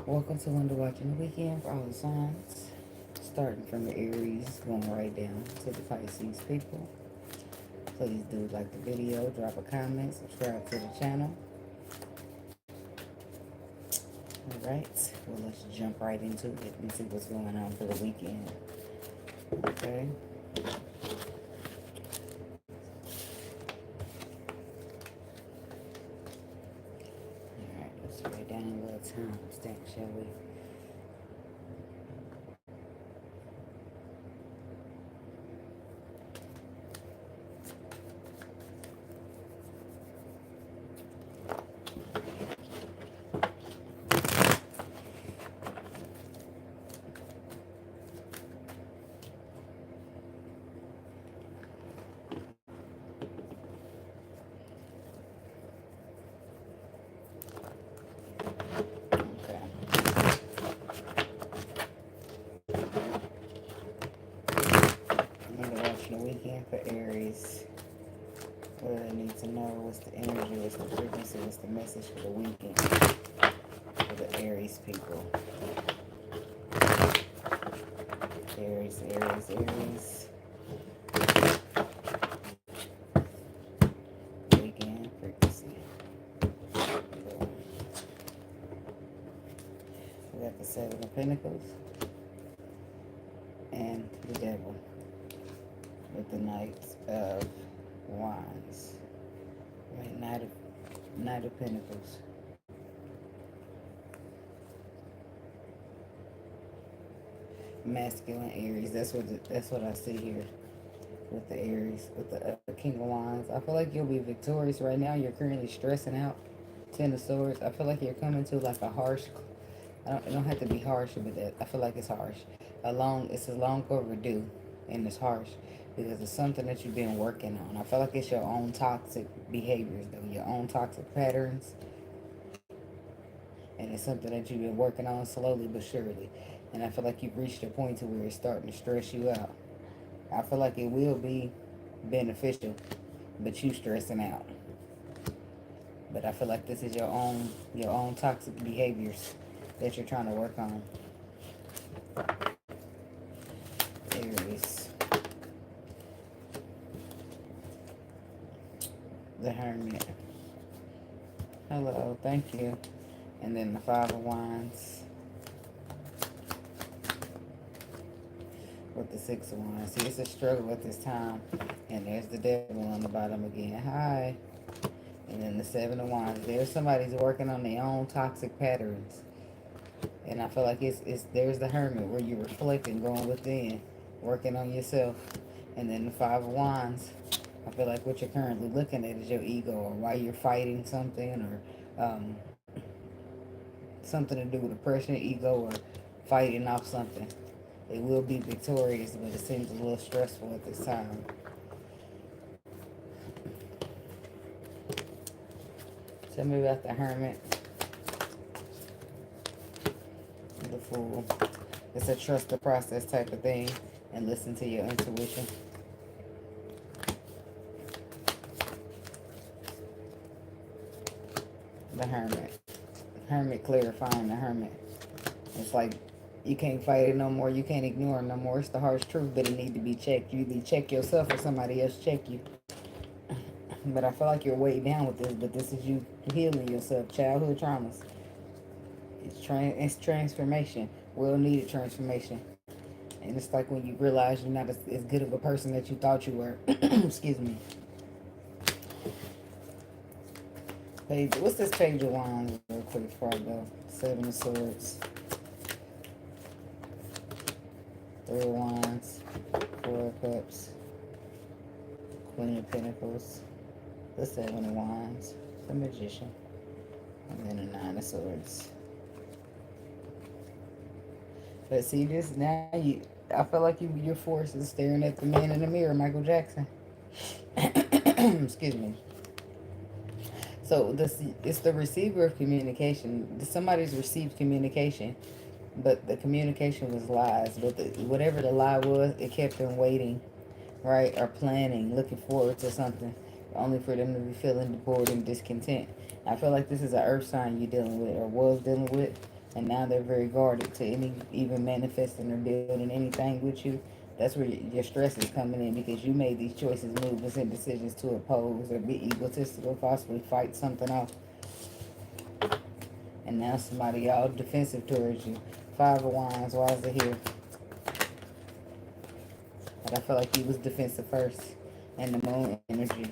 Welcome to Wonder Watching the Weekend for all the signs. Starting from the Aries, going right down to the Pisces people. Please do like the video, drop a comment, subscribe to the channel. Alright, well let's jump right into it and see what's going on for the weekend. Okay. Alright, let's write down a little time stamp, shall we? Okay. Wonder Watching the Weekend for Aries. What do I need to know? What's the energy? What's the frequency? What's the message for the weekend for the Aries people? Aries, Aries, Aries. Weekend frequency. We got the Seven of Pentacles and the Devil with the Knight of Wands. Wait, Knight of Pentacles. Masculine Aries. That's what I see here with the Aries, with the King of Wands. I feel like you'll be victorious right now. You're currently stressing out. Ten of Swords. I feel like you're coming to like a harsh. It don't have to be harsh, but I feel like it's harsh. It's a long overdue, and it's harsh because it's something that you've been working on. I feel like it's your own toxic behaviors, though, your own toxic patterns, and it's something that you've been working on slowly but surely. And I feel like you've reached a point to where it's starting to stress you out. I feel like it will be beneficial, but you stressing out. But I feel like this is your own toxic behaviors that you're trying to work on. Aries. The Hermit. Hello, thank you. And then the Five of Wands. With the Six of Wands. See, it's a struggle at this time. And there's the Devil on the bottom again. Hi. And then the Seven of Wands. There's somebody's working on their own toxic patterns. And I feel like there's the Hermit where you're reflecting, going within, working on yourself. And then the Five of Wands. I feel like what you're currently looking at is your ego, or why you're fighting something, or something to do with oppression, ego, or fighting off something. It will be victorious, but it seems a little stressful at this time. Tell me about the Hermit. The Fool. It's a trust the process type of thing, and listen to your intuition. The Hermit. Hermit clarifying the Hermit. It's like you can't fight it no more. You can't ignore it no more. It's the harsh truth, but it need to be checked. You either check yourself or somebody else check you. But I feel like you're weighed down with this, but this is you healing yourself. Childhood traumas. It's transformation. Well-needed transformation. And it's like when you realize you're not as good of a person that you thought you were. Excuse me. What's this Page of Wands real quick before I go? Seven of Swords. Three of Wands. Four of Cups. Queen of Pentacles. The Seven of Wands. The Magician. And then the Nine of Swords. But see this now, I feel like your force is staring at the man in the mirror, Michael Jackson. Excuse me. So it's the receiver of communication. Somebody's received communication, but the communication was lies. But whatever the lie was, it kept them waiting, right? Or planning, looking forward to something, only for them to be feeling bored and discontent. I feel like this is an earth sign you're dealing with, or was dealing with. And now they're very guarded to even manifesting or building anything with you. That's where your stress is coming in, because you made these choices, movements, and decisions to oppose or be egotistical, possibly fight something off. And now somebody all defensive towards you. Five of Wands, why is it here? But I feel like he was defensive first. And the moon energy.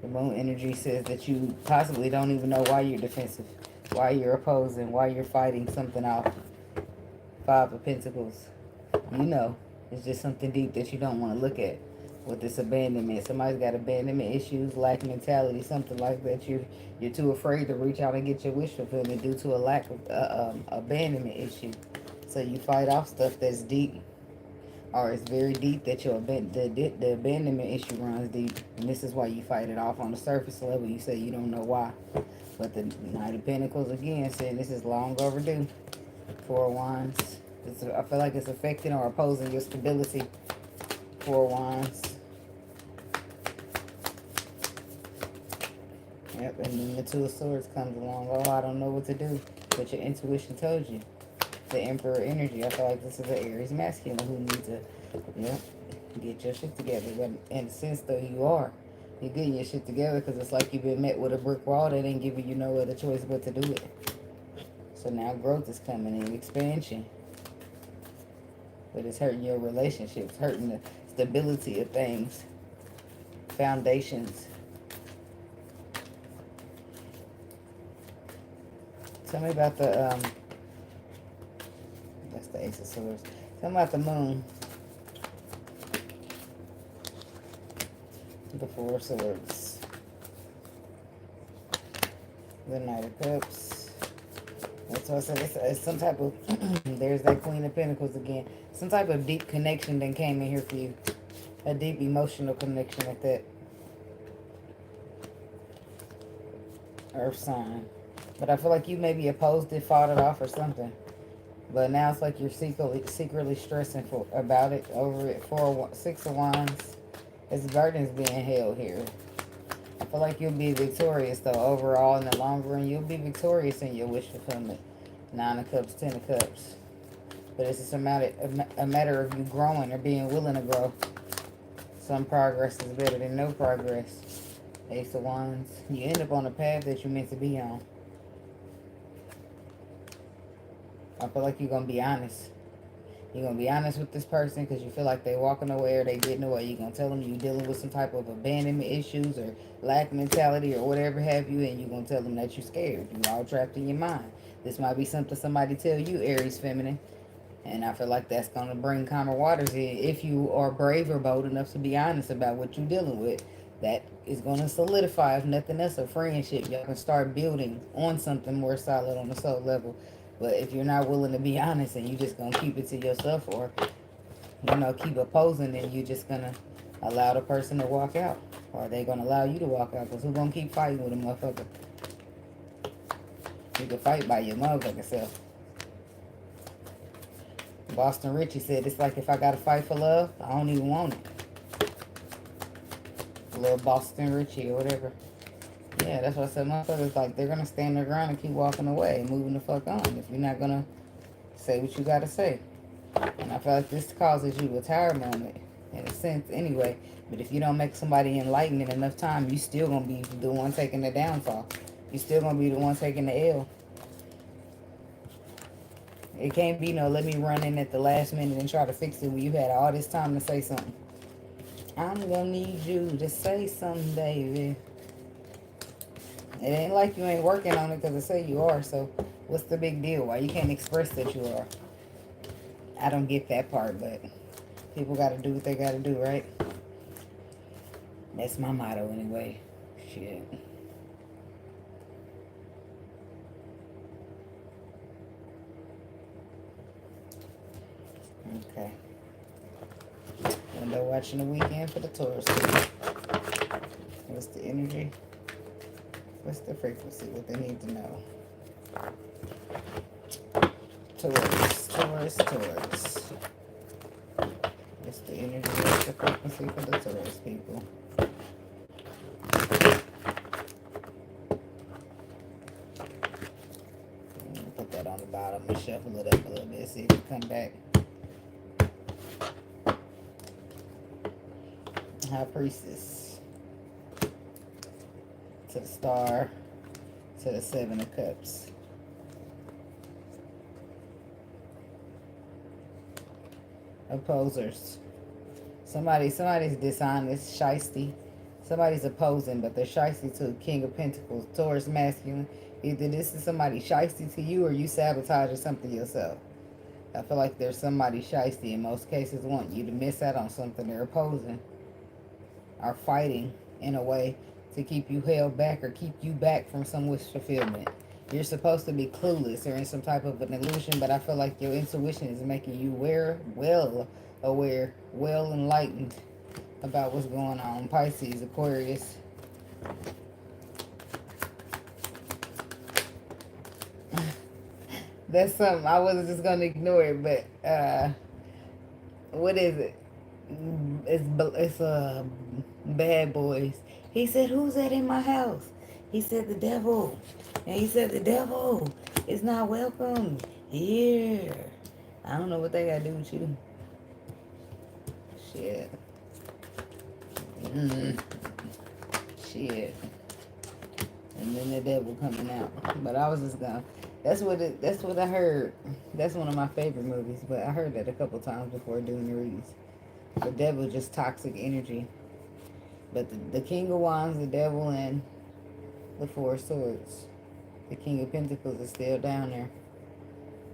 The moon energy says that you possibly don't even know why you're defensive, why you're opposing, why you're fighting something off. Five of Pentacles. You know, it's just something deep that you don't want to look at with this abandonment. Somebody's got abandonment issues, lack mentality, something like that. You're too afraid to reach out and get your wish fulfillment due to a lack of abandonment issue. So you fight off stuff that's deep, or it's very deep that the abandonment issue runs deep, and this is why you fight it off on the surface level. You say you don't know why, but the Knight of Pentacles again saying this is long overdue. Four of Wands. I feel like it's affecting or opposing your stability. Four of Wands. Yep, and then the Two of Swords comes along. Oh, I don't know what to do, but your intuition told you. The Emperor energy. I feel like this is an Aries masculine who needs to, get your shit together. But in a sense, though, you are. You're getting your shit together, because it's like you've been met with a brick wall that ain't giving you no other choice but to do it. So now growth is coming in, expansion. But it's hurting your relationships, hurting the stability of things, foundations. Tell me about the, that's the Ace of Swords. Tell me about the moon. The Four of Swords. The Knight of Cups. That's what I said. It's some type of, there's that Queen of Pentacles again. Some type of deep connection that came in here for you. A deep emotional connection at that. Earth sign. But I feel like you maybe opposed it, fought it off or something. But now it's like you're secretly stressing about it, over it. Six of Wands. It's burdens being held here. I feel like you'll be victorious, though, overall in the long run. You'll be victorious in your wish fulfillment. Nine of Cups, Ten of Cups. But it's just a matter of you growing or being willing to grow. Some progress is better than no progress. Ace of Wands. You end up on a path that you're meant to be on. I feel like you're going to be honest. You're going to be honest with this person because you feel like they're walking away or they getting away. You're going to tell them you're dealing with some type of abandonment issues or lack mentality or whatever have you, and you're going to tell them that you're scared. You're all trapped in your mind. This might be something somebody tell you, Aries feminine. And I feel like that's going to bring calmer waters in if you are brave or bold enough to be honest about what you're dealing with. That is going to solidify, if nothing else, a friendship. Y'all can start building on something more solid on the soul level. But if you're not willing to be honest and you just going to keep it to yourself or, keep opposing, then you're just going to allow the person to walk out. Or they going to allow you to walk out, because who's going to keep fighting with a motherfucker? You can fight by your motherfucking self. Boston Richie said, it's like if I got to fight for love, I don't even want it. Little Boston Richie or whatever. Yeah, that's what I said. Motherfuckers, like, they're going to stand their ground and keep walking away and moving the fuck on if you're not going to say what you got to say. And I feel like this causes you a tire moment, in a sense, anyway. But if you don't make somebody enlightened in enough time, you still going to be the one taking the downfall. You still going to be the one taking the L. It can't be no let me run in at the last minute and try to fix it when you had all this time to say something. I'm going to need you to say something, baby. It ain't like you ain't working on it, because I say you are. So what's the big deal? Why you can't express that you are? I don't get that part, but people got to do what they got to do, right? That's my motto anyway. Shit. Okay. Window watching the weekend for the Taurus. What's the energy? What's the frequency? What they need to know? Taurus, Taurus, Taurus. What's the energy? What's the frequency for the Taurus people? Let me shuffle it up a little bit, see if it come back. High Priestess. To the Star. To the Seven of Cups. Opposers. Somebody's dishonest, shysty. Somebody's opposing, but they're shysty to King of Pentacles, Taurus masculine. Either this is somebody shysty to you or you sabotaging something yourself. I feel like there's somebody shysty in most cases want you to miss out on something. They're opposing, are fighting in a way to keep you held back or keep you back from some wish fulfillment. You're supposed to be clueless or in some type of an illusion, but I feel like your intuition is making you well aware, well enlightened about what's going on. Pisces, Aquarius. That's something I wasn't just gonna ignore it, but what is it? It's Bad Boys. He said, "Who's that in my house?" He said, "The devil." And he said, "The devil is not welcome here." I don't know what they got to do with you. Shit. Shit. And then the devil coming out. But I was just gonna. That's what I heard. That's one of my favorite movies. But I heard that a couple times before doing the reads. The devil just toxic energy. But the King of Wands, the devil, and the Four of Swords. The King of Pentacles is still down there.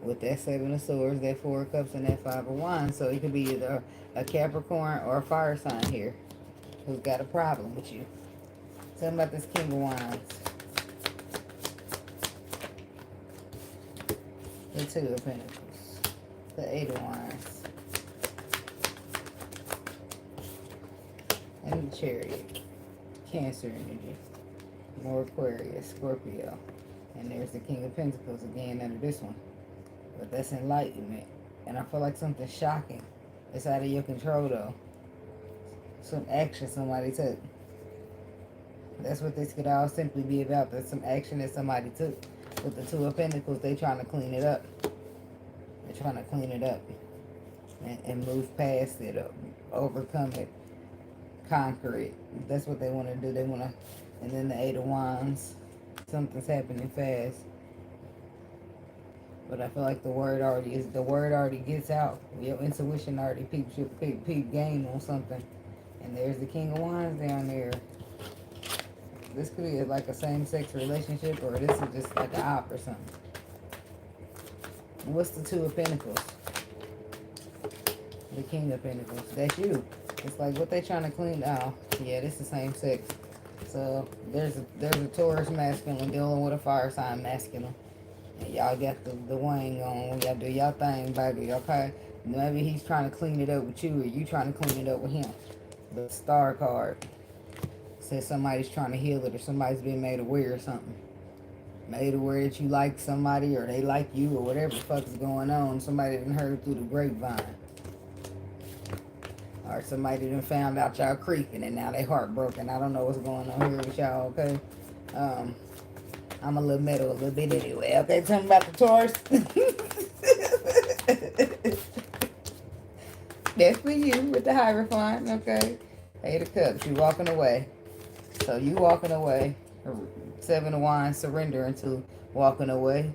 With that Seven of Swords, that Four of Cups, and that Five of Wands. So it could be either a Capricorn or a fire sign here who's got a problem with you. Tell me about this King of Wands. The Two of Pentacles. The Eight of Wands. And the Chariot. Cancer energy. More Aquarius, Scorpio. And there's the King of Pentacles again under this one. But that's enlightenment. And I feel like something shocking. It's out of your control though. Some action somebody took. That's what this could all simply be about. There's some action that somebody took. With the Two of Pentacles, they trying to clean it up. They're trying to clean it up. And move past it. Overcome it. Conquer it. That's what they want to do. They want to. And then the Eight of Wands. Something's happening fast. But I feel like the word already gets out. Your intuition already peeps your peep game on something. And there's the King of Wands down there. This could be like a same-sex relationship, or this is just like an op or something. What's the Two of Pentacles? The King of Pentacles. That's you. It's like what they trying to clean out. Yeah, this is same sex. So there's a Taurus masculine dealing with a fire sign masculine. And y'all got the wang on. Y'all do y'all thing, baby. Okay? Maybe he's trying to clean it up with you, or you trying to clean it up with him. The Star card says somebody's trying to heal it, or somebody's being made aware of something. Made aware that you like somebody, or they like you, or whatever the fuck is going on. Somebody done heard through the grapevine. Or somebody done found out y'all creeping and now they heartbroken. I don't know what's going on here with y'all, okay? I'm a little metal a little bit anyway. Okay, tell me about the Taurus. That's for you with the Hierophant, okay? Eight of Cups, you walking away. So you walking away. Seven of Wands, surrendering to walking away.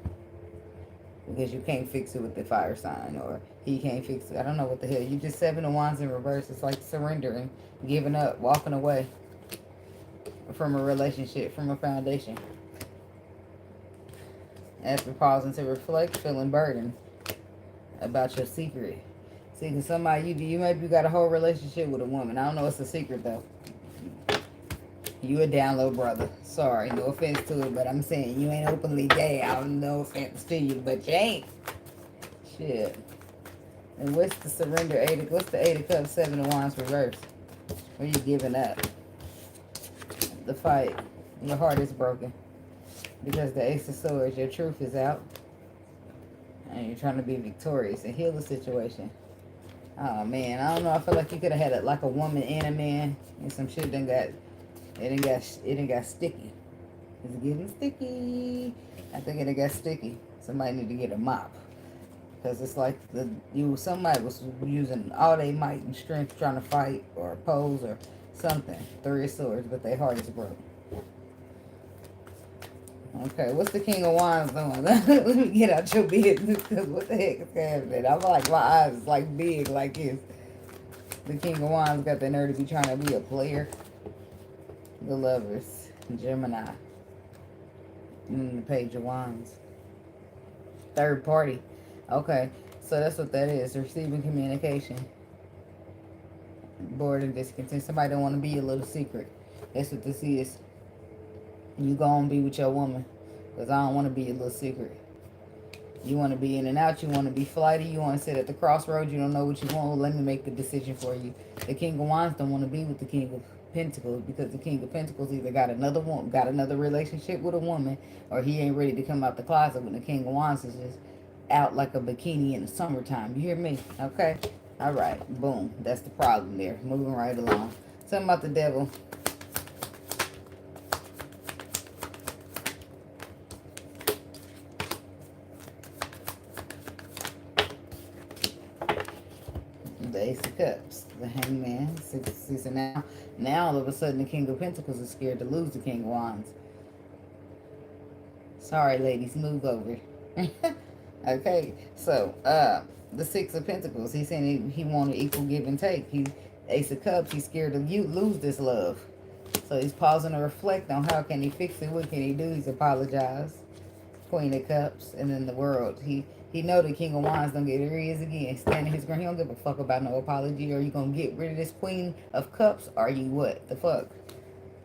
Because you can't fix it with the fire sign, or he can't fix it. I don't know what the hell. You just Seven of Wands in reverse. It's like surrendering, giving up, walking away from a relationship, from a foundation. After pausing to reflect, feeling burdened about your secret. See, because somebody, you maybe got a whole relationship with a woman. I don't know what's the secret, though. You a down low brother. Sorry, no offense to it, but I'm saying you ain't openly gay. I don't no offense to you, but you ain't. Shit. And what's the surrender? What's the Eight of Cups, Seven of Wands reverse? Where you giving up? The fight. Your heart is broken. Because the Ace of Swords, your truth is out. And you're trying to be victorious and heal the situation. Oh, man. I don't know. I feel like you could have had like a woman and a man. And some shit done got... It done got sticky. It's getting sticky. I think it done got sticky. Somebody need to get a mop. Because it's like somebody was using all their might and strength trying to fight or oppose or something. Three of Swords, but their heart is broke. Okay, what's the King of Wands doing? Let me get out your business, because what the heck is happening? I'm like, my eyes is like big like this. The King of Wands got the nerve to be trying to be a player. The Lovers, Gemini. The Page of Wands. Third party. Okay, so that's what that is. Receiving communication. Bored and discontent. Somebody don't want to be a little secret. That's what this is. You go and be with your woman. Because I don't want to be a little secret. You want to be in and out. You want to be flighty. You want to sit at the crossroads. You don't know what you want. Well, let me make the decision for you. The King of Wands don't want to be with the King of Pentacles, because the King of Pentacles either got another relationship with a woman, or he ain't ready to come out the closet when the King of Wands is just out like a bikini in the summertime. You hear me? Okay? All right. Boom. That's the problem there. Moving right along. Something about the devil. The Ace of Cups, the Hangman, six, and now all of a sudden the King of Pentacles is scared to lose the King of Wands. Sorry, ladies, move over. Okay, so the Six of Pentacles, he's saying he wanted equal give and take. Ace of Cups, he's scared to lose this love. So he's pausing to reflect on how can he fix it, what can he do. He's apologized. Queen of Cups, and then the World. He know the King of Wands don't get here he is again, standing his ground. He don't give a fuck about no apology. Are you gonna get rid of this Queen of Cups? Or are you what? The fuck?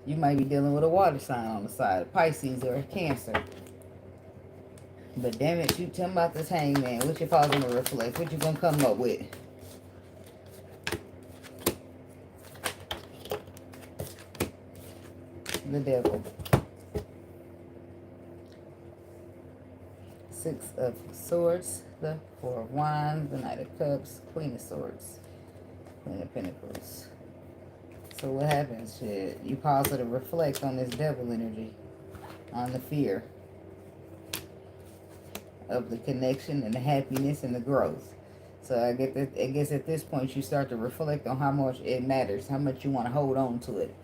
You might be dealing with a water sign on the side, a Pisces or a Cancer. But damn it, you tell me about this Hangman. What you pausing to reflect? What you gonna come up with? The Devil. Six of Swords, the Four of Wands, the Knight of Cups, Queen of Swords, Queen of Pentacles. So what happens? Shit, you pause to reflect on this devil energy, on the fear of the connection and the happiness and the growth. So I guess at this point you start to reflect on how much it matters, how much you want to hold on to it,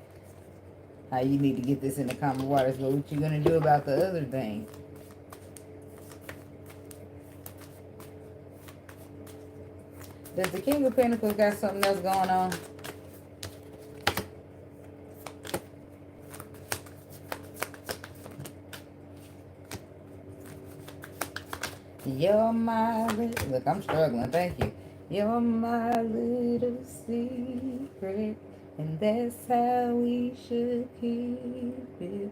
how you need to get this in the common waters. But what you gonna do about the other thing? Does the King of Pentacles got something else going on? You're my little... Look, I'm struggling. Thank you. You're my little secret, and that's how we should keep it.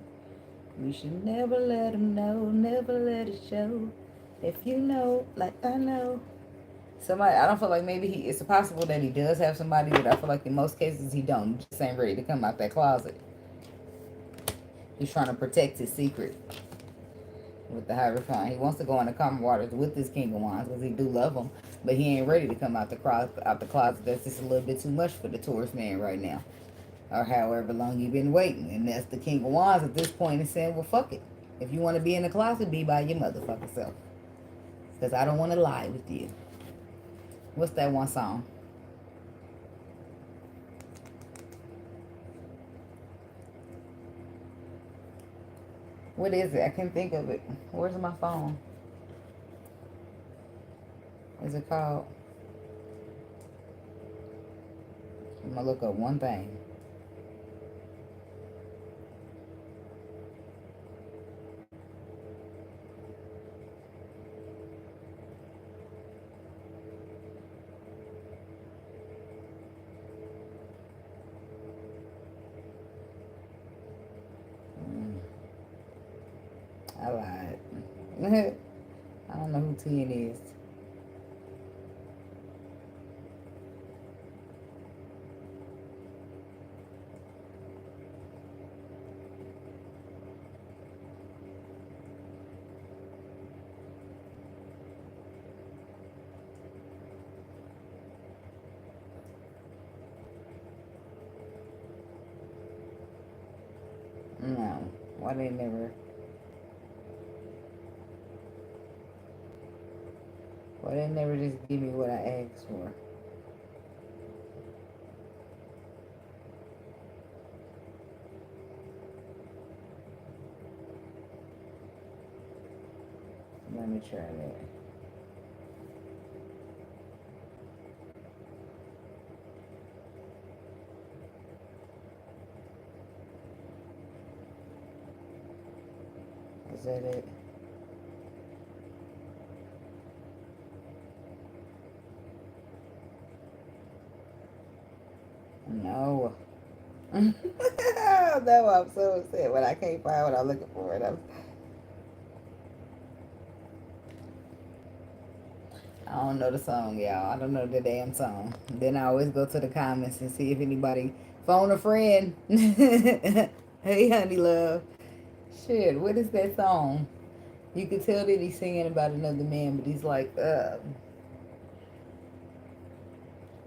We should never let them know, never let it show. If you know, like I know. Somebody, I don't feel like maybe it's possible that he does have somebody, but I feel like in most cases he don't. He just ain't ready to come out that closet. He's trying to protect his secret with the Hierophant. He wants to go in the common waters with this King of Wands because he do love him, but he ain't ready to come out the closet. That's just a little bit too much for the Taurus man right now, or however long you've been waiting. And that's the King of Wands at this point is saying, well, fuck it. If you want to be in the closet, be by your motherfucking self, because I don't want to lie with you. What's that one song? What is it? I can't think of it. Where's my phone? Is it called? I'm gonna look up one thing. I lied. I don't know who Tien is. No. Why they never... Well, they never just give me what I asked for. Let me try that. Is that it? No. That's why I'm so upset when I can't find what I'm looking for. I don't know the song, y'all. I don't know the damn song. Then I always go to the comments and see if anybody phone a friend. Hey, honey love. Shit, what is that song? You could tell that he's singing about another man, but he's like,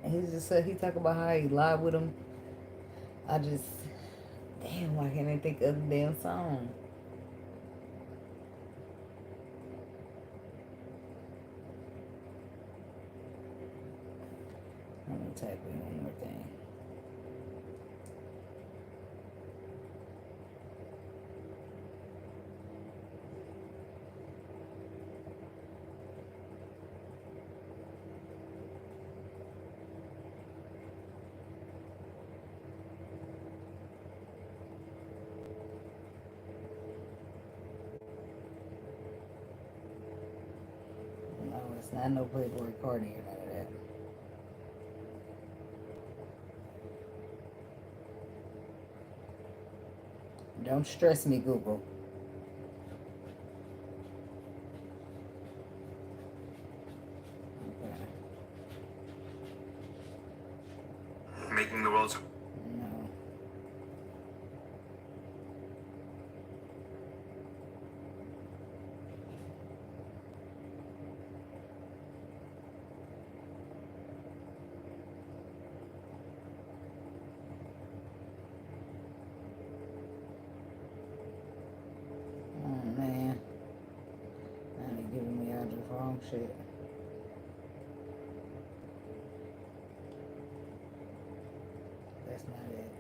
and he's just he talk about how he lied with him. I just, damn, why can't I think of the damn song? Let me type in one more thing. No, it's not no Playboy Cardi or none of that. Don't stress me, Google. Okay. Making the world. No. Oh man, now they giving me all the wrong shit. That's not it.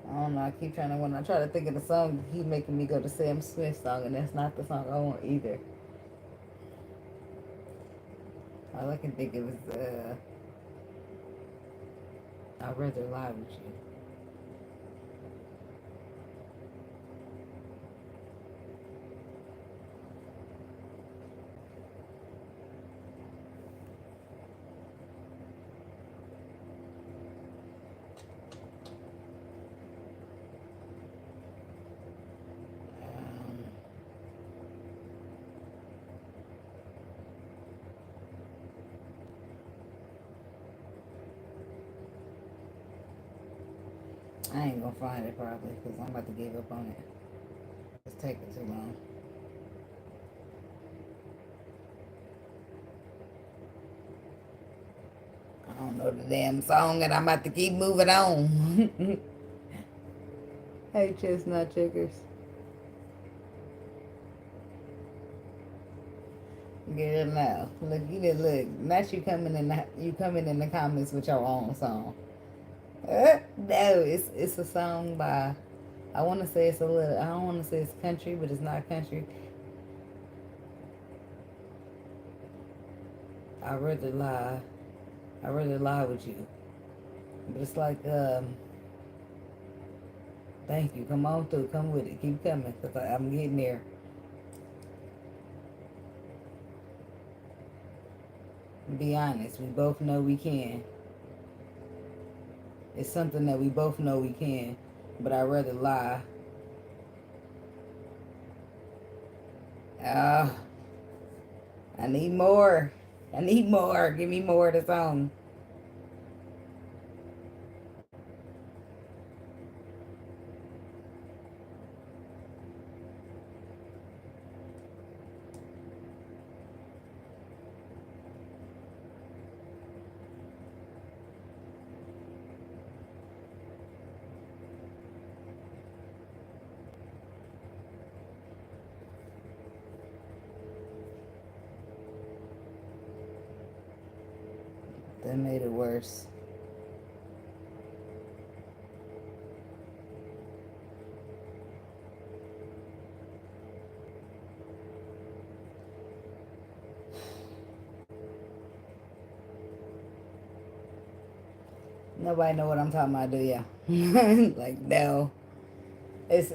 I don't know. I keep trying to, when I try to think of the song, he keep making me go to Sam Smith song, and that's not the song I want either. All I can think of is I'd rather lie with you. I ain't gonna find it probably because I'm about to give up on it. It's taking too long. I don't know the damn song and I'm about to keep moving on. Hey, chestnut chickers. Get it now. Look, you did look. Now you coming in the comments with your own song. No, it's a song by. I want to say it's a little. I don't want to say it's country, but it's not country. I rather lie. I rather lie with you. But it's like thank you. Come on through. Come with it. Keep coming, cause I'm getting there. Be honest. We both know we can. It's something that we both know we can, but I'd rather lie. I need more. I need more. Give me more of the song. That made it worse. Nobody know what I'm talking about, do ya? Like, no. It's...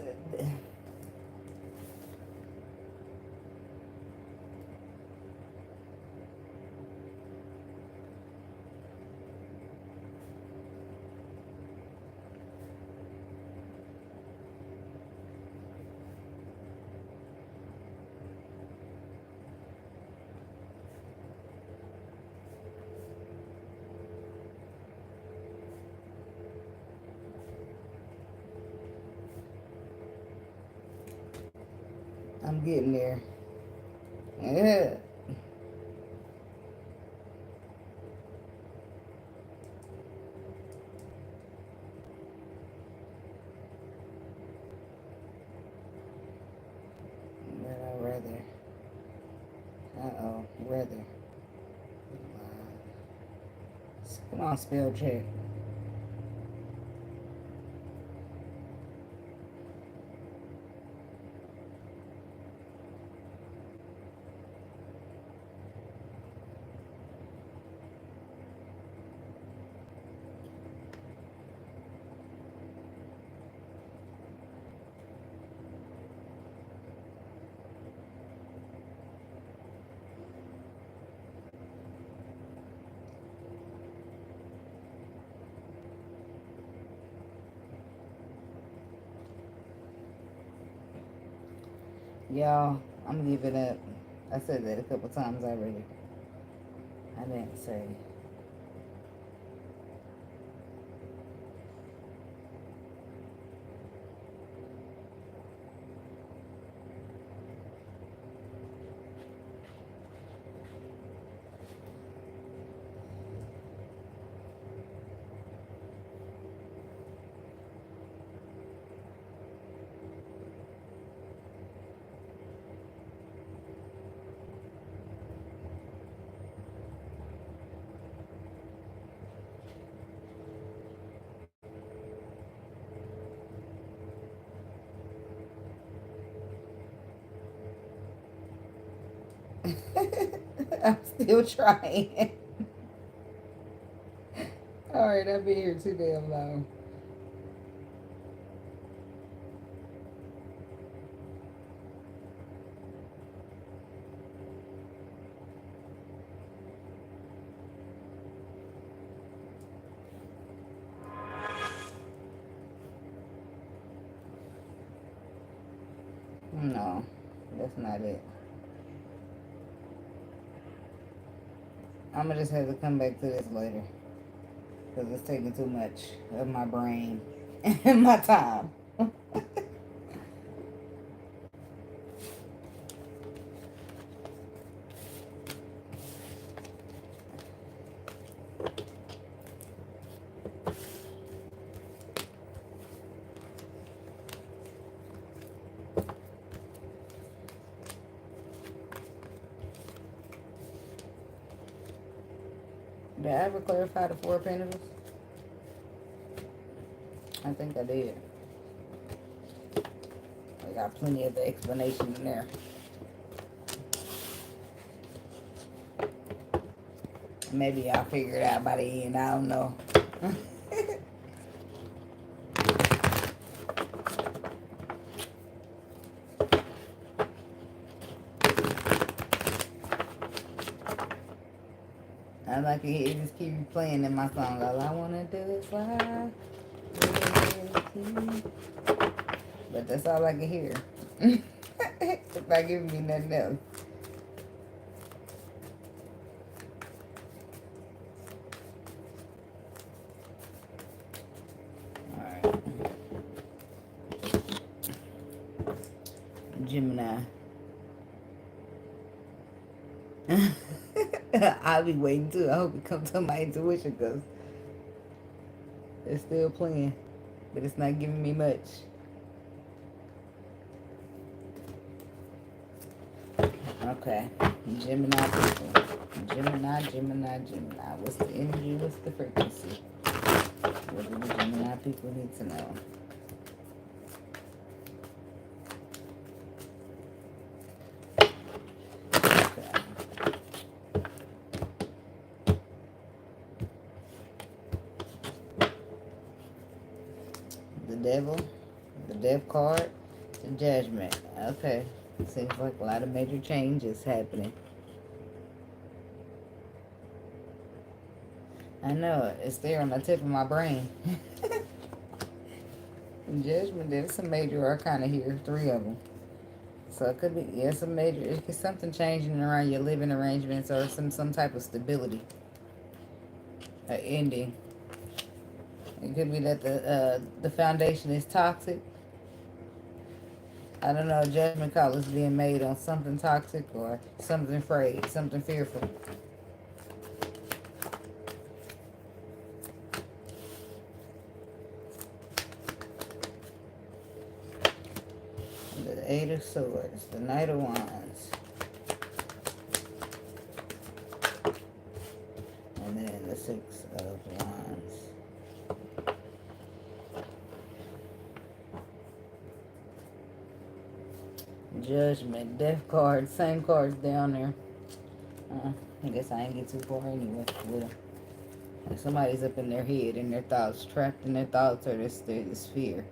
I'm getting there. Yeah. But I'd rather. Uh-oh. Rather. Come on, spell check. Y'all, I'm gonna give it up. I said that a couple times already. I didn't say. I'm still trying. Alright, I've been here too damn long. No, that's not it. I'm gonna just have to come back to this later. Because it's taking too much of my brain and my time. Did I ever clarify the Four of Pentacles? I think I did. I got plenty of the explanation in there. Maybe I'll figure it out by the end. I don't know. I like it just keep playing in my song. All I wanna do is fly. But that's all I can hear. It's not giving me nothing else. Alright. Gemini. I'll be waiting too. I hope it comes to my intuition because it's still playing. But it's not giving me much. Okay. Gemini people. Gemini, Gemini, Gemini. What's the energy? What's the frequency? What do the Gemini people need to know? The devil, the death card, the judgment. Okay. Seems like a lot of major changes happening. I know it. It's there on the tip of my brain. Judgment, there's some major arcana here. 3 of them. So it could be, yeah, some major, it could something changing around your living arrangements or some type of stability. An ending. It could be that the foundation is toxic. I don't know, judgment call is being made on something toxic or something afraid, something fearful. The 8 of Swords, the Knight of Wands. And then the 6 of Wands. Judgment, death card, same cards down there. I guess I ain't get too far anyway with them. Somebody's up in their head, in their thoughts, trapped in their thoughts or this fear.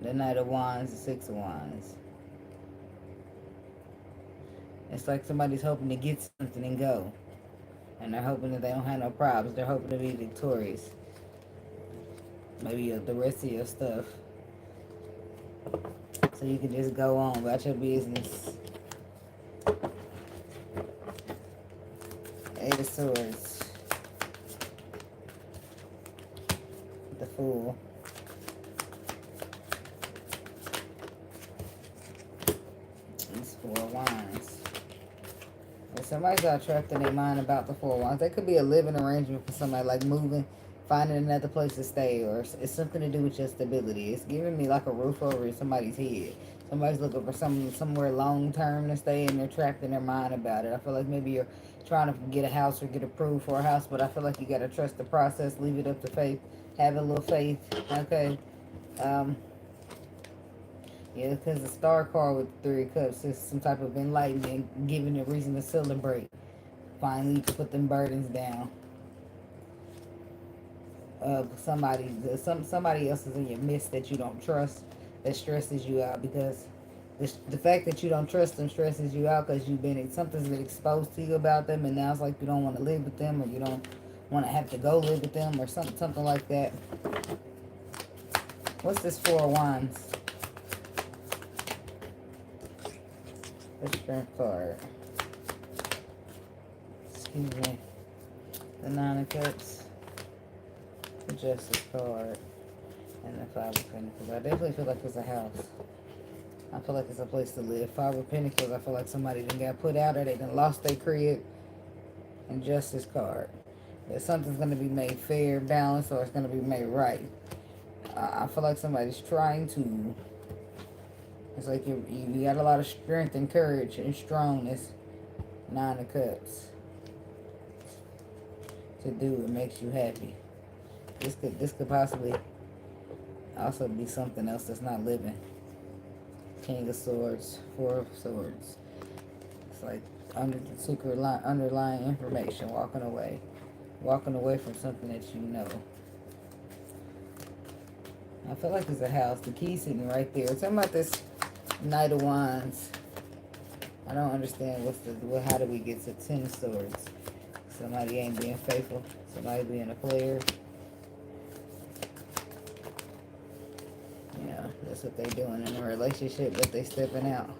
The Knight of Wands, the 6 of Wands. It's like somebody's hoping to get something and go. And they're hoping that they don't have no problems. They're hoping to be victorious. Maybe the rest of your stuff. So you can just go on about your business. 8 of Swords. The Fool. These 4 of Wands. If somebody's all trapped in their mind about the 4 of Wands, that could be a living arrangement for somebody, like moving, finding another place to stay, or it's something to do with your stability. It's giving me like a roof over somebody's head. Somebody's looking for somewhere long term to stay, and they're trapped in their mind about it. I feel like maybe you're trying to get a house or get approved for a house, but I feel like you got to trust the process, leave it up to faith, have a little faith. Okay. Yeah, because the Star card with the 3 of Cups is some type of enlightenment, giving a reason to celebrate. Finally, to put them burdens down. Somebody else is in your midst that you don't trust, that stresses you out, because the fact that you don't trust them stresses you out because something's been exposed to you about them, and now it's like you don't want to live with them, or you don't want to have to go live with them, or something like that. What's this 4 of Wands? The Strength card. Excuse me. The 9 of Cups. The Justice card. And the 5 of Pentacles. I definitely feel like it's a house. I feel like it's a place to live. 5 of Pentacles, I feel like somebody done got put out, or they done lost their crib. And Justice card. That something's going to be made fair, balanced, or it's going to be made right. I feel like somebody's trying to. It's like you got a lot of strength and courage and strongness. 9 of Cups. To do what makes you happy. This could possibly also be something else that's not living. King of Swords, 4 of Swords. It's like underlying information. Walking away from something that you know. I feel like it's a house. The key sitting right there. Talking about this Knight of Wands. I don't understand how do we get to 10 of Swords? Somebody ain't being faithful. Somebody being a player. Yeah, that's what they doing in a relationship, but they stepping out.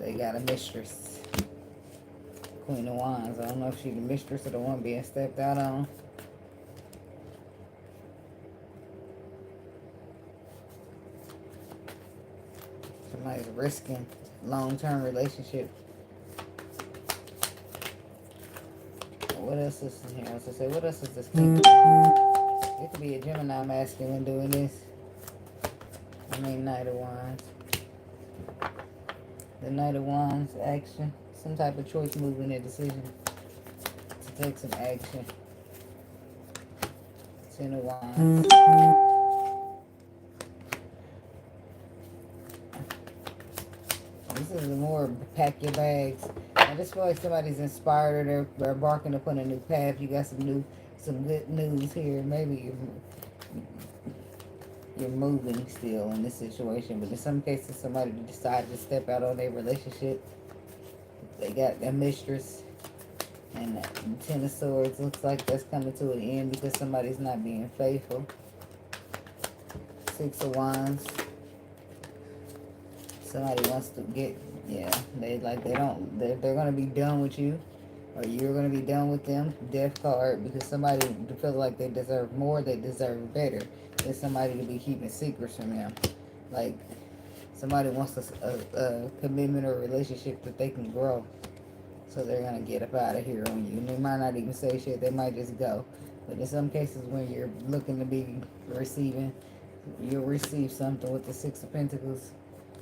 They got a mistress. Queen of Wands. I don't know if she's the mistress or the one being stepped out on. Somebody's risking long-term relationship. What else is in here? I was going to say, what else is this king? It could be a Gemini masculine doing this. I mean, Knight of Wands. The Knight of Wands action. some type of choice, movement, or decision to take some action. Ten of Wands. This is more pack your bags. I just feel like somebody's inspired or they're embarking upon a new path. You got some good news here. Maybe you're moving still in this situation, but in some cases somebody decided to step out on their relationship. They got their mistress, and the Ten of Swords looks like that's coming to an end because somebody's not being faithful. Six of Wands. Somebody wants to get, yeah, they're gonna be done with you, or you're gonna be done with them. Death card, because somebody feels like they deserve more, they deserve better. There's somebody to be keeping secrets from them. Like somebody wants a commitment or relationship that they can grow. So they're gonna get up out of here on you. And they might not even say shit, they might just go. But in some cases when you're looking to be receiving, you'll receive something with the Six of Pentacles.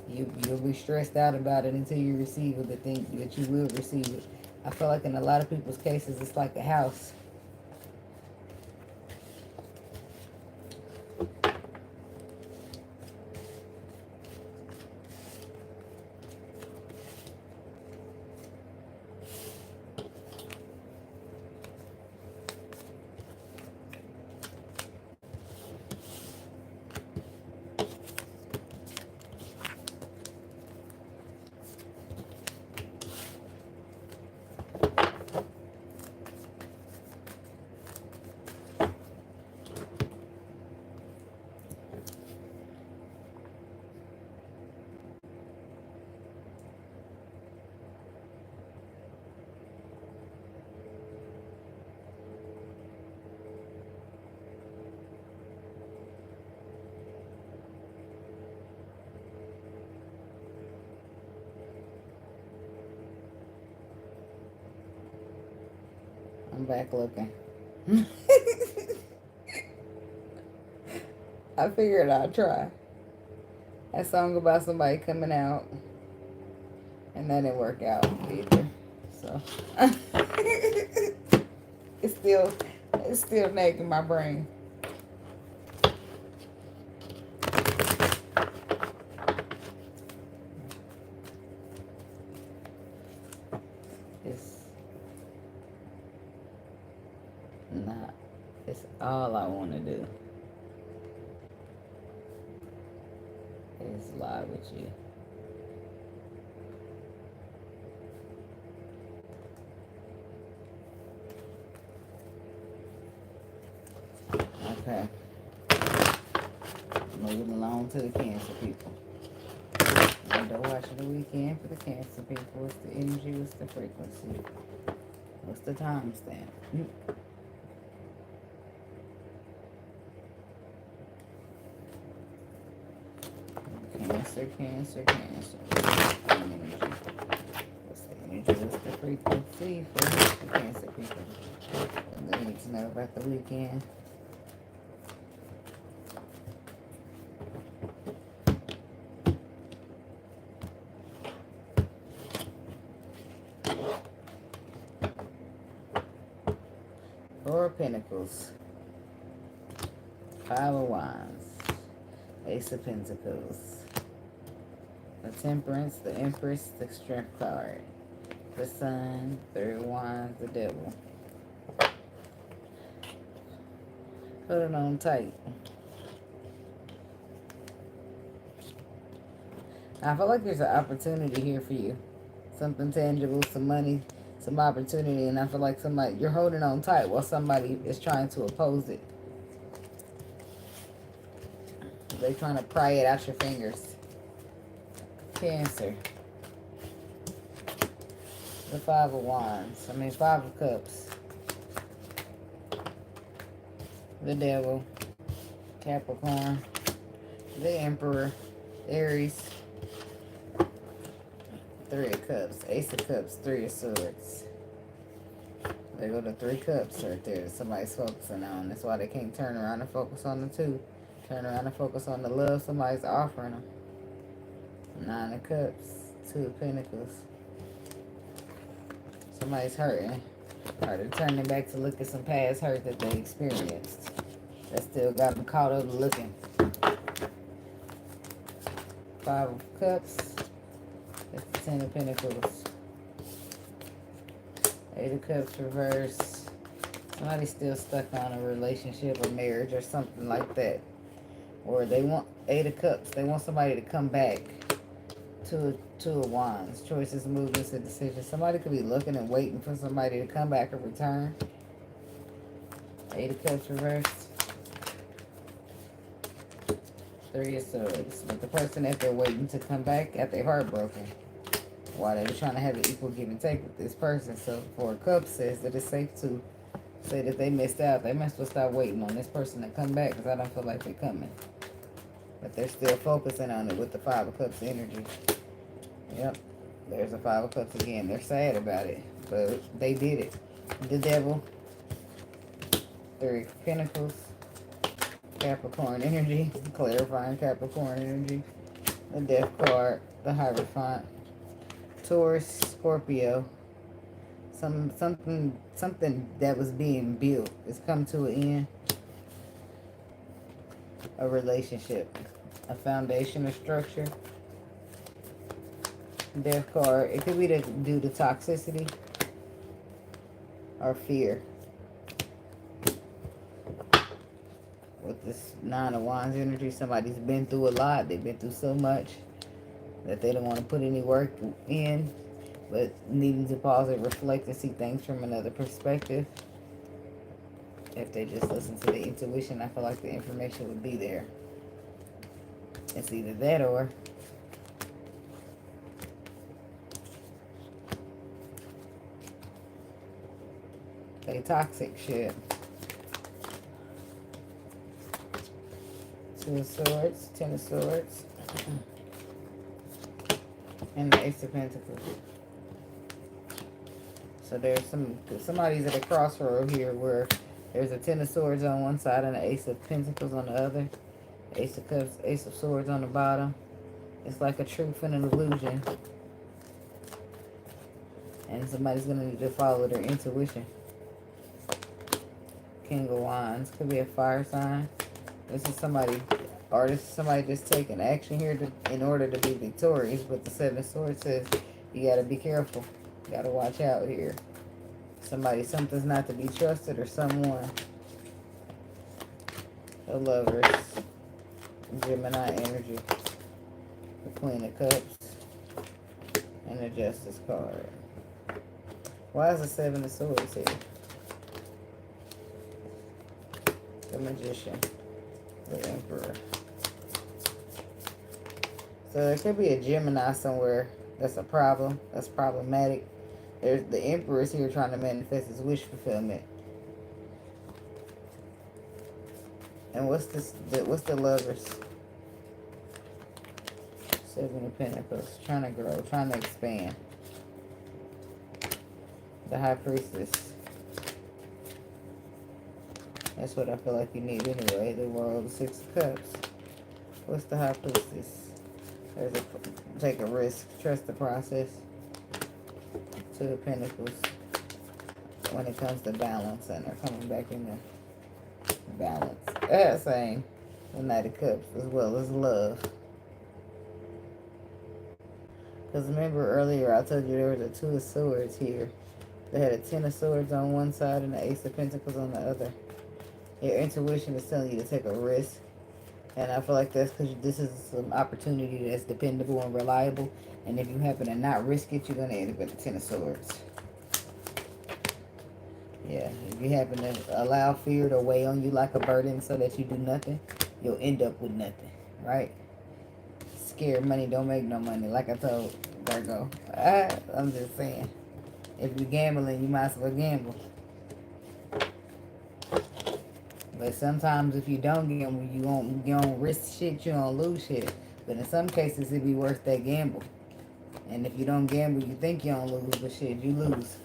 You'll be stressed out about it until you receive it, but think that you will receive it. I feel like in a lot of people's cases, it's like a house. I'm back looking. I figured I'd try. That song about somebody coming out, and that didn't work out either. So it's still nagging my brain. It's all I want to do is lie with you. Okay. Moving along to the Cancer people. Window watch of the weekend for the Cancer people. What's the energy? What's the frequency? What's the timestamp? Cancer. What's the energy? What's the frequency for the Cancer people? And they need to know about the weekend. Four of Pentacles. Five of Wands. Ace of Pentacles. The Temperance, the Empress, the Strength card. The Sun, Three of Wands, the Devil. Put it on tight. I feel like there's an opportunity here for you. Something tangible, some money, some opportunity, and I feel like you're holding on tight while somebody is trying to oppose it. They're trying to pry it out your fingers. Cancer. The Five of Wands. Five of Cups. The Devil. Capricorn. The Emperor. Aries. Three of Cups. Ace of Cups. Three of Swords. There go the Three Cups right there that somebody's focusing on. That's why they can't turn around and focus on the two. Turn around and focus on the love somebody's offering them. Nine of Cups. Two of Pentacles. Somebody's hurting. Or they're turning back to look at some past hurt that they experienced. That still got them caught up looking. 5 of Cups. That's the 10 of Pentacles. 8 of Cups reverse. Somebody's still stuck on a relationship or marriage or something like that. Or they want 8 of Cups. They want somebody to come back. 2 of Wands. Choices, movements, and decisions. Somebody could be looking and waiting for somebody to come back or return. 8 of Cups reversed. 3 of Swords. But the person that they're waiting to come back got their heart broken while they were trying to have an equal give and take with this person. So 4 of Cups says that it's safe to say that they missed out. They must well stop waiting on this person to come back because I don't feel like they're coming. But they're still focusing on it with the 5 of Cups energy. Yep. There's a 5 of Cups again. They're sad about it, but they did it. The Devil. 3 of Pentacles. Capricorn energy. Clarifying Capricorn energy. The Death card. The Hierophant. Taurus. Scorpio. Something that was being built has come to an end. A relationship. A foundation, a structure. Death card. It could be due to toxicity or fear. With this 9 of Wands energy, somebody's been through a lot. They've been through so much that they don't want to put any work in, but needing to pause and reflect and see things from another perspective. If they just listen to the intuition, I feel like the information would be there. It's either that or they toxic shit. 2 of Swords, 10 of Swords, and the Ace of Pentacles. So there's somebody's at a crossroad here where there's a 10 of Swords on one side and an Ace of Pentacles on the other. Ace of Cups, Ace of Swords on the bottom. It's like a truth and an illusion. And somebody's going to need to follow their intuition. King of Wands. Could be a fire sign. This is somebody, or this is somebody just taking action here in order to be victorious. But the 7 of Swords says you got to be careful. You got to watch out here. Something's not to be trusted or someone. The Lovers. Gemini energy. The Queen of Cups. And the Justice card. Why is the 7 of Swords here? The Magician. The Emperor. So there could be a Gemini somewhere that's a problem. That's problematic. There's the Emperor is here trying to manifest his wish fulfillment. And what's this? What's the Lovers? 7 of Pentacles. Trying to grow. Trying to expand. The High Priestess. That's what I feel like you need anyway. The World, the 6 of Cups. What's the High Priestess? Take a risk. Trust the process. 2 of Pentacles. When it comes to balance, and they're coming back into balance. Same. The Knight of Cups as well as love. Because remember earlier I told you there was a 2 of Swords here. They had a 10 of Swords on one side and the Ace of Pentacles on the other. Your intuition is telling you to take a risk. And I feel like that's because this is some opportunity that's dependable and reliable. And if you happen to not risk it, you're going to end up with the 10 of Swords. Yeah, if you happen to allow fear to weigh on you like a burden so that you do nothing, you'll end up with nothing, right? Scared money don't make no money, like I told Virgo. I'm just saying. If you're gambling, you might as well gamble. But sometimes if you don't gamble, you don't risk shit, you don't lose shit. But in some cases, it'd be worth that gamble. And if you don't gamble, you think you don't lose, but shit, you lose.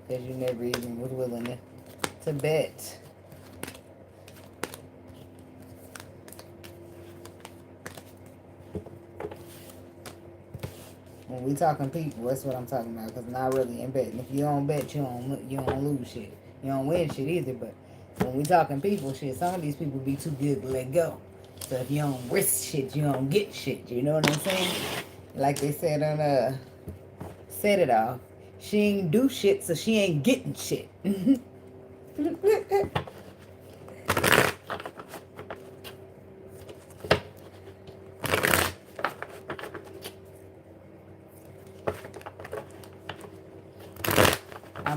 Because you never even was willing to bet. When we talking people, that's what I'm talking about. Because not really in betting. If you don't bet, you don't lose shit. You don't win shit either. But when we talking people shit, some of these people be too good to let go. So if you don't risk shit, you don't get shit. You know what I'm saying? Like they said on Set It Off. She ain't do shit, so she ain't getting shit. I'm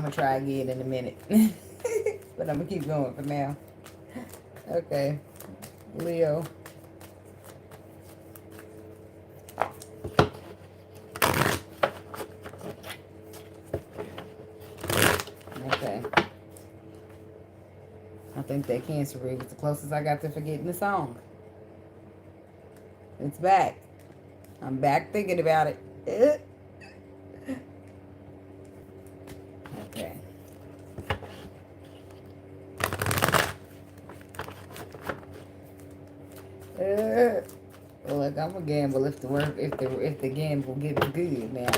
gonna try again in a minute. But I'm gonna keep going for now. Okay. Leo. Okay. I think that Cancer read was the closest I got to forgetting the song. It's back. I'm back thinking about it. Okay. Well, look, I'm gonna gamble if the gamble gets good now.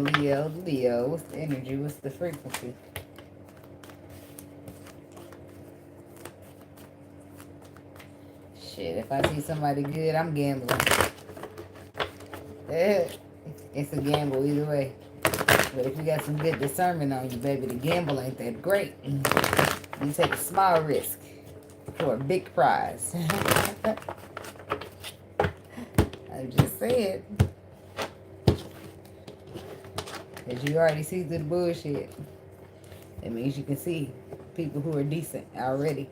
Leo. What's the energy? What's the frequency? Shit, if I see somebody good, I'm gambling. It's a gamble either way. But if you got some good discernment on you, baby, the gamble ain't that great. You take a small risk for a big prize. I just said. Because you already see through the bullshit. That means you can see people who are decent already.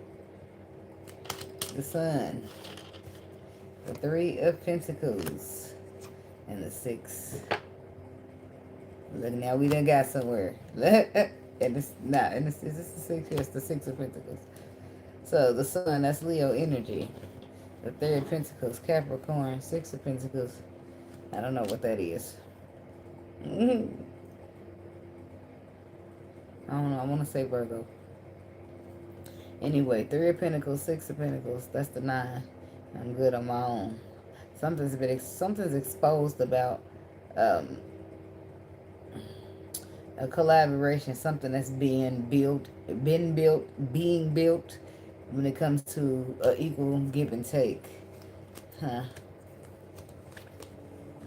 The Sun. The 3 of Pentacles. And the 6. Look, now we done got somewhere. And it's not. And is this the 6? Yes, the 6 of Pentacles. So the Sun, that's Leo energy. The 3 of Pentacles, Capricorn, 6 of Pentacles. I don't know what that is. I don't know. I want to say Virgo. Anyway, 3 of Pentacles, 6 of Pentacles. That's the 9. I'm good on my own. Something's exposed about a collaboration. Something that's being built when it comes to equal give and take. Huh.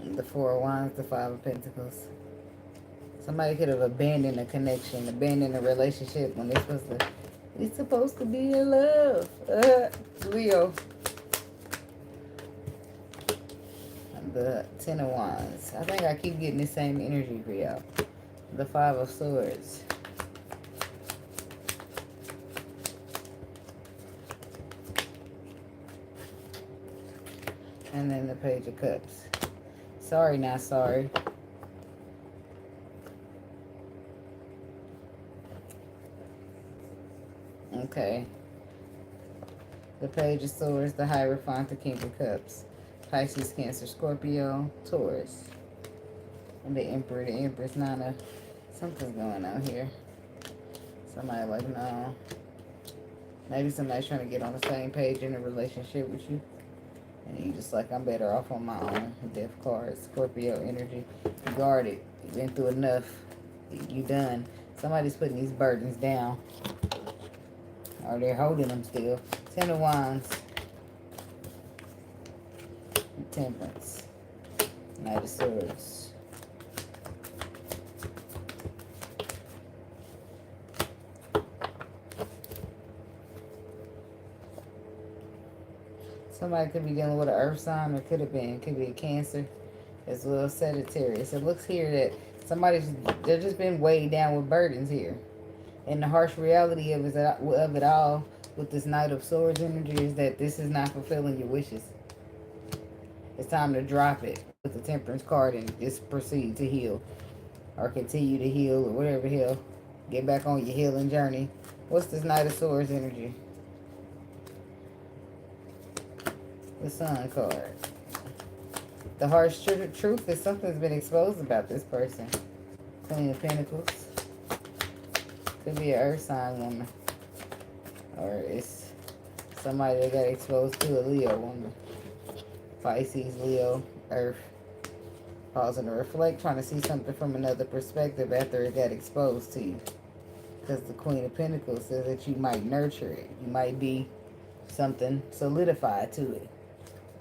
The 4 of Wands, the 5 of Pentacles. Somebody could have abandoned a connection, abandoned a relationship when they're supposed to be in love. Leo. The 10 of Wands. I think I keep getting the same energy for y'all. The 5 of Swords. And then the Page of Cups. Sorry, not sorry. Okay. The Page of Swords, the Hierophant, the King of Cups. Pisces, Cancer, Scorpio, Taurus. And the Emperor, the Empress, Nana. Something's going on here. Somebody like, no. Maybe somebody's trying to get on the same page in a relationship with you. And you just like, I'm better off on my own. Death card, Scorpio energy. Guarded. You've been through enough. You done. Somebody's putting these burdens down. Or they're holding them still. 10 of Wands. Temperance. Knight of Swords. Somebody could be dealing with an earth sign, or could be a Cancer, as well as Sagittarius. It looks here that they're just been weighed down with burdens here. And the harsh reality of it all with this Knight of Swords energy is that this is not fulfilling your wishes. It's time to drop it with the Temperance card and just proceed to heal. Or continue to heal, or whatever the hell. Get back on your healing journey. What's this Knight of Swords energy? The Sun card. The harsh truth is something's been exposed about this person. Queen of Pentacles. Could be an earth sign woman. Or it's somebody that got exposed to a Leo woman. Pisces, Leo, Earth. Pausing to reflect, trying to see something from another perspective after it got exposed to you. Because the Queen of Pentacles says that you might nurture it. You might be something solidified to it.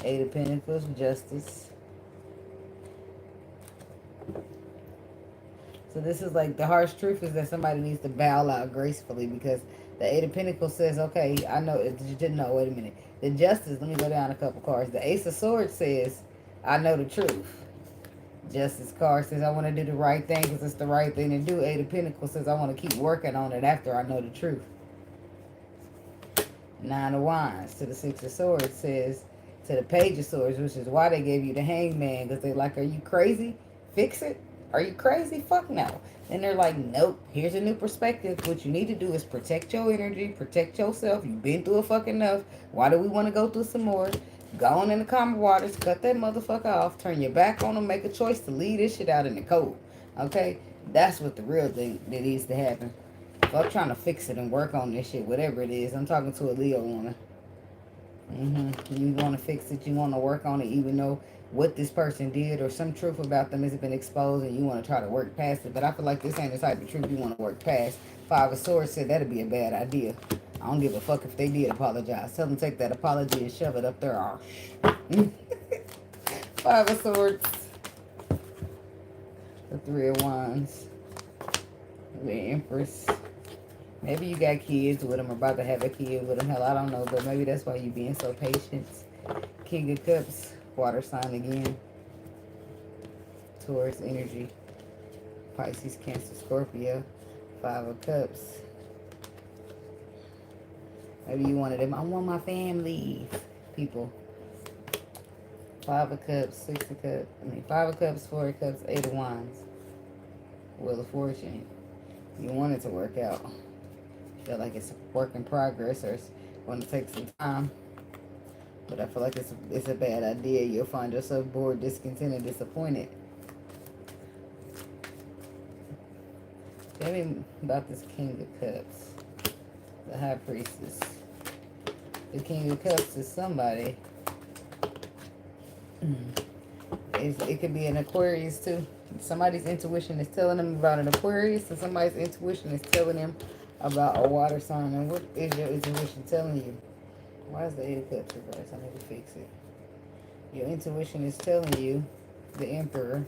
Eight of Pentacles, Justice. So this is like the harsh truth is that somebody needs to bow out gracefully, because the Eight of Pentacles says, okay, I know, you didn't know, wait a minute. The Justice, let me go down a couple cards. The Ace of Swords says, I know the truth. Justice card says, I want to do the right thing because it's the right thing to do. Eight of Pentacles says, I want to keep working on it after I know the truth. Nine of Wands to the Six of Swords says, to the Page of Swords, which is why they gave you the Hangman, because they're like, are you crazy? Fix it. Are you crazy? Fuck no. And they're like, nope, here's a new perspective. What you need to do is protect your energy, protect yourself. You've been through it fucking enough. Why do we want to go through some more? Go on in the calmer waters, cut that motherfucker off, turn your back on them, make a choice to leave this shit out in the cold. Okay? That's what the real thing that needs to happen. Fuck trying to fix it and work on this shit, whatever it is. I'm talking to a Leo woman. You want to fix it, you want to work on it, even though what this person did or some truth about them has been exposed and you want to try to work past it. But I feel like this ain't the type of truth you want to work past. Five of Swords said that'd be a bad idea. I don't give a fuck if they did apologize. Tell them to take that apology and shove it up their arse. Five of Swords. The Three of Wands. The Empress. Maybe you got kids with them or about to have a kid with them. Hell, I don't know. But maybe that's why you being so patient. King of Cups. Water sign again. Taurus energy. Pisces, Cancer, Scorpio. Five of Cups. Maybe you wanted them. I want my family. People. Five of Cups. Six of Cups. Five of Cups. Four of Cups. Eight of Wands. Wheel of Fortune. You want it to work out. Feel like it's a work in progress or it's going to take some time. But I feel like it's a bad idea. You'll find yourself bored, discontented, disappointed. Tell me about this King of Cups. The High Priestess. The King of Cups is somebody. It could be an Aquarius too. Somebody's intuition is telling them about an Aquarius, and somebody's intuition is telling them about a water sign. And what is your intuition telling you? Why is the Eight of Cups reversed? I need to fix it. Your intuition is telling you the Emperor,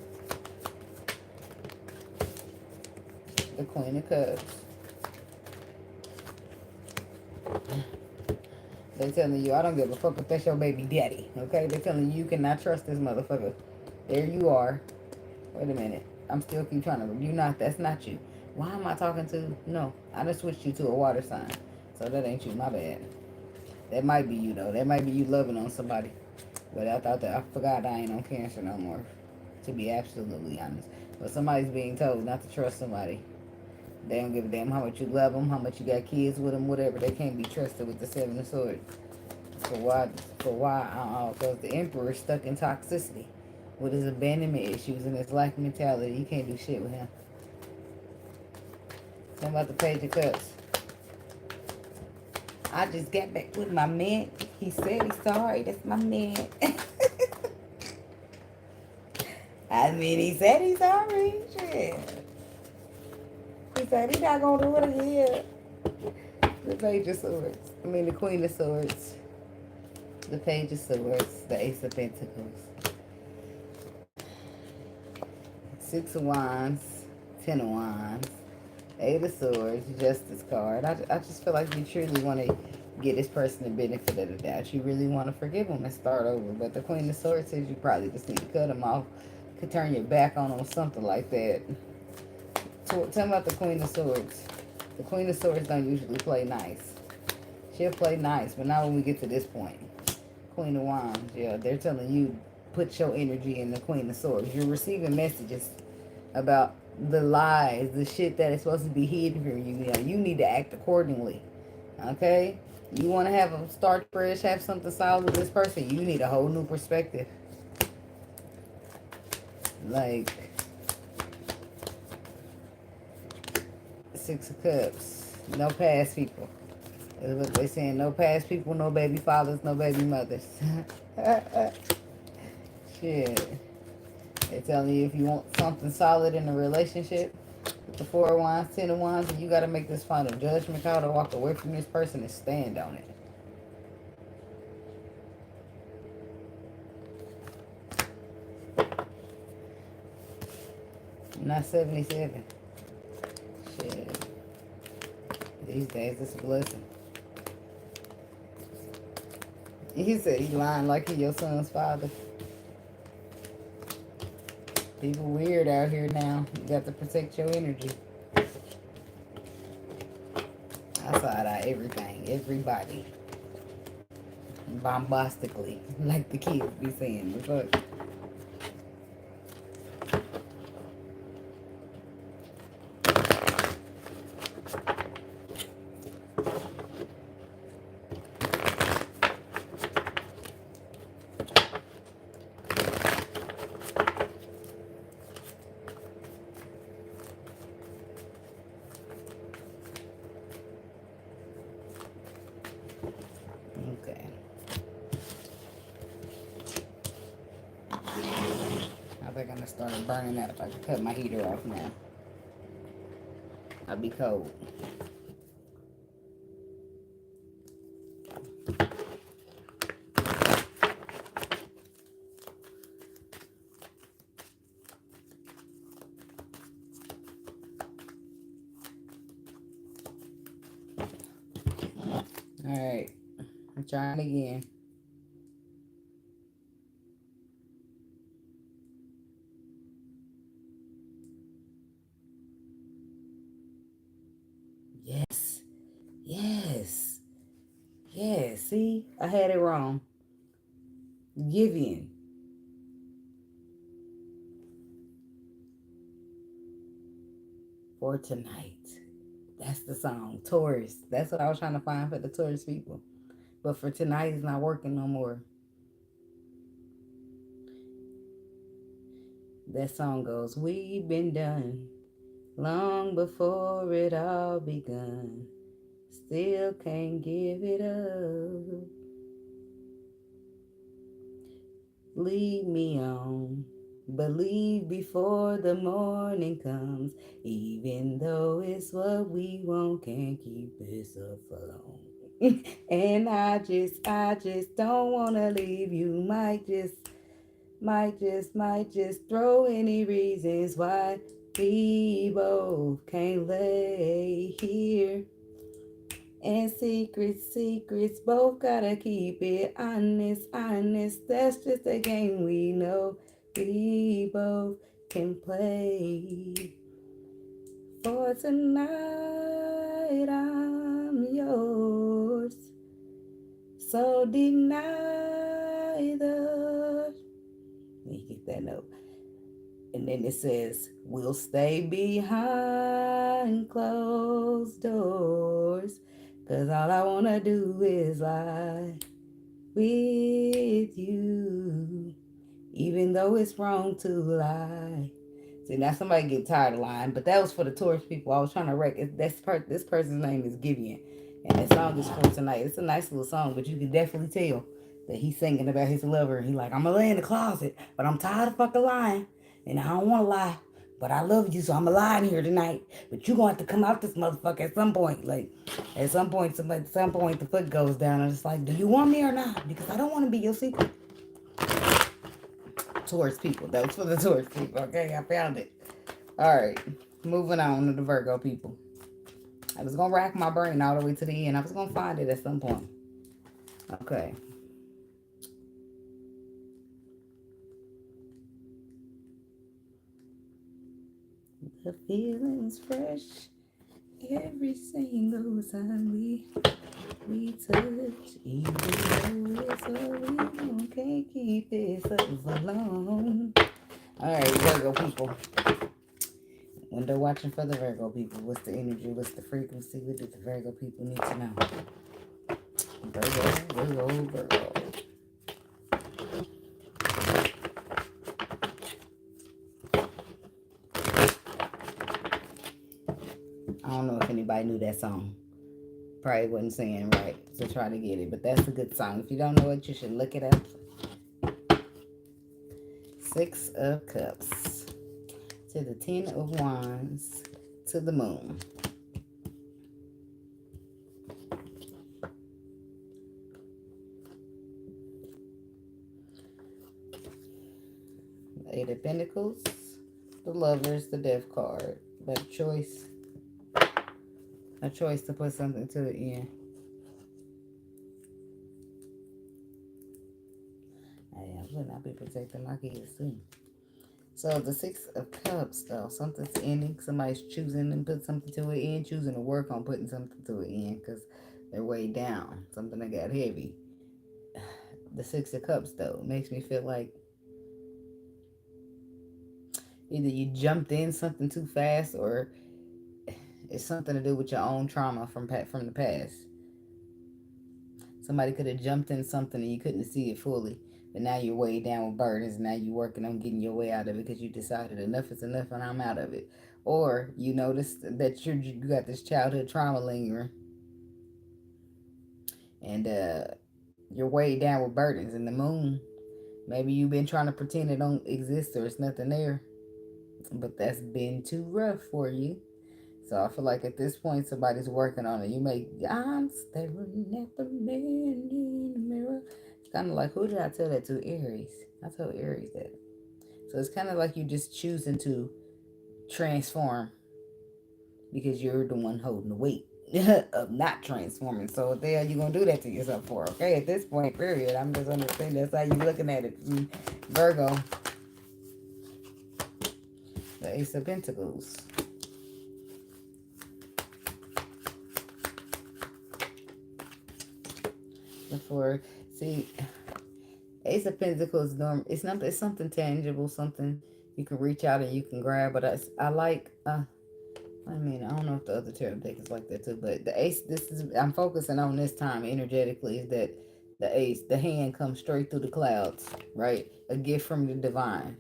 the Queen of Cups. They're telling you, I don't give a fuck if that's your baby daddy. Okay? They're telling you, you cannot trust this motherfucker. There you are. Wait a minute. I'm still keep trying to. You not. That's not you. Why am I talking to? No. I just switched you to a water sign. So that ain't you. My bad. That might be you, though. That might be you loving on somebody. But I thought that I forgot I ain't on Cancer no more. To be absolutely honest. But somebody's being told not to trust somebody. They don't give a damn how much you love them, how much you got kids with them, whatever. They can't be trusted with the Seven of Swords. For why? Because the Emperor is stuck in toxicity. With his abandonment issues and his lack mentality. You can't do shit with him. Tell about the Page of Cups. I just got back with my man. He said he's sorry. That's my man. I mean, he said he's sorry. Shit. He said he's not going to do it again. The Page of Swords. The Queen of Swords. The Page of Swords. The Ace of Pentacles. Six of Wands. Ten of Wands. Eight of Swords, Justice card. I just feel like you truly want to get this person the benefit of the doubt. You really want to forgive them and start over. But the Queen of Swords says you probably just need to cut them off. Could turn your back on them, something like that. So, tell me about the Queen of Swords. The Queen of Swords don't usually play nice. She'll play nice, but not when we get to this point. Queen of Wands, yeah, they're telling you put your energy in the Queen of Swords. You're receiving messages about the lies, the shit that is supposed to be hidden from you. You know, you need to act accordingly. Okay? You want to have a start fresh, have something solid with this person, you need a whole new perspective. Like, Six of Cups. No past people. That's what they're saying. No past people, no baby fathers, no baby mothers. Shit. They're telling you if you want something solid in a relationship, with the 4 of Wands, 10 of Wands, and you got to make this final judgment call to walk away from this person and stand on it. I'm not 77. Shit. These days, it's a blessing. He said he lying like he your son's father. People weird out here now. You got to protect your energy. I side eye everything, everybody. Bombastically, like the kids be saying. But okay. I think I'm gonna start burning up. I can cut my heater off now. I'll be cold. Alright. I'm trying again. Yes. Yes. Yes. See? I had it wrong. Give in. For tonight. That's the song. Taurus. That's what I was trying to find for the Taurus people. But for tonight, it's not working no more. That song goes, we've been done long before it all begun. Still can't give it up. Lead me on. Believe before the morning comes. Even though it's what we want, can't keep this up for long. And I just don't wanna leave you. Might just throw any reasons why we both can't lay here. And secrets, both gotta keep it honest. That's just a game we know we both can play. For tonight, I'm yours. So deny the... Let me get that note. And then it says, we'll stay behind closed doors. 'Cause all I want to do is lie with you. Even though it's wrong to lie. See, now somebody get tired of lying. But that was for the Taurus people. I was trying to this person's name is Gideon. And that song is for tonight. It's a nice little song. But you can definitely tell that he's singing about his lover. And he's like, I'm going to lay in the closet. But I'm tired of fucking lying. And I don't want to lie. But I love you, so I'm going to lie in here tonight. But you're going to have to come out this motherfucker at some point. Like, at some point, the foot goes down. And it's like, do you want me or not? Because I don't want to be your secret. Taurus people. That was for the Taurus people. Okay, I found it. All right. Moving on to the Virgo people. I was going to rack my brain all the way to the end. I was going to find it at some point. Okay. The feeling's fresh every single time we touch. Even though it's all we want, can't keep this up for long. All right, Virgo people. Window watching for the Virgo people. What's the energy? What's the frequency? What do the Virgo people need to know? Virgo. I don't know if anybody knew that song. Probably wasn't saying right to try to get it, but that's a good song. If you don't know it, you should look it up. Six of Cups to the Ten of Wands to the Moon. Eight of Pentacles, the Lovers, the Death card. But a choice to put something to the end. I would not be protecting my kids too. So the Six of Cups, though, something's ending. Somebody's choosing to put something to an end, choosing to work on putting something to an end because they're way down. Something that got heavy. The Six of Cups, though, makes me feel like either you jumped in something too fast or it's something to do with your own trauma from the past. Somebody could have jumped in something and you couldn't see it fully. But now you're way down with burdens. Now you're working on getting your way out of it because you decided enough is enough and I'm out of it. Or you noticed that you got this childhood trauma lingering. And you're way down with burdens. And the moon, maybe you've been trying to pretend it don't exist or it's nothing there. But that's been too rough for you. So I feel like at this point somebody's working on it. I'm staring at the man in the mirror. It's kind of like, who did I tell that to? Aries. I told Aries that. So it's kind of like you just choosing to transform because you're the one holding the weight of not transforming. So what the hell you gonna do that to yourself for? Okay, at this point, period. I'm just understanding that's how you looking at it. Virgo. The Ace of Pentacles. For see, Ace of Pentacles, it's something tangible, something you can reach out and you can grab. But I like I don't know if the other tarot deck is like that too, but the ace, I'm focusing on this time energetically, is that the hand comes straight through the clouds, right? A gift from the divine.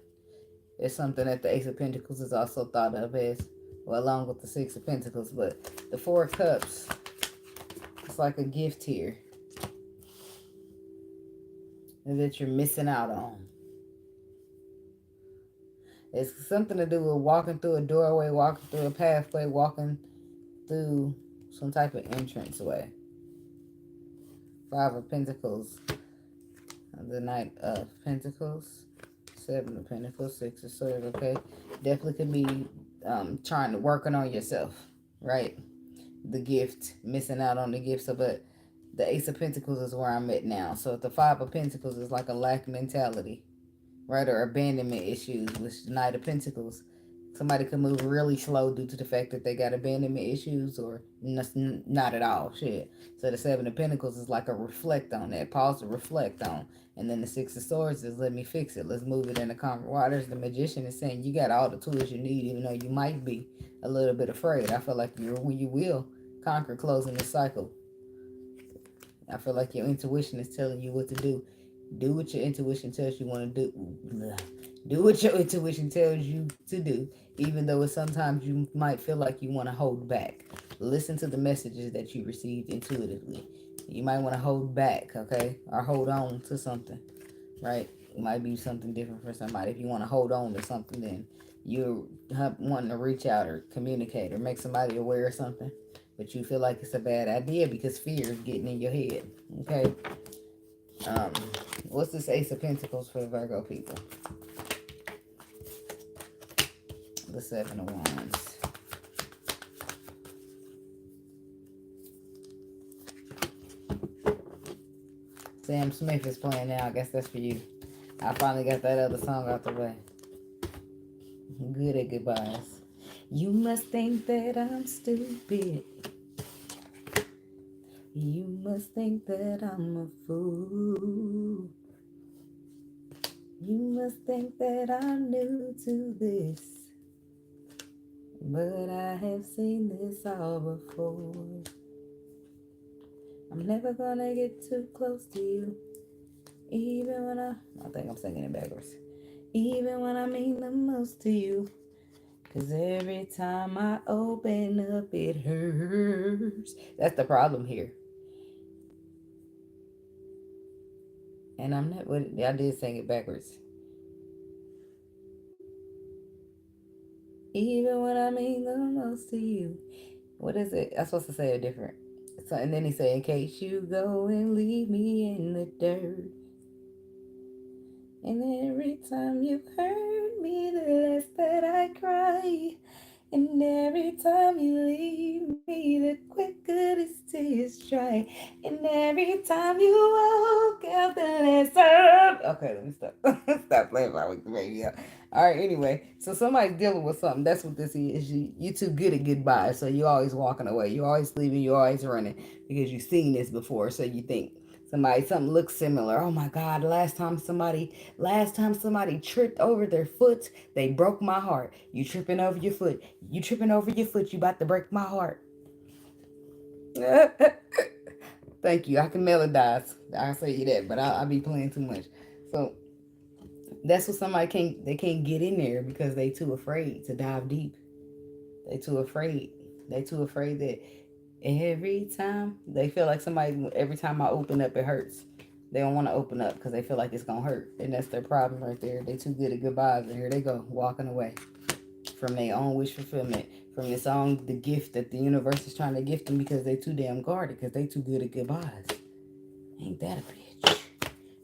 It's something that the Ace of Pentacles is also thought of as, well, along with the Six of Pentacles, but the Four of Cups, it's like a gift here that you're missing out on. It's something to do with walking through a doorway, walking through a pathway, walking through some type of entrance way. Five of Pentacles, the Knight of Pentacles, Seven of Pentacles, Six of Swords, okay? Definitely could be working on yourself, right? The gift, missing out on the gift. So, but the Ace of Pentacles is where I'm at now. So the Five of Pentacles is like a lack mentality, right? Or abandonment issues, which the Knight of Pentacles. Somebody could move really slow due to the fact that they got abandonment issues or not at all. Shit. So the Seven of Pentacles is like a reflect on that. Pause to reflect on. And then the Six of Swords is let me fix it. Let's move it in the calm waters. The Magician is saying you got all the tools you need, even though you might be a little bit afraid. I feel like you will conquer closing the cycle. I feel like your intuition is telling you what to do. Do what your intuition tells you want to do. Do what your intuition tells you to do, even though sometimes you might feel like you want to hold back. Listen to the messages that you received intuitively. You might want to hold back, okay? Or hold on to something, right? It might be something different for somebody. If you want to hold on to something, then you're wanting to reach out or communicate or make somebody aware of something. But you feel like it's a bad idea because fear is getting in your head, okay? What's this Ace of Pentacles for the Virgo people? The Seven of Wands. Sam Smith is playing now. I guess that's for you. I finally got that other song out the way. Good at goodbyes. You must think that I'm stupid. You must think that I'm a fool. You must think that I'm new to this. But I have seen this all before. I'm never gonna get too close to you. Even when I think I'm singing it backwards. Even when I mean the most to you. 'Cause every time I open up, it hurts. That's the problem here. And I'm not, I did sing it backwards. Even when I mean the most to you. What is it? I'm supposed to say it different. So, and then he say, in case you go and leave me in the dirt. And every time you hurt me, the less that I cry. And every time you leave me, the quicker the tears dry. And every time you walk out, the less I... Okay, let me stop. Stop playing my with the radio. All right, anyway. So somebody's dealing with something. That's what this is. You too good at goodbye. So you always walking away. You always leaving. You always running. Because you've seen this before. So you think something looks similar. Oh my God, last time somebody tripped over their foot, they broke my heart. You tripping over your foot. You tripping over your foot, you about to break my heart. Thank you. I can melodize. I'll say you that, but I'll be playing too much. So that's what they can't get in there because they too afraid to dive deep. They too afraid. They too afraid that every time they feel like every time I open up, it hurts. They don't want to open up because they feel like it's going to hurt. And that's their problem right there. They too good at goodbyes. And here they go, walking away from their own wish fulfillment. From the gift that the universe is trying to gift them because they too damn guarded. Because they too good at goodbyes. Ain't that a bitch?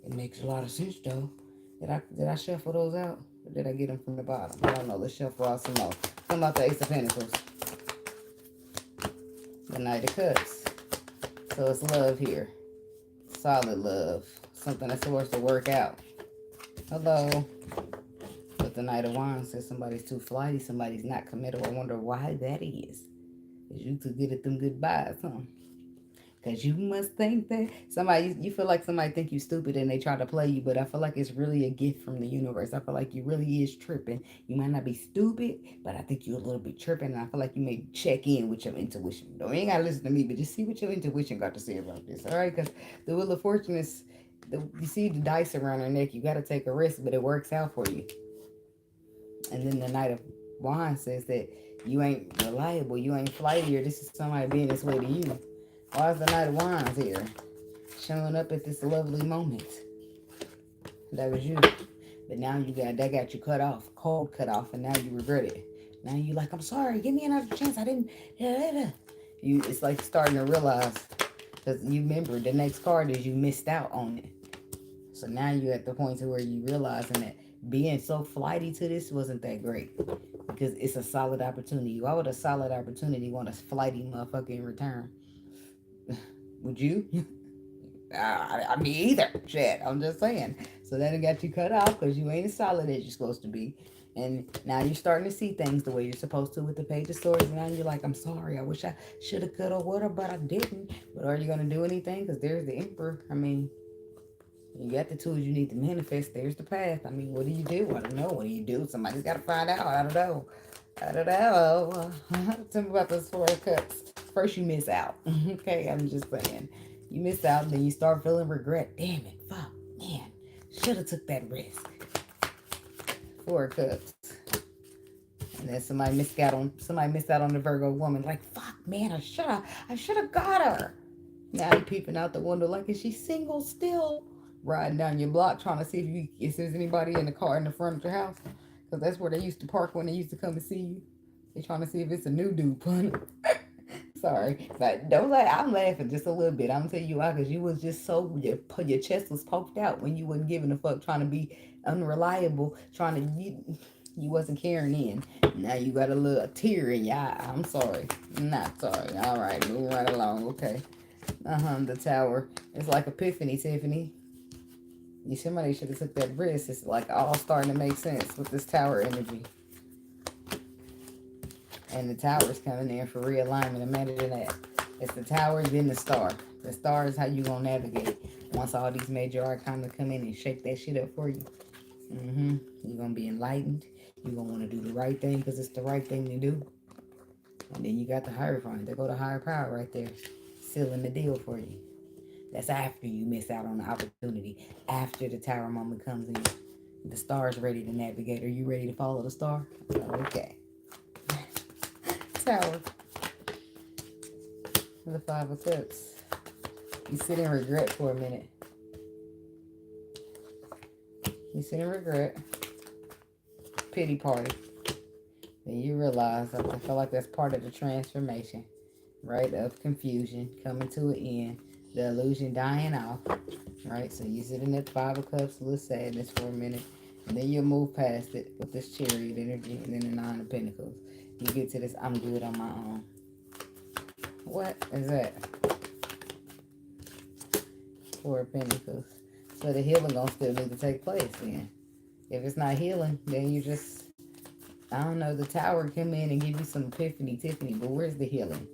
It makes a lot of sense, though. Did I shuffle those out? Or did I get them from the bottom? I don't know. Let's shuffle out some more. What about the Ace of Pentacles? The Knight of Cups. So it's love here. Solid love. Something that's supposed to work out. Hello. But the Knight of Wands says somebody's too flighty. Somebody's not committed. I wonder why that is. Because you too good at them goodbyes, huh? Because you must think that you feel like somebody think you stupid and they try to play you, but I feel like it's really a gift from the universe. I feel like you really is tripping. You might not be stupid, but I think you're a little bit tripping, and I feel like you may check in with your intuition. Don't You ain't got to listen to me, but just see what your intuition got to say about this, all right? Because the Wheel of Fortune is, you see the dice around her neck. You got to take a risk, but it works out for you. And then the Knight of Wands says that you ain't reliable, you ain't flighty, or this is somebody being this way to you. Why is the Knight of Wands here? Showing up at this lovely moment. That was you. But now that got you cut off. Cold cut off, and now you regret it. Now you like, I'm sorry, give me another chance. I didn't. It's like starting to realize. Because you remember, the next card is you missed out on it. So now you're at the point to where you realizing that being so flighty to this wasn't that great. Because it's a solid opportunity. Why would a solid opportunity want a flighty motherfucker in return? Would you? I mean, either. Shit, I'm just saying. So then it got you cut off because you ain't as solid as you're supposed to be. And now you're starting to see things the way you're supposed to with the Page of Swords. And now you're like, I'm sorry. I wish I should have, could have, would have, but I didn't. But are you going to do anything? Because there's the Emperor. I mean, you got the tools you need to manifest. There's the path. I mean, what do you do? I don't know. What do you do? Somebody's got to find out. I don't know. Tell me about those 4 cups. First, you miss out. Okay, I'm just saying. You miss out, and then you start feeling regret. Damn it, fuck, man, should have took that risk. 4 cups, and then somebody missed out on the Virgo woman. Like, fuck, man, I should have got her. Now you peeping out the window like, is she single still? Riding down your block trying to see if there's anybody in the car in the front of your house. Because that's where they used to park when they used to come and see you. They trying to see if it's a new dude pun. Sorry. But don't laugh. I'm laughing just a little bit. I'm going to tell you why. Because you was just so, your chest was poked out when you wasn't giving a fuck, trying to be unreliable, you wasn't caring in. Now you got a little tear in your eye. I'm sorry. Not sorry. All right. Moving right along. Okay. The Tower. It's like Epiphany, Tiffany. Somebody should have took that risk. It's like all starting to make sense with this Tower energy. And the Tower's coming in for realignment. Imagine that. It's the Tower, then the Star. The Star is how you gonna navigate once all these major arcana come in and shake that shit up for you. You're gonna be enlightened. You're gonna want to do the right thing because it's the right thing to do. And then you got the Hierophant. There go the higher power right there, sealing the deal for you. That's after you miss out on the opportunity. After the Tower moment comes in. The Star is ready to navigate. Are you ready to follow the Star? Okay. Tower. The 5 of Cups. You sit in regret for a minute. You sit in regret. Pity party. Then you realize, I feel like that's part of the transformation, right? Of confusion coming to an end, the illusion dying off, right? So you're sitting at the Five of Cups, a little sadness for a minute, and then you'll move past it with this Chariot energy, and then the Nine of Pentacles. You get to this, I'm good on my own. What is that? Four of Pentacles. So the healing gonna still need to take place then. If it's not healing, then you just, I don't know, the Tower come in and give you some epiphany, Tiffany, but where's the healing?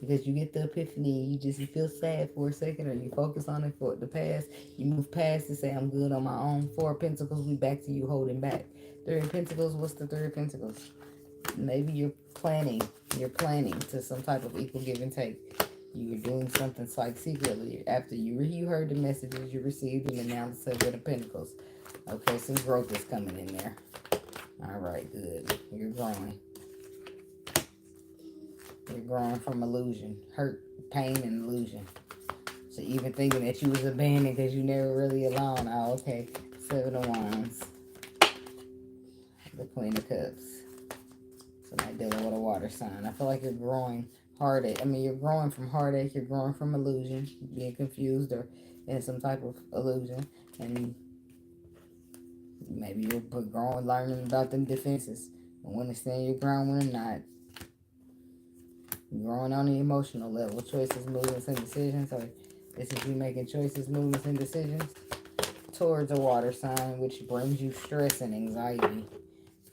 Because you get the epiphany, you feel sad for a second, or you focus on it for the past, you move past to say, I'm good on my own. Four of Pentacles, we back to you holding back. Three of Pentacles, what's the Three of Pentacles? Maybe you're planning to some type of equal give and take. You're doing something like secretly after you heard the messages you received, and now the Seven of Pentacles. Okay, some growth is coming in there. All right, good. You're growing. You're growing from illusion, hurt, pain, and illusion. So even thinking that you was abandoned because you never really alone. Oh, okay. Seven of Wands. The Queen of Cups. So not dealing with a water sign. I feel like you're growing heartache. I mean, you're growing from heartache. You're growing from illusion, being confused or in some type of illusion, and maybe you're growing, learning about them defenses and when to stand your ground, when not. You're growing on the emotional level, choices, movements, and decisions. Or this is you making choices, movements, and decisions towards a water sign, which brings you stress and anxiety.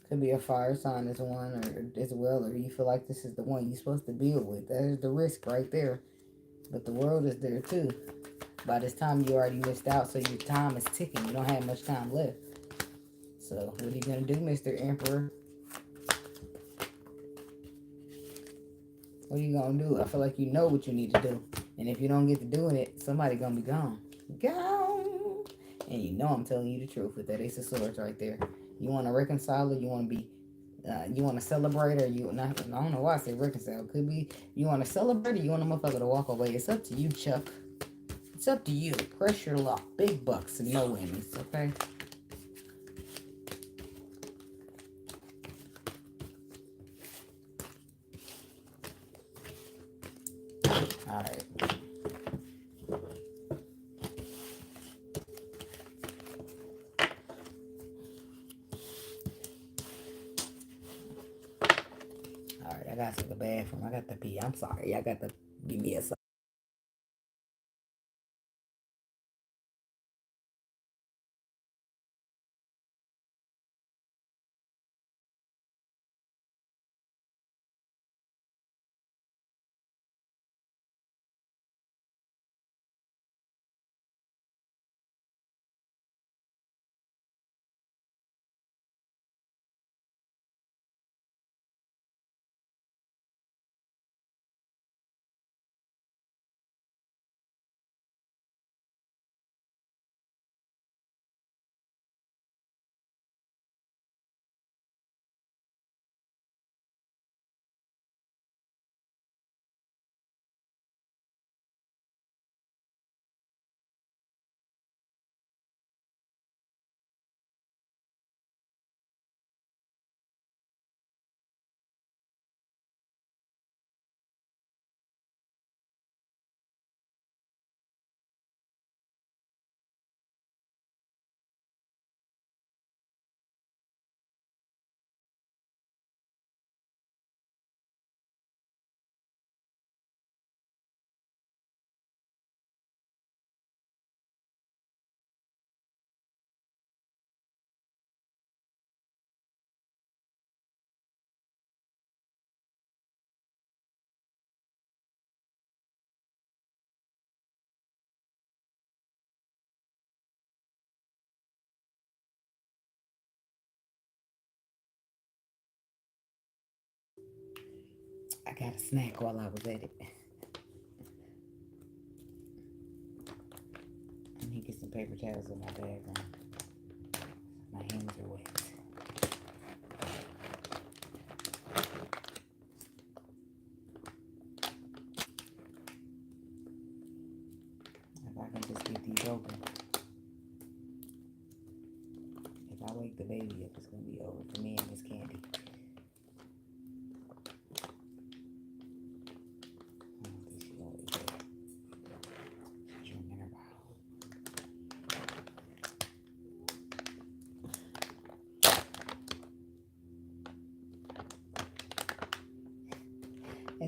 Could be a fire sign as one, or as well, or you feel like this is the one you're supposed to deal with. There's the risk right there. But the world is there too. By this time, you already missed out, so your time is ticking. You don't have much time left. So, what are you going to do, Mr. Emperor? What are you going to do? I feel like you know what you need to do. And if you don't get to doing it, somebody going to be gone. Gone! And you know I'm telling you the truth with that Ace of Swords right there. You want to reconcile, or you want to be you want to celebrate, or you not? I don't know why I say reconcile. Could be you want to celebrate, or you want a motherfucker to walk away. It's up to you, Chuck. It's up to you. Press your luck. Big bucks and no whammies, okay? Alright. Alright, I got to the bathroom. I got to pee. I'm sorry. I got to give me a second. I got a snack while I was at it. I need to get some paper towels in my bag. My hands are wet. If I can just get these open. If I wake the baby up, it's going to be over for me and Miss Candy.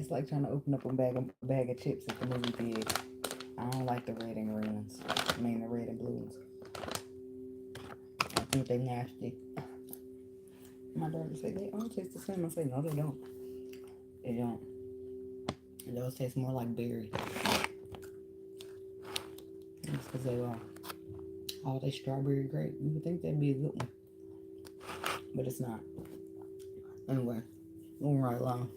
It's like trying to open up a bag of chips at the movie theater. I don't like the red and green ones. I mean the red and blue ones. I think they nasty. My daughter said they all taste the same. I say no, they don't. They don't. Those taste more like berry. That's because they are. Oh, they strawberry grape. You would think that'd be a good one, but it's not. Anyway, moving right along.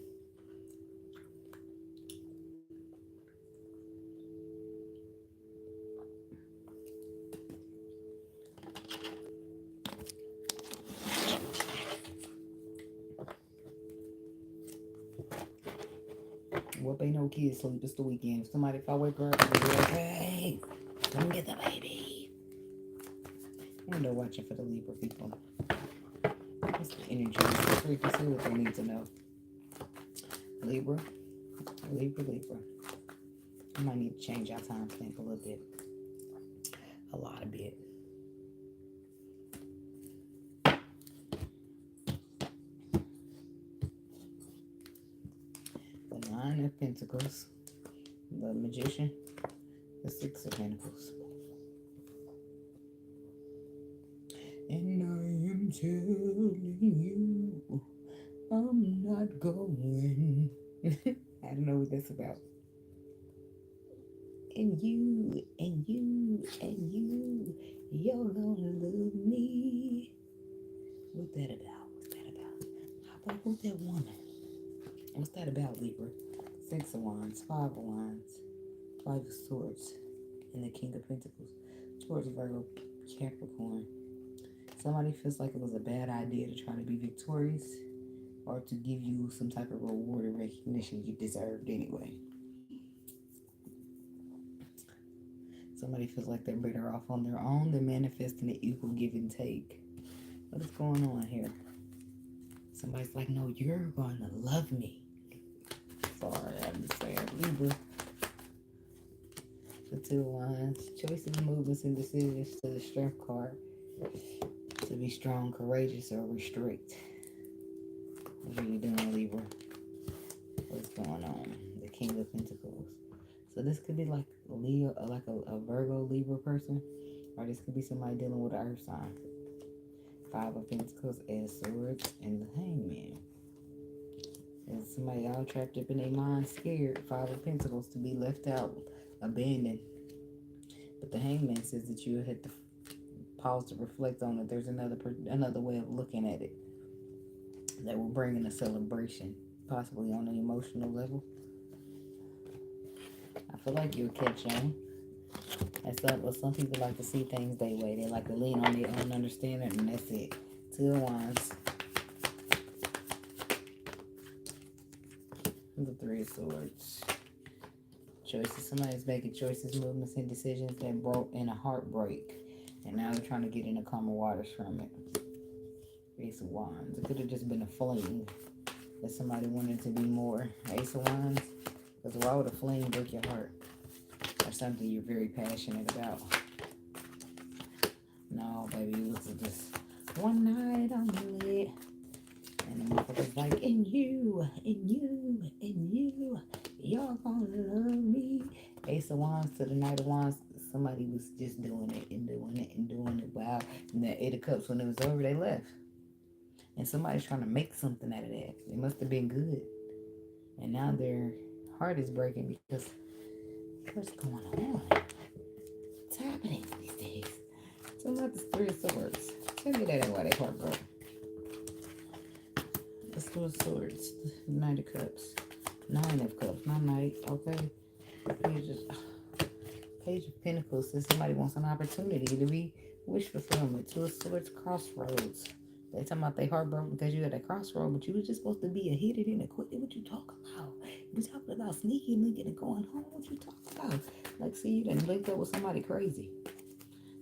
What ain't no kids sleep? It's the weekend. If I wake her up and be like, hey, come get the baby. And they're watching for the Libra people. It's the energy. The frequency, what they need to know. Libra. Libra. I might need to change our timestamp a little bit. A lot of bit. The Nine of Pentacles. The Magician. The Six of Pentacles. And I am telling you, I'm not going. I don't know what that's about. And you, you're gonna love me. What's that about? How about who's that woman? What's that about, Libra? Six of Wands, Five of Wands, Five of Swords, and the King of Pentacles. Towards Virgo, Capricorn. Somebody feels like it was a bad idea to try to be victorious or to give you some type of reward or recognition you deserved anyway. Somebody feels like they're better off on their own than manifesting an equal give and take. What is going on here? Somebody's like, no, you're going to love me. Sorry, I'm just saying. Libra. The Two of Wands. Choices, movements, and decisions to the Strength card. To be strong, courageous, or restrict. What are you doing, Libra? What's going on? The King of Pentacles. So this could be like Leo, like a Virgo Libra person, or this could be somebody dealing with an Earth sign. Five of Pentacles, Ace of Swords, and the Hangman. And somebody all trapped up in their mind, scared. Five of Pentacles to be left out, abandoned. But the Hangman says that you had to pause to reflect on it. There's another way of looking at it that will bring in a celebration, possibly on an emotional level. I feel like you'll catch on. Some people like to see things their way. They like to lean on their own understanding, and that's it. Two of Wands. The Three of Swords. Choices. Somebody's making choices, movements, and decisions that broke in a heartbreak. And now they're trying to get into calmer waters from it. Ace of Wands. It could have just been a fling that somebody wanted to be more. Ace of Wands. Because why would a fling break your heart? Or something you're very passionate about? No, baby, it was just one night only. And the motherfucker's like, and you, you're gonna love me. Ace of Wands to the Knight of Wands. Somebody was just doing it and doing it and doing it. Wow. And the Eight of Cups, when it was over, they left. And somebody's trying to make something out of that. It must have been good. And now their heart is breaking because what's going on? What's happening these days? So about the Three of Swords. Tell me that ain't why they heart broke. The Two of Swords. The Knight of Cups. Nine of Cups. Not Knight. Okay. Page of Pentacles says somebody wants an opportunity to be wish fulfillment. Two of Swords, crossroads. They talking about they heartbroken because you at a crossroad, but you was just supposed to be a hit it and a quit it. What you talking about? You talking about sneaky linking and going home. What you talking about? Like, see, you done linked up with somebody crazy.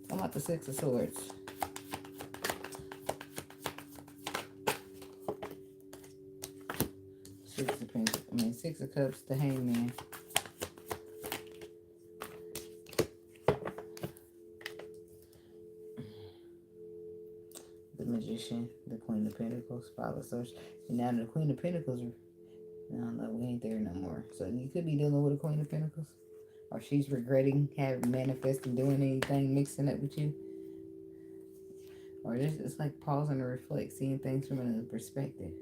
Talking about the Six of Swords. Six of Cups, the Hangman. The Magician, the Queen of Pentacles, Five of Swords. And now the Queen of Pentacles I don't know, we ain't there no more. So you could be dealing with a Queen of Pentacles. Or she's regretting having manifesting doing anything mixing up with you. Or just it's like pausing to reflect, seeing things from another perspective.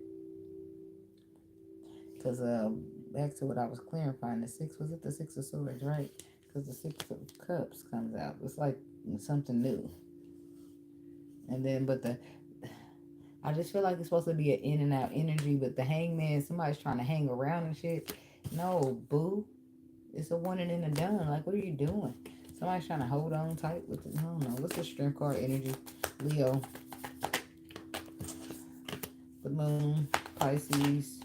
Because back to what I was clarifying, the six, was it the Six of Swords, right? Because the Six of Cups comes out. It's like something new. And then, but I just feel like it's supposed to be an in and out energy, but the Hangman, somebody's trying to hang around and shit. No, boo. It's a one and then a done. Like, what are you doing? Somebody's trying to hold on tight with it. I don't know. What's the Strength card energy? Leo. The Moon. Pisces.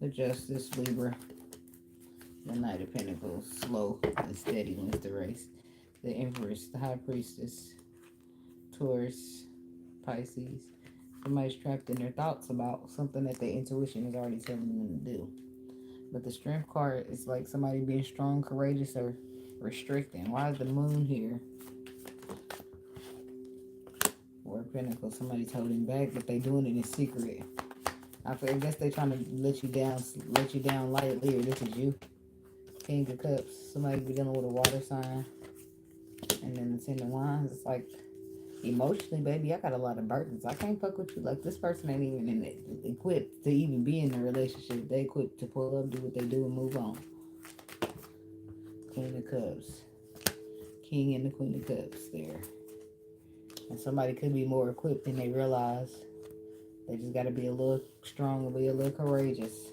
The Justice. Libra. The Knight of Pentacles. Slow and steady wins the race. The Empress. The High Priestess. Taurus. Pisces. Somebody's trapped in their thoughts about something that their intuition is already telling them to do. But the Strength card is like somebody being strong, courageous, or restricting. Why is the Moon here? Four of Pentacles. Somebody's holding back, but they doing it in secret. I guess they trying to let you down lightly, or this is you. King of Cups. Somebody be dealing with a water sign. And then the Ten of Wands. It's like, emotionally, baby, I got a lot of burdens. I can't fuck with you. Like, this person ain't even in it, equipped to even be in a relationship. They equipped to pull up, do what they do, and move on. Queen of Cups. King and the Queen of Cups there. And somebody could be more equipped than they realize. They just got to be a little strong and be a little courageous.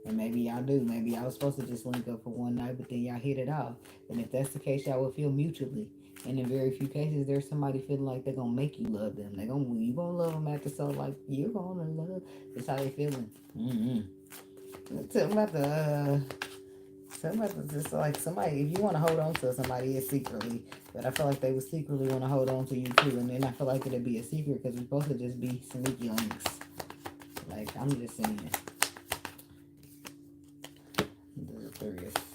And maybe y'all do. Maybe y'all was supposed to just link up for one night, but then y'all hit it off. And if that's the case, y'all will feel mutually. And in very few cases, there's somebody feeling like they're going to make you love them. You going to love them after so, like, you're going to love. That's how they feeling. Something about the, just like somebody, if you want to hold on to somebody, it's secretly. But I feel like they would secretly want to hold on to you too. And then I feel like it'd be a secret because we're supposed to just be sneaky links. Like, I'm just saying.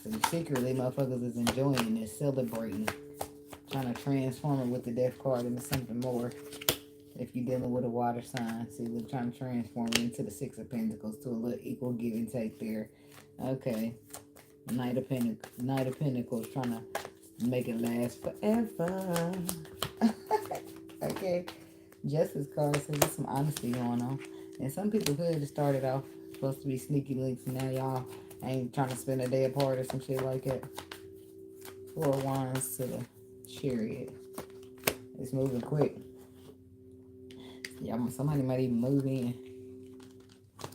So secretly, motherfuckers is enjoying this, celebrating. Trying to transform it with the Death card into something more. If you're dealing with a water sign, see, we're trying to transform it into the Six of Pentacles to a little equal give and take there. Okay, Knight of Pentacles, trying to make it last forever. Okay, Justice card says there's some honesty going on, and some people could have started off supposed to be sneaky links, and now y'all ain't trying to spend a day apart or some shit like that. Four of Wands to the Chariot. It's moving quick. Yeah, somebody might even move in.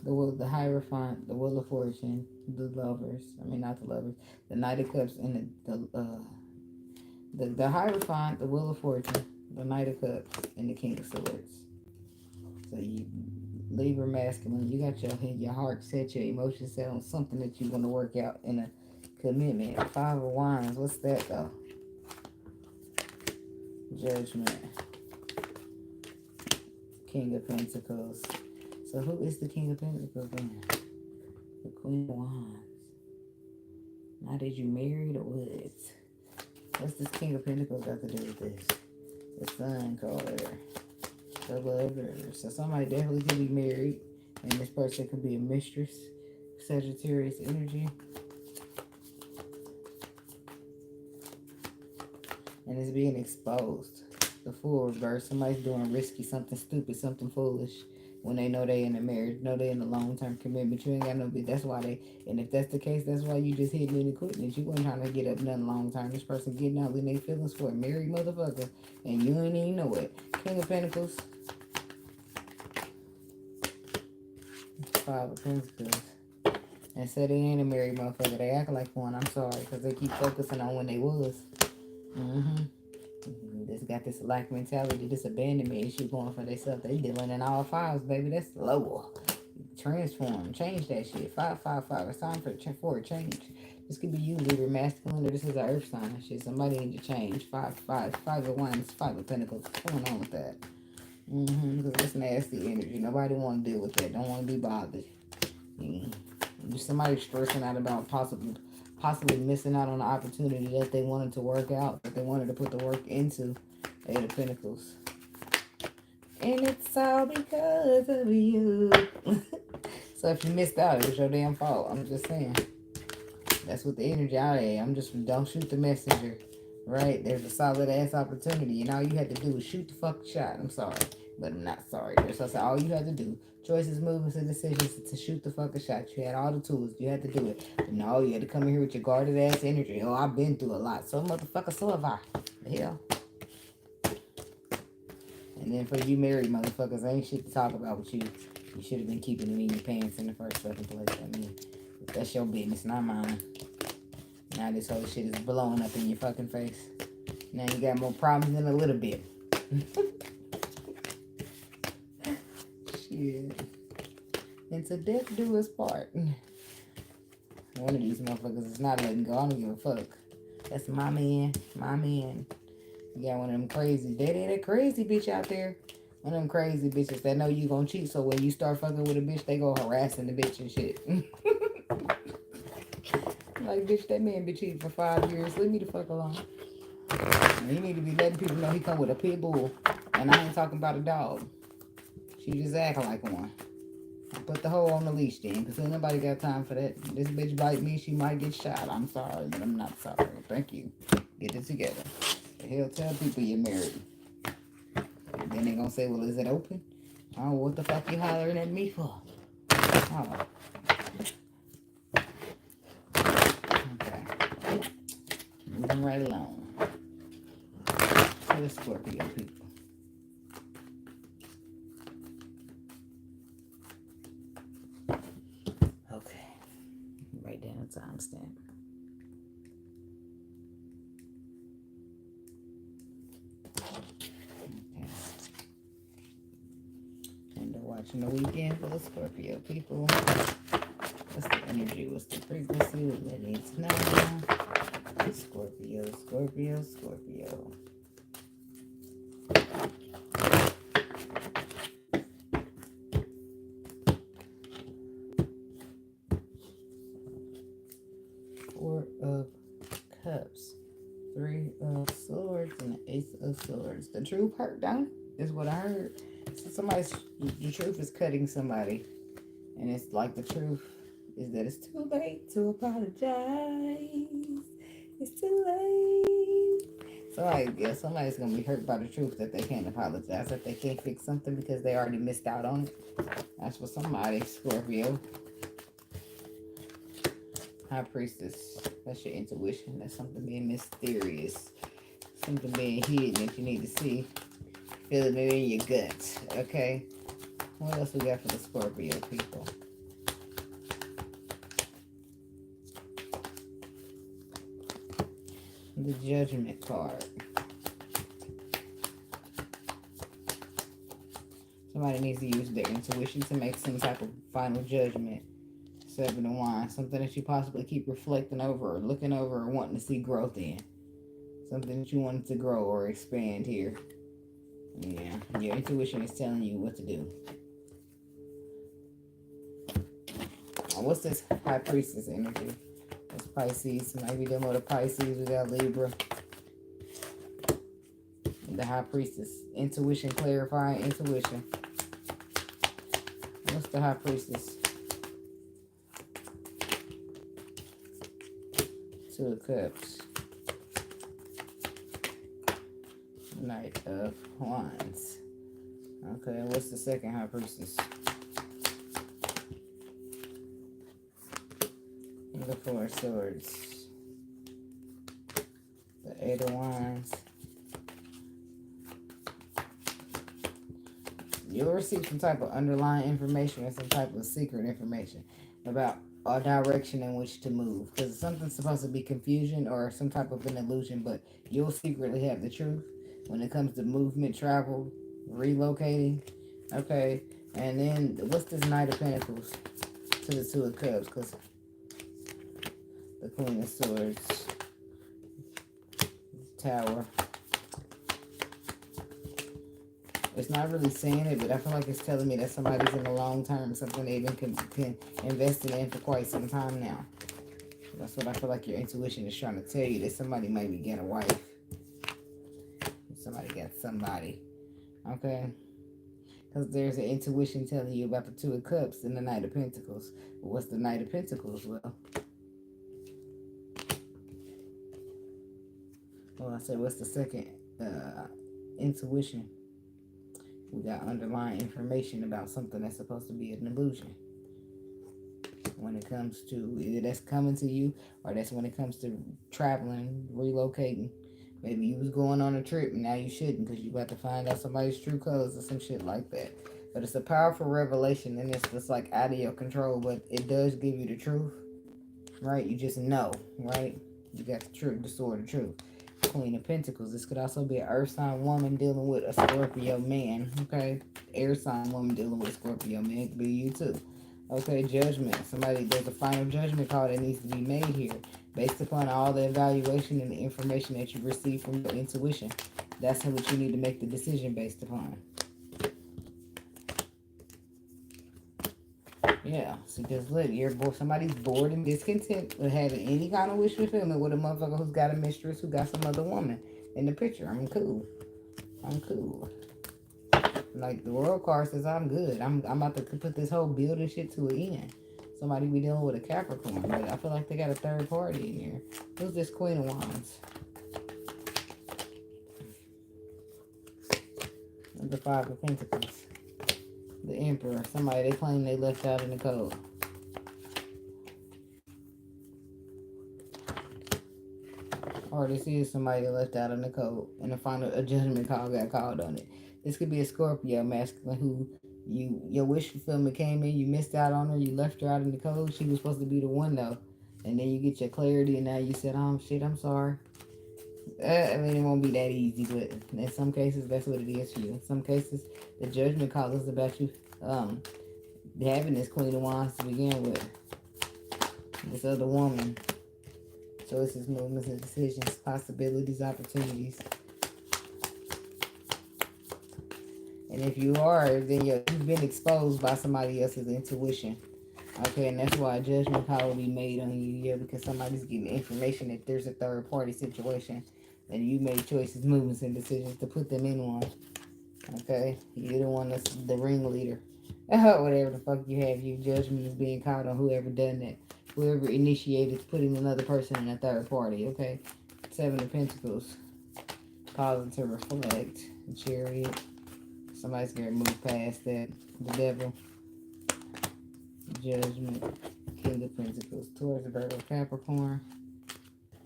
The Hierophant, the Wheel of Fortune, the Lovers. I mean, not the Lovers. The Knight of Cups and the Hierophant, the Wheel of Fortune, the Knight of Cups, and the King of Swords. So you Libra masculine, you got your heart set, your emotions set on something that you want to work out in a commitment. Five of Wands. What's that though? Judgment. King of Pentacles. So who is the King of Pentacles then? The Queen of Wands. Now that you married or what? What's this King of Pentacles got to do with this? The Sun card. The Lover. So somebody definitely could be married. And this person could be a mistress. Sagittarius energy. And it's being exposed. The Fool reverse. Somebody's doing risky, something stupid, something foolish. When they know they in a marriage, know they in a long-term commitment. You ain't got no, that's why they, and if that's the case, that's why you just hitting and quitting it. You wasn't trying to get up nothing long-term. This person getting out in their feelings for a married motherfucker, and you ain't even know it. King of Pentacles. Five of Pentacles. And say they ain't a married motherfucker. They act like one. I'm sorry, because they keep focusing on when they was. Just got this lack mentality, this abandonment issue going for themselves. They dealing in all fives, baby. That's low. Transform, change that shit. 555. It's time for a change. This could be you, Libra masculine, or this is an earth sign. Shit, somebody need to change. 5 of Wands, 5 of Pentacles. What's going on with that? Because it's nasty energy. Nobody want to deal with that. Don't want to be bothered. Somebody stressing out about possibly missing out on the opportunity that they wanted to work out, that they wanted to put the work into. Eight of Pentacles. And it's all because of you. So if you missed out, it was your damn fault. I'm just saying. That's what the energy out there. I'm just, don't shoot the messenger. Right? There's a solid ass opportunity. And all you had to do was shoot the fucking shot. I'm sorry. But I'm not sorry. That's all you had to do. Choices, movements, and decisions to shoot the fucking shot. You had all the tools. You had to do it. But no, you had to come in here with your guarded ass energy. Oh, I've been through a lot. So motherfucker, so have I. The hell? And then for you married motherfuckers, ain't shit to talk about with you. You should have been keeping it in your pants in the first fucking place. I mean, that's your business, not mine. Now this whole shit is blowing up in your fucking face. Now you got more problems than a little bit. Shit. And to death do us part. One of these motherfuckers is not letting go. I don't give a fuck. That's my man. My man. You got one of them crazy, that crazy bitch out there. One of them crazy bitches that know you gonna cheat, so when you start fucking with a bitch, they go harassing the bitch and shit. Like, bitch, that man been cheating for 5 years. Leave me the fuck alone. And you need to be letting people know he come with a pit bull. And I ain't talking about a dog. She just acting like one. I put the hoe on the leash then, because ain't nobody got time for that. This bitch bite me, she might get shot. I'm sorry, but I'm not sorry. Thank you. Get it together. The hell, tell people you're married. And then they gonna say, well, is it open? Oh, what the fuck you hollering at me for? Oh. Okay. Moving right along. To the Scorpio people. Okay. Write down a timestamp. Watching the weekend for the Scorpio people. What's the energy? What's the frequency? What they need to know? Scorpio, Scorpio, Scorpio. Four of Cups, Three of Swords, and the Ace of Swords. The truth hurt, don't? Is what I heard. So the truth is cutting somebody. And it's like the truth is that it's too late to apologize. It's too late. So somebody's going to be hurt by the truth that they can't apologize, that they can't fix something because they already missed out on it. That's for somebody, Scorpio. High Priestess. That's your intuition. That's something being mysterious. Something being hidden that you need to see. Feeling it in your guts, okay? What else we got for the Scorpio people? The Judgment card. Somebody needs to use their intuition to make some type of final judgment. Seven of Wands. Something that you possibly keep reflecting over or looking over or wanting to see growth in. Something that you wanted to grow or expand here. Yeah, your intuition is telling you what to do. What's this High Priestess energy? That's Pisces. Maybe them with a Pisces. We got Libra. The High Priestess. Intuition, clarifying intuition. What's the High Priestess? Two of Cups. Knight of Wands. Okay, what's the second High Priestess? The Four of Swords. The Eight of Wands. You'll receive some type of underlying information or some type of secret information about a direction in which to move. Because something's supposed to be confusion or some type of an illusion, but you'll secretly have the truth when it comes to movement, travel, relocating. Okay, and then what's this Knight of Pentacles to the Two of Cups? Because the Queen of Swords, Tower. It's not really saying it, but I feel like it's telling me that somebody's in the long term, something they've been investing in for quite some time now. That's what I feel like your intuition is trying to tell you, that somebody maybe get a wife. Somebody got somebody. Okay. Because there's an intuition telling you about the Two of Cups and the Knight of Pentacles. What's the Knight of Pentacles? Well, I said, what's the second intuition? We got underlying information about something that's supposed to be an illusion. When it comes to either that's coming to you, or that's when it comes to traveling, relocating. Maybe you was going on a trip and now you shouldn't because you about to find out somebody's true colors or some shit like that. But it's a powerful revelation and it's just like out of your control, but it does give you the truth, right? You just know, right? You got the truth, the sword of truth. Queen of Pentacles. This could also be an earth sign woman dealing with a Scorpio man, okay? Air sign woman dealing with a Scorpio man. It could be you too. Okay, judgment. There's a final judgment call that needs to be made here based upon all the evaluation and the information that you receive from your intuition. That's what you need to make the decision based upon. Yeah, see, because look, somebody's bored and discontent with having any kind of wish fulfillment with a motherfucker who's got a mistress who got some other woman in the picture. I'm cool. Like the world card says, I'm good. I'm about to put this whole building shit to an end. Somebody be dealing with a Capricorn, but I feel like they got a third party in here. Who's this Queen of Wands? The Five of Pentacles. The Emperor. Somebody they claim they left out in the cold. Or this is somebody that left out in the cold and a judgment call got called on it. This could be a Scorpio masculine who your wish fulfillment came in, you missed out on her, you left her out in the cold. She was supposed to be the one though. And then you get your clarity and now you said, oh shit, I'm sorry. I mean, it won't be that easy, but in some cases, that's what it is for you. In some cases, the judgment call is about you having this Queen of Wands to begin with. This other woman. Choices, movements, and decisions, possibilities, opportunities. And if you are, then you've been exposed by somebody else's intuition. Okay, and that's why a judgment call will be made on you, yeah, because somebody's getting information that there's a third party situation. And you made choices, movements, and decisions to put them in one. Okay? You're the one that's the ringleader. Whatever the fuck you have, your judgment is being called on whoever done that. Whoever initiated putting another person in a third party, okay? Seven of Pentacles. Pausing to reflect. Chariot. Somebody's gonna move past that. The Devil. Judgment. King of Pentacles. Taurus, Virgo, Capricorn.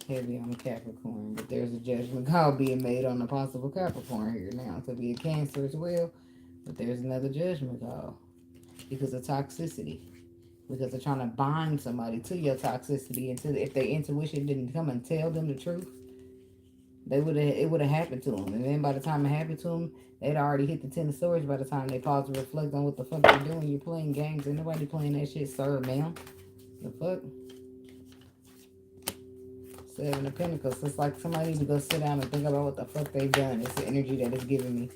Heavy on Capricorn. But there's a judgment call being made on a possible Capricorn here now. It could be a Cancer as well. But there's another judgment call. Because of toxicity. Because they're trying to bind somebody to your toxicity until if their intuition didn't come and tell them the truth, it would have happened to them. And then by the time it happened to them, they'd already hit the 10 of Swords by the time they pause to reflect on what the fuck they're doing. You're playing games and nobody playing that shit, sir, ma'am. The fuck? Seven of Pentacles. It's like somebody needs to go sit down and think about what the fuck they've done. It's the energy that it's giving me.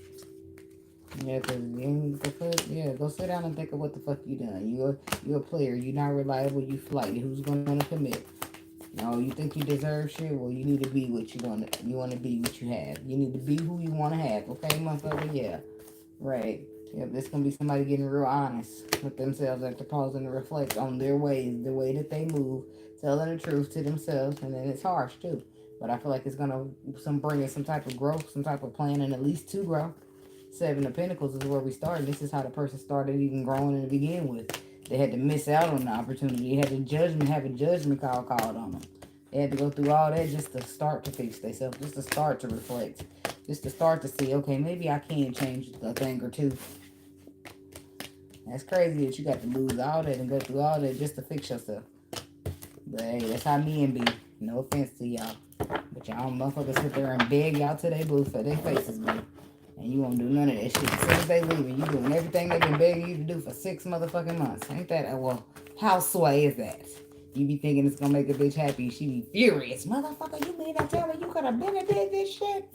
Yeah, go sit down and think of what the fuck you done. You're a player. You're not reliable. You flighty. Who's going to commit? No, you think you deserve shit? Well, you need to be what you want to. You want to be what you have. You need to be who you want to have. Okay, motherfucker? Yeah. Right. Yeah, this going to be somebody getting real honest with themselves after pausing to reflect on their ways, the way that they move, telling the truth to themselves, and then it's harsh, too. But I feel like it's going to bring in some type of growth, some type of plan, and at least to grow. Seven of Pentacles is where we started. This is how the person started even growing to begin with. They had to miss out on the opportunity. They had to have a judgment call called on them. They had to go through all that just to start to fix themselves, just to start to reflect, just to start to see, okay, maybe I can change a thing or two. That's crazy that you got to lose all that and go through all that just to fix yourself. But hey, that's how men be. No offense to y'all. But y'all motherfuckers sit there and beg y'all to their booth for their faces, boo. And you won't do none of that shit. As soon as they leaving, you doing everything they've been begging you to do for 6 motherfucking months. Ain't that, well, how sway is that? You be thinking it's gonna make a bitch happy. She be furious. Motherfucker, you mean I tell me you could have been and did this shit?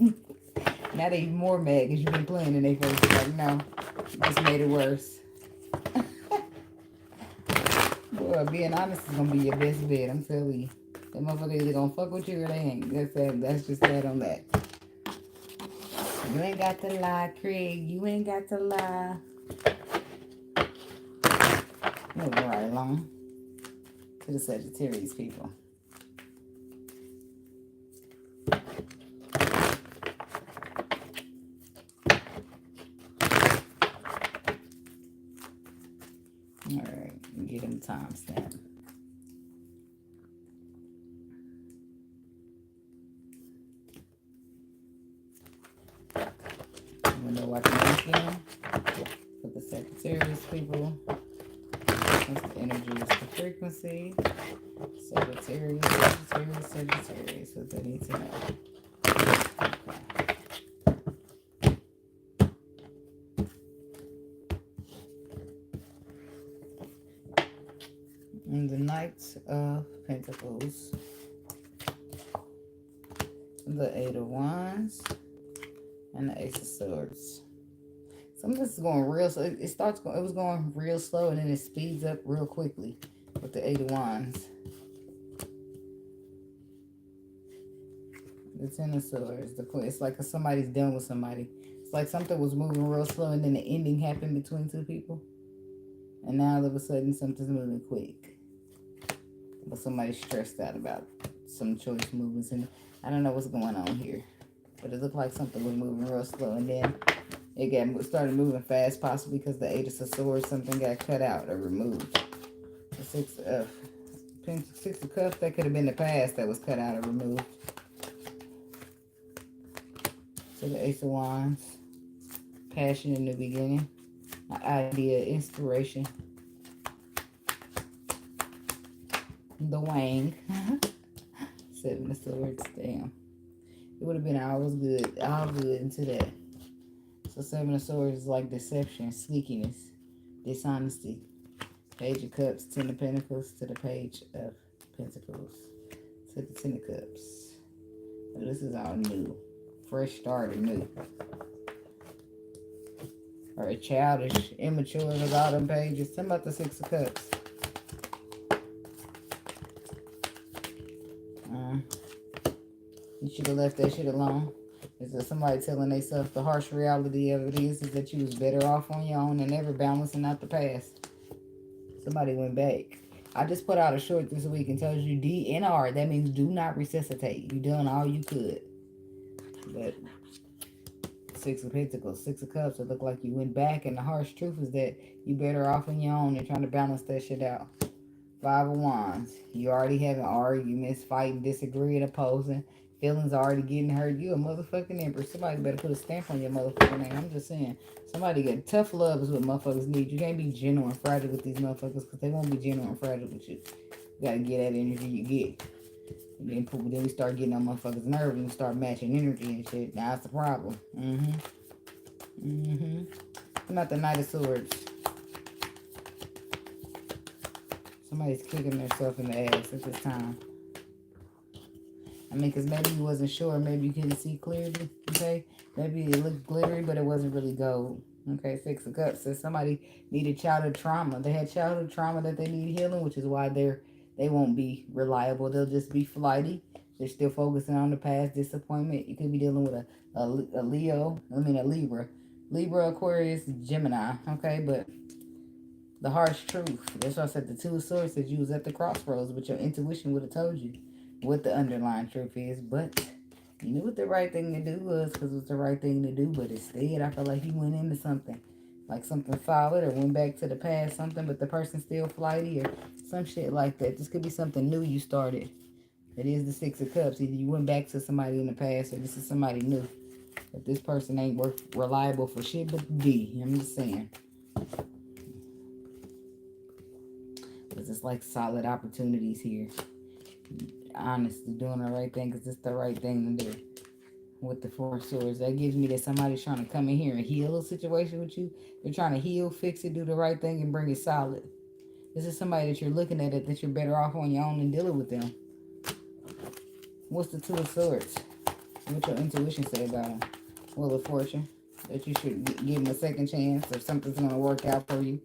Now they even more mad because you been playing in their face. Like, no, you just made it worse. Boy, being honest is gonna be your best bet. I'm telling you. That motherfucker either gonna fuck with you or they ain't. That's just that on that. You ain't got to lie, Craig. You ain't got to lie. Moving right along to the Sagittarius people. Alright, get him timestamp. I'm gonna watch it again for the Sagittarius people. What's the energy? What's the frequency? Sagittarius, Sagittarius, Sagittarius. What they need to know. And the Knight of Pentacles, the Eight of Wands, and the Ace of Swords. Some of this is going real slow. It was going real slow, and then it speeds up real quickly with the Eight of Wands. The Ten of Swords. It's like somebody's done with somebody. It's like something was moving real slow, and then the ending happened between two people. And now all of a sudden something's moving quick. But somebody's stressed out about some choice movements, and I don't know what's going on here. But it looked like something was moving real slow, and then it started moving fast, possibly because the Eight of Swords, something got cut out or removed. The Six of Cups, that could have been the past that was cut out or removed. So the Ace of Wands, passion in the beginning, an idea, inspiration. The Wang, Seven of Swords, damn. It would have been all good into that. So Seven of Swords is like deception, sneakiness, dishonesty. Page of Cups, Ten of Pentacles to the Page of Pentacles to the Ten of Cups. So this is all new, fresh start, or new. Or childish, immature with all them pages. Tell about the Six of Cups. You should have left that shit alone. Is there somebody telling themselves the harsh reality of it is that you was better off on your own and never balancing out the past? Somebody went back. I just put out a short this week and tells you DNR. That means do not resuscitate. You done all you could. But Six of Pentacles, Six of Cups, it looked like you went back, and the harsh truth is that you better off on your own and trying to balance that shit out. Five of Wands. You already having arguments, fighting, disagreeing, opposing. Feelings already getting hurt. You a motherfucking empress. Somebody better put a stamp on your motherfucking name. I'm just saying. Somebody get tough love is what motherfuckers need. You can't be gentle and fragile with these motherfuckers because they won't be gentle and fragile with you. You gotta get that energy you get. And then we start getting on motherfuckers' nerves and start matching energy and shit. Now that's the problem. I'm not the Knight of Swords. Somebody's kicking themselves in the ass at this time. I mean, because maybe you wasn't sure. Maybe you couldn't see clearly, okay? Maybe it looked glittery, but it wasn't really gold. Okay, Six of Cups says somebody needed childhood trauma. They had childhood trauma that they need healing, which is why they won't be reliable. They'll just be flighty. They're still focusing on the past disappointment. You could be dealing with a Libra. Libra, Aquarius, Gemini, okay? But the harsh truth. That's why I said the Two of Swords said you was at the crossroads, but your intuition would have told you what the underlying truth is. But you knew what the right thing to do was because it was the right thing to do. But instead, I feel like you went into something. Like something solid or went back to the past, something, but the person's still flighty or some shit like that. This could be something new you started. It is the Six of Cups. Either you went back to somebody in the past or this is somebody new. But this person ain't reliable for shit but D. I'm just saying. Because it's like solid opportunities here. Honestly, doing the right thing because it's the right thing to do. With the Four of Swords, that gives me that somebody's trying to come in here and heal a situation with you. They're trying to heal, fix it, do the right thing, and bring it solid. This is somebody that you're looking at that you're better off on your own and dealing with them. What's the Two of Swords? What your intuition say about them? Wheel of Fortune. That you should give them a second chance or something's going to work out for you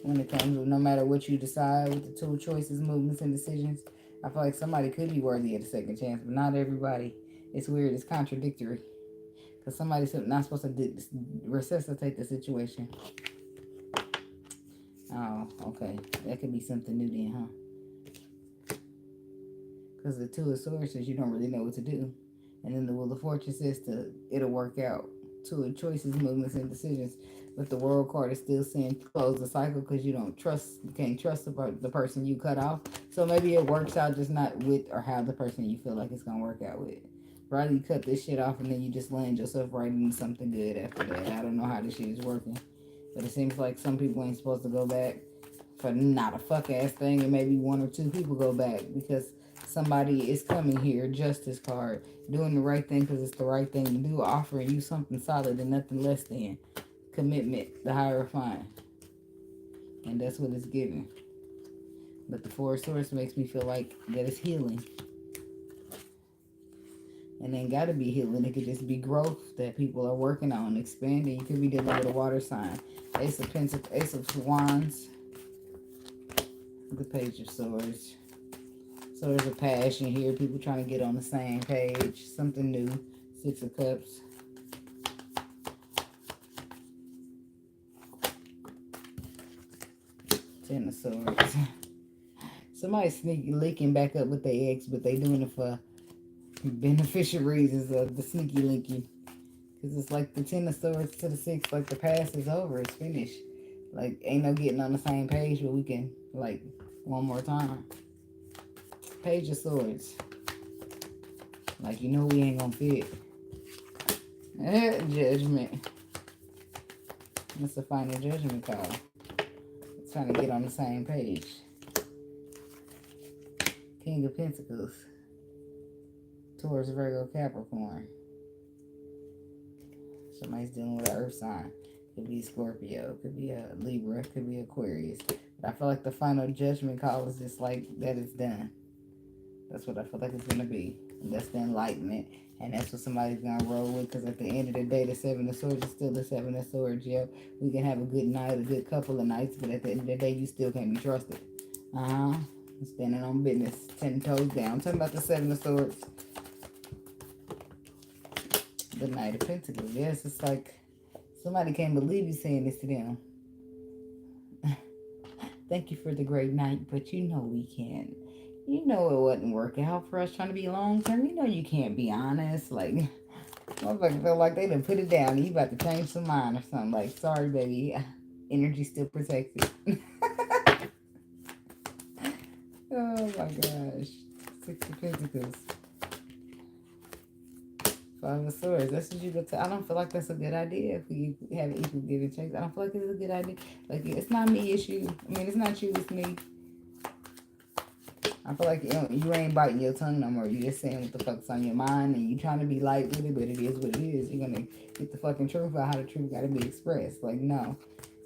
when it comes to no matter what you decide with the two choices, movements, and decisions. I feel like somebody could be worthy of a second chance, but not everybody. It's weird. It's contradictory. Because somebody's not supposed to resuscitate the situation. Oh, okay. That could be something new then, huh? Because the Two of Swords says you don't really know what to do. And then the Wheel of Fortune says it'll work out. Two of choices, movements, and decisions. But the World card is still saying close the cycle because you can't trust the person you cut off. So maybe it works out just not with or how the person you feel like it's going to work out with. Rather you cut this shit off and then you just land yourself right into something good after that. I don't know how this shit is working. But it seems like some people ain't supposed to go back for not a fuck ass thing, and maybe one or two people go back because somebody is coming here, justice card, doing the right thing because it's the right thing to do, offering you something solid and nothing less than commitment, the Hierophant, and that's what it's giving. But the Four of Swords makes me feel like that it's healing, and it ain't gotta be healing. It could just be growth that people are working on, expanding. You could be dealing with a water sign. Ace of Pentacles, Ace of Wands, the Page of Swords. So there's a passion here. People trying to get on the same page. Something new. Six of Cups. Ten of Swords. Somebody sneaky linking back up with their ex, but they doing it for beneficial reasons of the sneaky linking. Because it's like the Ten of Swords to the Six, like the past is over. It's finished. Like, ain't no getting on the same page, but we can, like, one more time. Page of Swords. Like, you know we ain't gonna fit. Judgment. That's a final judgment call. It's trying to get on the same page. King of Pentacles. Taurus, Virgo, Capricorn. Somebody's dealing with an earth sign. Could be Scorpio. Could be a Libra. Could be Aquarius. But I feel like the final judgment call is just like that it's done. That's what I feel like it's going to be. And that's the enlightenment. And that's what somebody's going to roll with. Because at the end of the day, the Seven of Swords is still the Seven of Swords. Yeah, we can have a good night, a good couple of nights. But at the end of the day, you still can't be trusted. Standing on business. 10 toes down. I'm talking about the Seven of Swords. The Knight of Pentacles. Yes, it's like somebody can't believe you saying this to them. Thank you for the great night, but you know we can't. You know it wouldn't work out for us trying to be long term. You know you can't be honest. Like, motherfuckers feel like they done put it down. You about to change some mind or something. Like, sorry, baby. Energy still protected. Oh my gosh. Six of Pentacles. Five of Swords. That's what you go to. I don't feel like that's a good idea if we have equal give and takes. I don't feel like it's a good idea. Like, it's not me, it's you. I mean, it's not you, it's me. I feel like you ain't biting your tongue no more. You just saying what the fuck's on your mind, and you trying to be light with it, but it is what it is. You're gonna get the fucking truth out how the truth gotta be expressed. Like, no,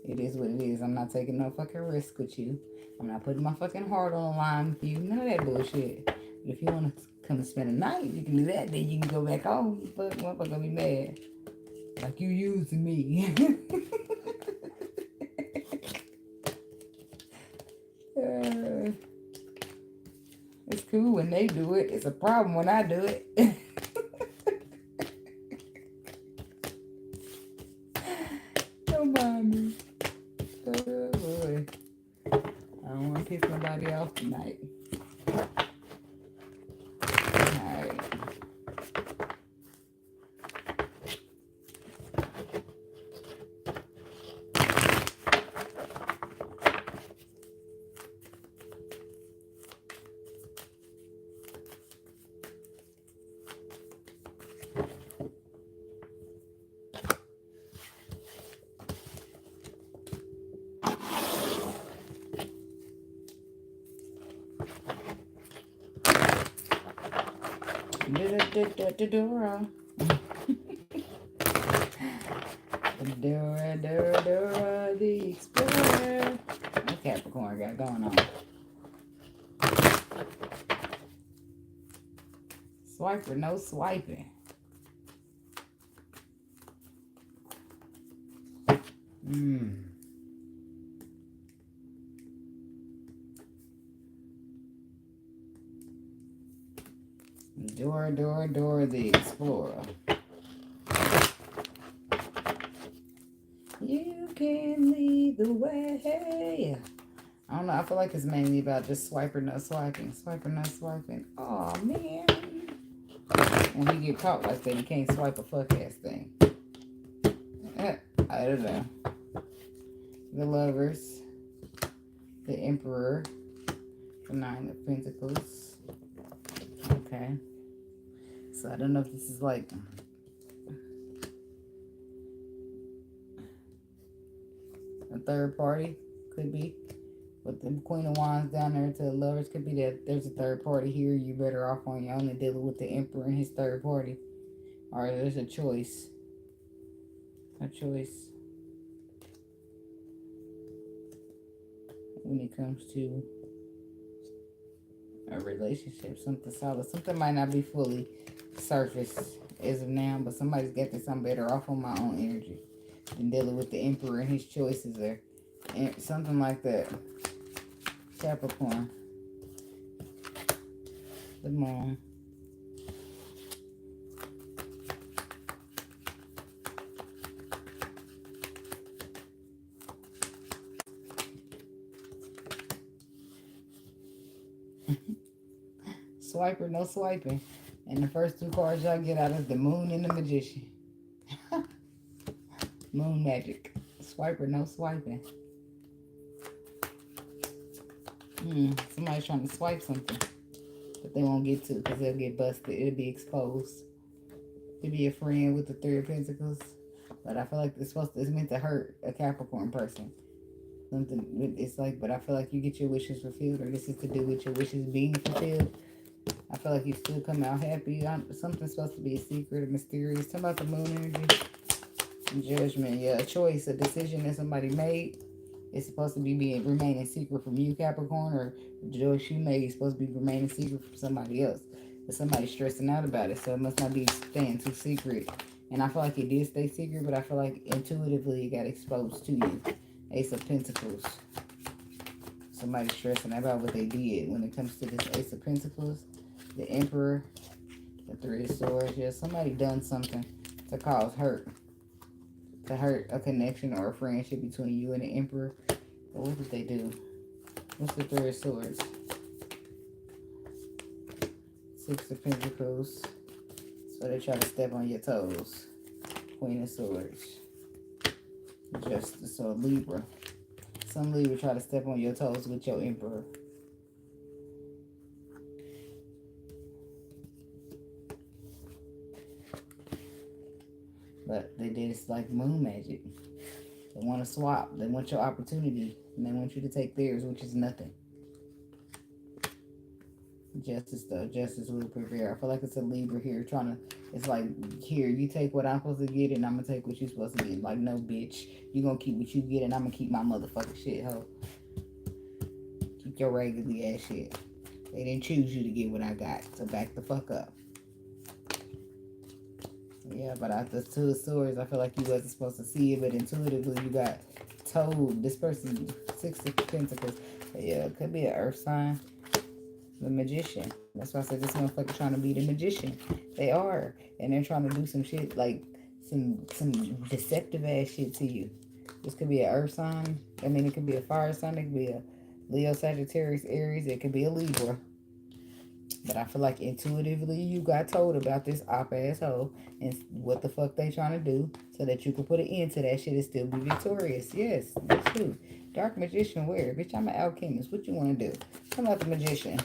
it is what it is. I'm not taking no fucking risk with you. I'm not putting my fucking heart on the line with you. None of that bullshit. But if you want to come and spend a night, you can do that. Then you can go back home. But motherfucker gonna be mad. Like, you using me. It's cool when they do it. It's a problem when I do it. Don't mind me. Oh, boy. I don't want to piss nobody off tonight. Alright. Dora. Dora the Explorer. What Capricorn got going on? Swiper, no swiping. Dora the Explorer. You can lead the way. I don't know. I feel like it's mainly about just swiping, no swiping. Swiping, no swiping. Oh, man. When he get caught like that, he can't swipe a fuck-ass thing. I don't know. The Lovers. The Emperor. The Nine of Pentacles. Okay. So I don't know if this is like a third party. Could be. With the Queen of Wands down there to the Lovers, could be that there's a third party here. You're better off on your own than dealing with the Emperor and his third party. Or there's a choice. A choice. When it comes to a relationship, something solid. Something might not be fully surfaced as of now, but somebody's got this. I'm better off on my own energy than dealing with the Emperor and his choices there. And something like that. Capricorn. The Moon. Swiper, no swiping. And the first two cards y'all get out is the Moon and the Magician. Moon magic. Swiper, no swiping. Somebody's trying to swipe something, but they won't get to because they'll get busted. It'll be exposed. It'll be a friend with the Three of Pentacles, but I feel like it's meant to hurt a Capricorn person. Something it's like, but I feel like you get your wishes fulfilled, or this is to do with your wishes being fulfilled. I feel like you still come out happy. Something's supposed to be a secret, a mysterious. Talking about the Moon energy, Judgment. Yeah, a choice, a decision that somebody made. It's supposed to be remaining secret from you, Capricorn, or the choice you made is supposed to be remaining secret from somebody else. But somebody's stressing out about it, so it must not be staying too secret. And I feel like it did stay secret, but I feel like intuitively it got exposed to you. Ace of Pentacles. Somebody's stressing about what they did when it comes to this Ace of Pentacles. The Emperor. The Three of Swords. Yeah, somebody done something to cause hurt. To hurt a connection or a friendship between you and the Emperor. But what did they do? What's the Three of Swords? Six of Pentacles. So they try to step on your toes. Queen of Swords. Justice. So Libra. Some Libra try to step on your toes with your Emperor. But they did it's like moon magic. They want to swap. They want your opportunity. And they want you to take theirs, which is nothing. Justice, though. Justice will prevail. I feel like it's a Libra here trying to... It's like, here, you take what I'm supposed to get and I'm going to take what you're supposed to get. Like, no, bitch. You going to keep what you get and I'm going to keep my motherfucking shit, ho. Keep your raggedy ass shit. They didn't choose you to get what I got. So back the fuck up. Yeah, but after Two of Swords, I feel like you wasn't supposed to see it, but intuitively you got told. This person, Six of Pentacles. Yeah, it could be an earth sign. The Magician. That's why I said this motherfucker trying to be the magician. They are. And they're trying to do some shit, like some deceptive ass shit to you. This could be an earth sign. I mean, it could be a fire sign. It could be a Leo, Sagittarius, Aries. It could be a Libra. But I feel like intuitively you got told about this op-asshole and what the fuck they trying to do so that you can put an end to that shit and still be victorious. Yes, that's true. Dark Magician where? Bitch, I'm an alchemist. What you want to do? Come out the Magician.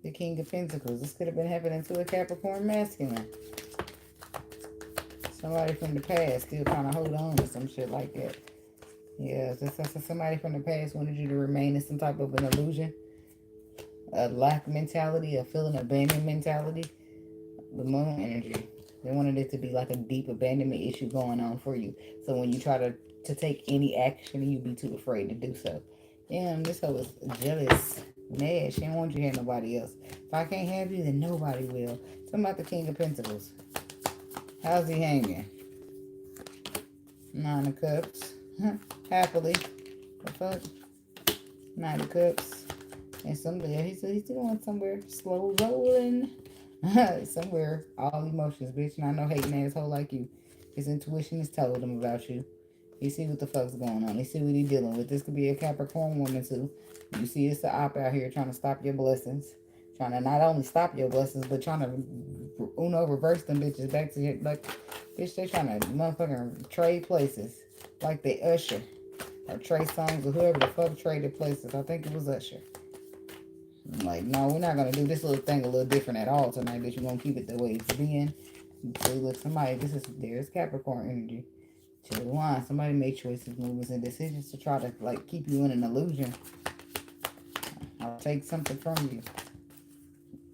The King of Pentacles. This could have been happening to a Capricorn masculine. Somebody from the past still trying to hold on to some shit like that. Yeah, somebody from the past wanted you to remain in some type of an illusion. A lack mentality, a feeling abandoned mentality. The Moon energy. They wanted it to be like a deep abandonment issue going on for you. So when you try to take any action, you be too afraid to do so. Damn, this hoe is jealous. Mad. She don't want you to have nobody else. If I can't have you, then nobody will. Talking about the King of Pentacles. How's he hanging? Nine of Cups. Happily. The fuck? Nine of Cups. And someday he's going somewhere. Slow rolling. Somewhere. All emotions, bitch. And I know hating asshole like you. His intuition has told him about you. He see what the fuck's going on. He see what he dealing with. This could be a Capricorn woman too. You see it's the op out here trying to stop your blessings. Trying to not only stop your blessings, but trying to reverse them bitches back to your, like, bitch, they trying to motherfucking trade places. Like they Usher. Or Trey Songz or whoever the fuck traded places. I think it was Usher. I'm like, no, we're not going to do this little thing a little different at all tonight. Bitch, you're going to keep it the way it's been. So look, somebody, there's Capricorn energy. To the line, somebody made choices, movements, and decisions to try to, like, keep you in an illusion. Or take something from you.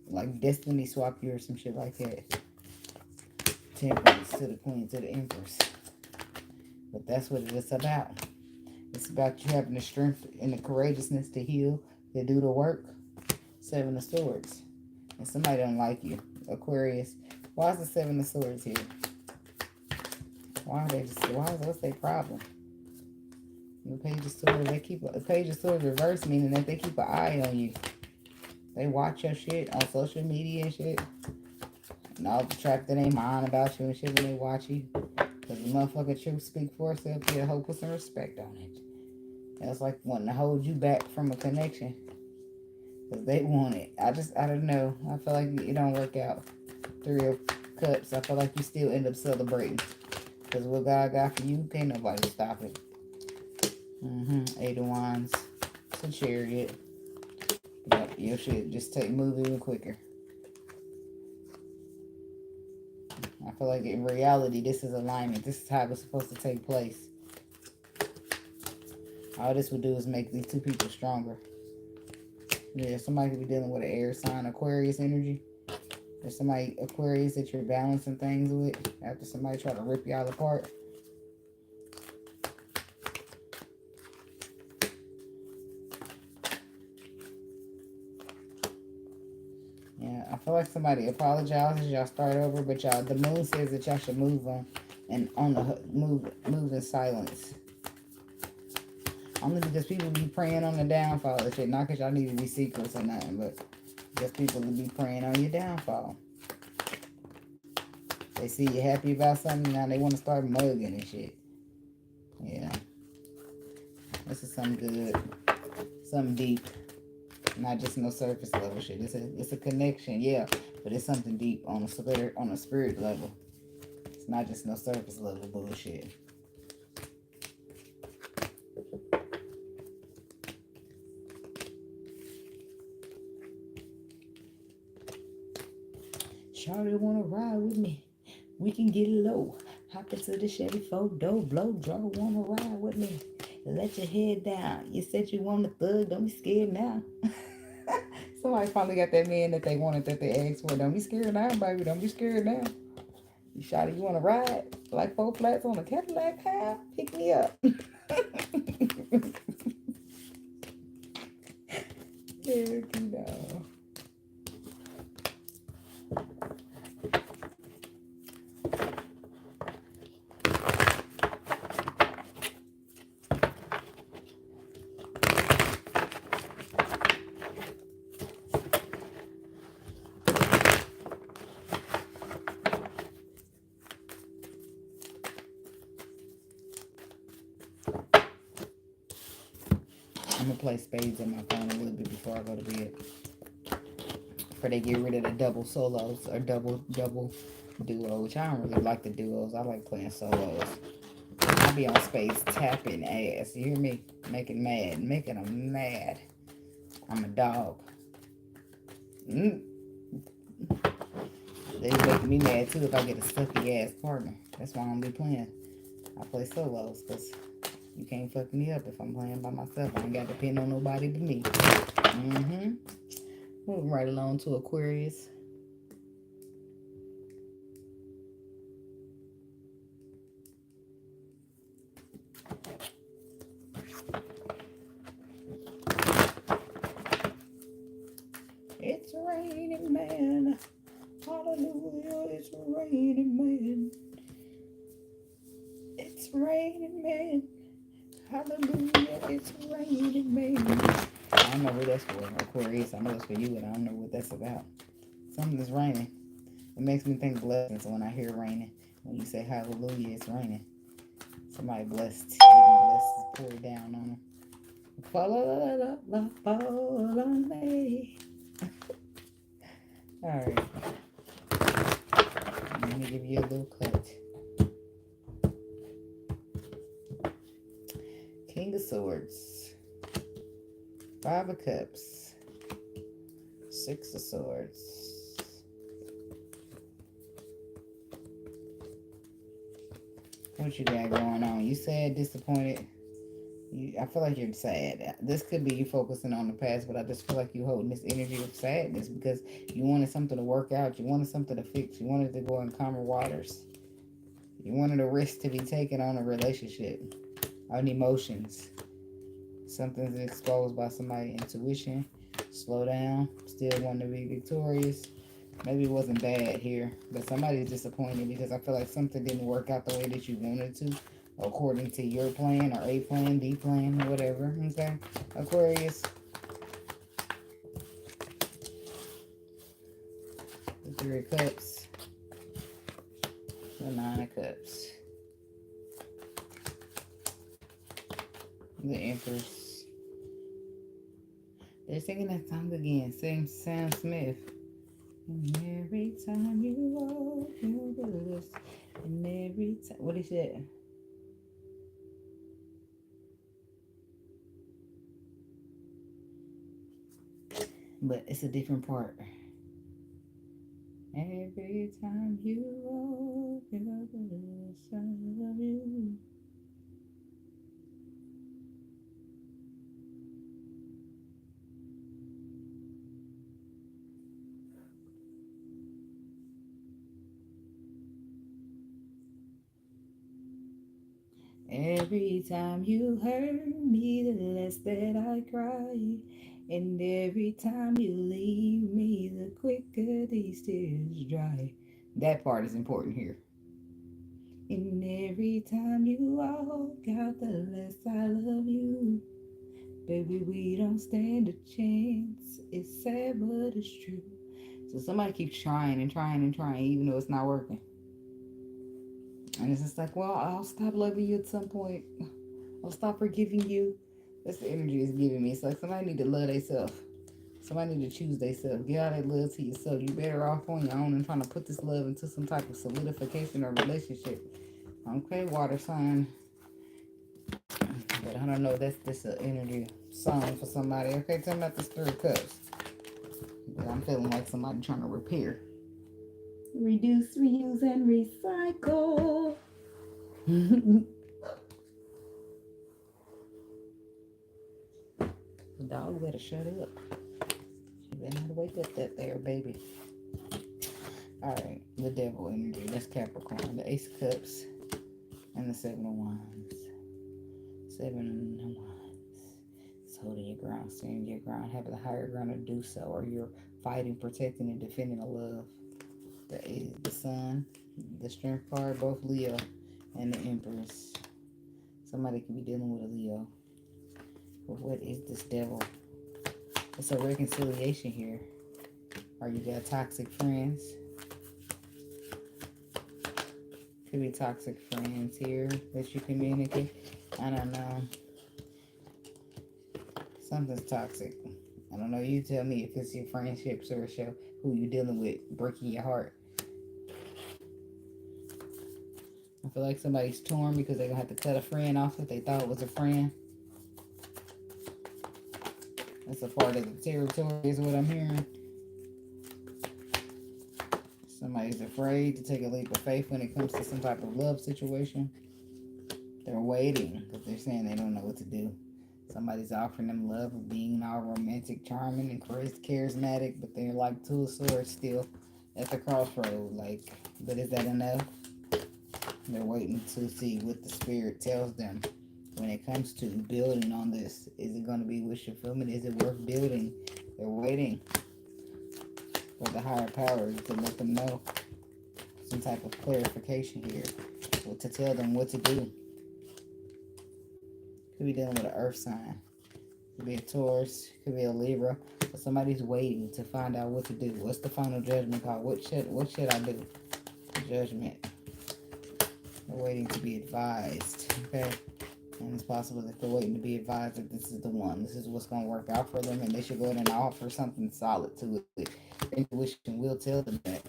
Like destiny swap you or some shit like that. Temperance to the Queen, to the Empress. But that's what it's about. It's about you having the strength and the courageousness to heal, to do the work. Seven of Swords. And somebody don't like you. Aquarius. Why is the Seven of Swords here? What's their problem? The Page of Swords, the Page of Swords reverse, meaning that they keep an eye on you. They watch your shit on social media and shit. And all the trap that ain't mind about you and shit when they watch you. Because the motherfucking truth speak for itself. You gotta put some respect on it. That's like wanting to hold you back from a connection. Because they want it. I don't know. I feel like it don't work out. Three of Cups. I feel like you still end up celebrating. Because what God got for you, can't nobody stop it. Eight of Wands. It's a Chariot. But your shit just move even quicker. I feel like in reality, this is alignment. This is how it was supposed to take place. All this would do is make these two people stronger. Yeah, somebody could be dealing with an air sign, Aquarius energy. There's somebody, Aquarius, that you're balancing things with after somebody try to rip y'all apart. Yeah, I feel like somebody apologizes, y'all start over, but y'all, the moon says that y'all should move on and move in silence. Only because people be praying on the downfall and shit. Not because y'all need to be secrets or nothing, but just people to be praying on your downfall. They see you happy about something, now they want to start mugging and shit. Yeah. This is something good. Something deep. Not just no surface level shit. It's a connection, yeah. But it's something deep on a spirit level. It's not just no surface level bullshit. Charlie wanna ride with me? We can get low. Hop into the Chevy 4-door, blow, draw, wanna ride with me? Let your head down. You said you want a thug, don't be scared now. Somebody finally got that man that they wanted, that they asked for. Don't be scared now, baby. Don't be scared now. You shot it, you wanna ride? Like 4 flats on a Cadillac, huh? Pick me up. Heck no. I'm gonna play spades on my phone a little bit before I go to bed. Before they get rid of the double solos or double duo, which I don't really like the duos. I like playing solos. I be on spades tapping ass. You hear me? Making them mad. I'm a dog. They make me mad too if I get a sucky ass partner. That's why I don't be playing. I play solos because you can't fuck me up if I'm playing by myself. I ain't got to depend on nobody but me. Moving right along to Aquarius. It's raining, man. Hallelujah, it's raining, man. It's raining, man. Hallelujah, it's raining, man. I don't know who that's for, Aquarius. I know it's for you, but I don't know what that's about. Something is raining. It makes me think blessings when I hear raining. When you say hallelujah, it's raining. Somebody blessed. Getting blessings poured down on them. Fall on me. Alright. Let me give you a little cut. King of Swords. 5 of Cups. 6 of Swords. What you got going on? You sad, disappointed? I feel like you're sad. This could be you focusing on the past, but I just feel like you're holding this energy of sadness because you wanted something to work out. You wanted something to fix. You wanted to go in calmer waters. You wanted a risk to be taken on a relationship, on emotions. Something's exposed by somebody's intuition. Slow down. Still want to be victorious. Maybe it wasn't bad here, but somebody's disappointed because I feel like something didn't work out the way that you wanted to, according to your plan or A plan, B plan, whatever. Okay, Aquarius. The 3 of Cups. The 9 of Cups. The Empress. They're singing that song again. Same Sam Smith. And every time you walk through this, and every time, what is that? But it's a different part. Every time you walk through this, I love you. Every time you hurt me, the less that I cry. And every time you leave me, the quicker these tears dry. That part is important here. And every time you walk out, the less I love you. Baby, we don't stand a chance. It's sad, but it's true. So somebody keeps trying and trying and trying, even though it's not working. And it's just like, well, I'll stop loving you at some point. I'll stop forgiving you. That's the energy it's giving me. It's like somebody need to love themselves. Somebody need to choose themselves. Get all that love to yourself. You're better off on your own and trying to put this love into some type of solidification or relationship. Okay, water sign. But I don't know. That's just an energy song for somebody. Okay, tell me about this 3 of Cups. But I'm feeling like somebody trying to repair. Reduce, reuse, and recycle. The dog better shut up. She better not wake up that there, baby. Alright, the devil energy. That's Capricorn. The Ace of Cups and the 7 of Wands. 7 of Wands. It's holding your ground, standing your ground, having the higher ground to do so, or you're fighting, protecting, and defending a love. The Sun, the Strength card, both Leo, and the Empress. Somebody could be dealing with a Leo. But what is this devil? It's a reconciliation here. Or you got toxic friends. Could be toxic friends here that you communicate. I don't know. Something's toxic. I don't know. You tell me if it's your friendships or show who you dealing with breaking your heart. I feel like somebody's torn because they're going to have to cut a friend off that they thought was a friend. That's a part of the territory is what I'm hearing. Somebody's afraid to take a leap of faith when it comes to some type of love situation. They're waiting because they're saying they don't know what to do. Somebody's offering them love of being all romantic, charming, and charismatic, but they're like 2 of Swords still at the crossroad. Like, but is that enough? They're waiting to see what the spirit tells them when it comes to building on this. Is it going to be wish fulfillment? Is it worth building? They're waiting for the higher powers to let them know some type of clarification here, or to tell them what to do. Could be dealing with an earth sign. Could be a Taurus. Could be a Libra. But somebody's waiting to find out what to do. What's the final judgment called? What should I do? Judgment. They're waiting to be advised. Okay. And it's possible that they're waiting to be advised that this is the one. This is what's going to work out for them, and they should go ahead and offer something solid to it. Their intuition will tell them that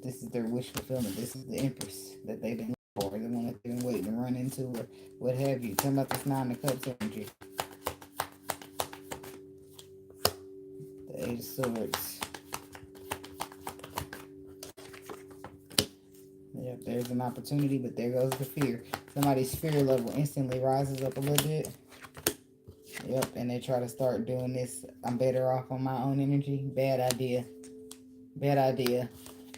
this is their wish fulfillment. This is the Empress that they've been looking for, the one that they've been waiting to run into, or what have you. Tell me about this Nine of Cups energy. The Eight of Swords. Yep, there's an opportunity, but there goes the fear. Somebody's fear level instantly rises up a little bit. Yep, and they try to start doing this. I'm better off on my own energy. Bad idea. Bad idea.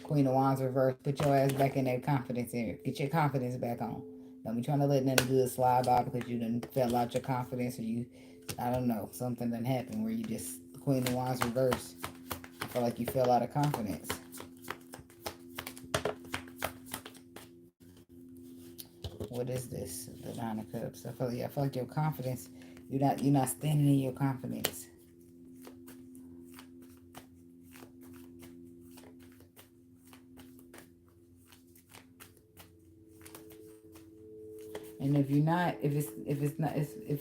Queen of Wands reverse. Put your ass back in that confidence area. Get your confidence back on. Don't be trying to let nothing good slide by because you done fell out your confidence, or you, I don't know, something done happened where you just, Queen of Wands reverse. I feel like you fell out of confidence. What is this? The Nine of Cups. I feel like your confidence, you're not standing in your confidence. And if you're not, if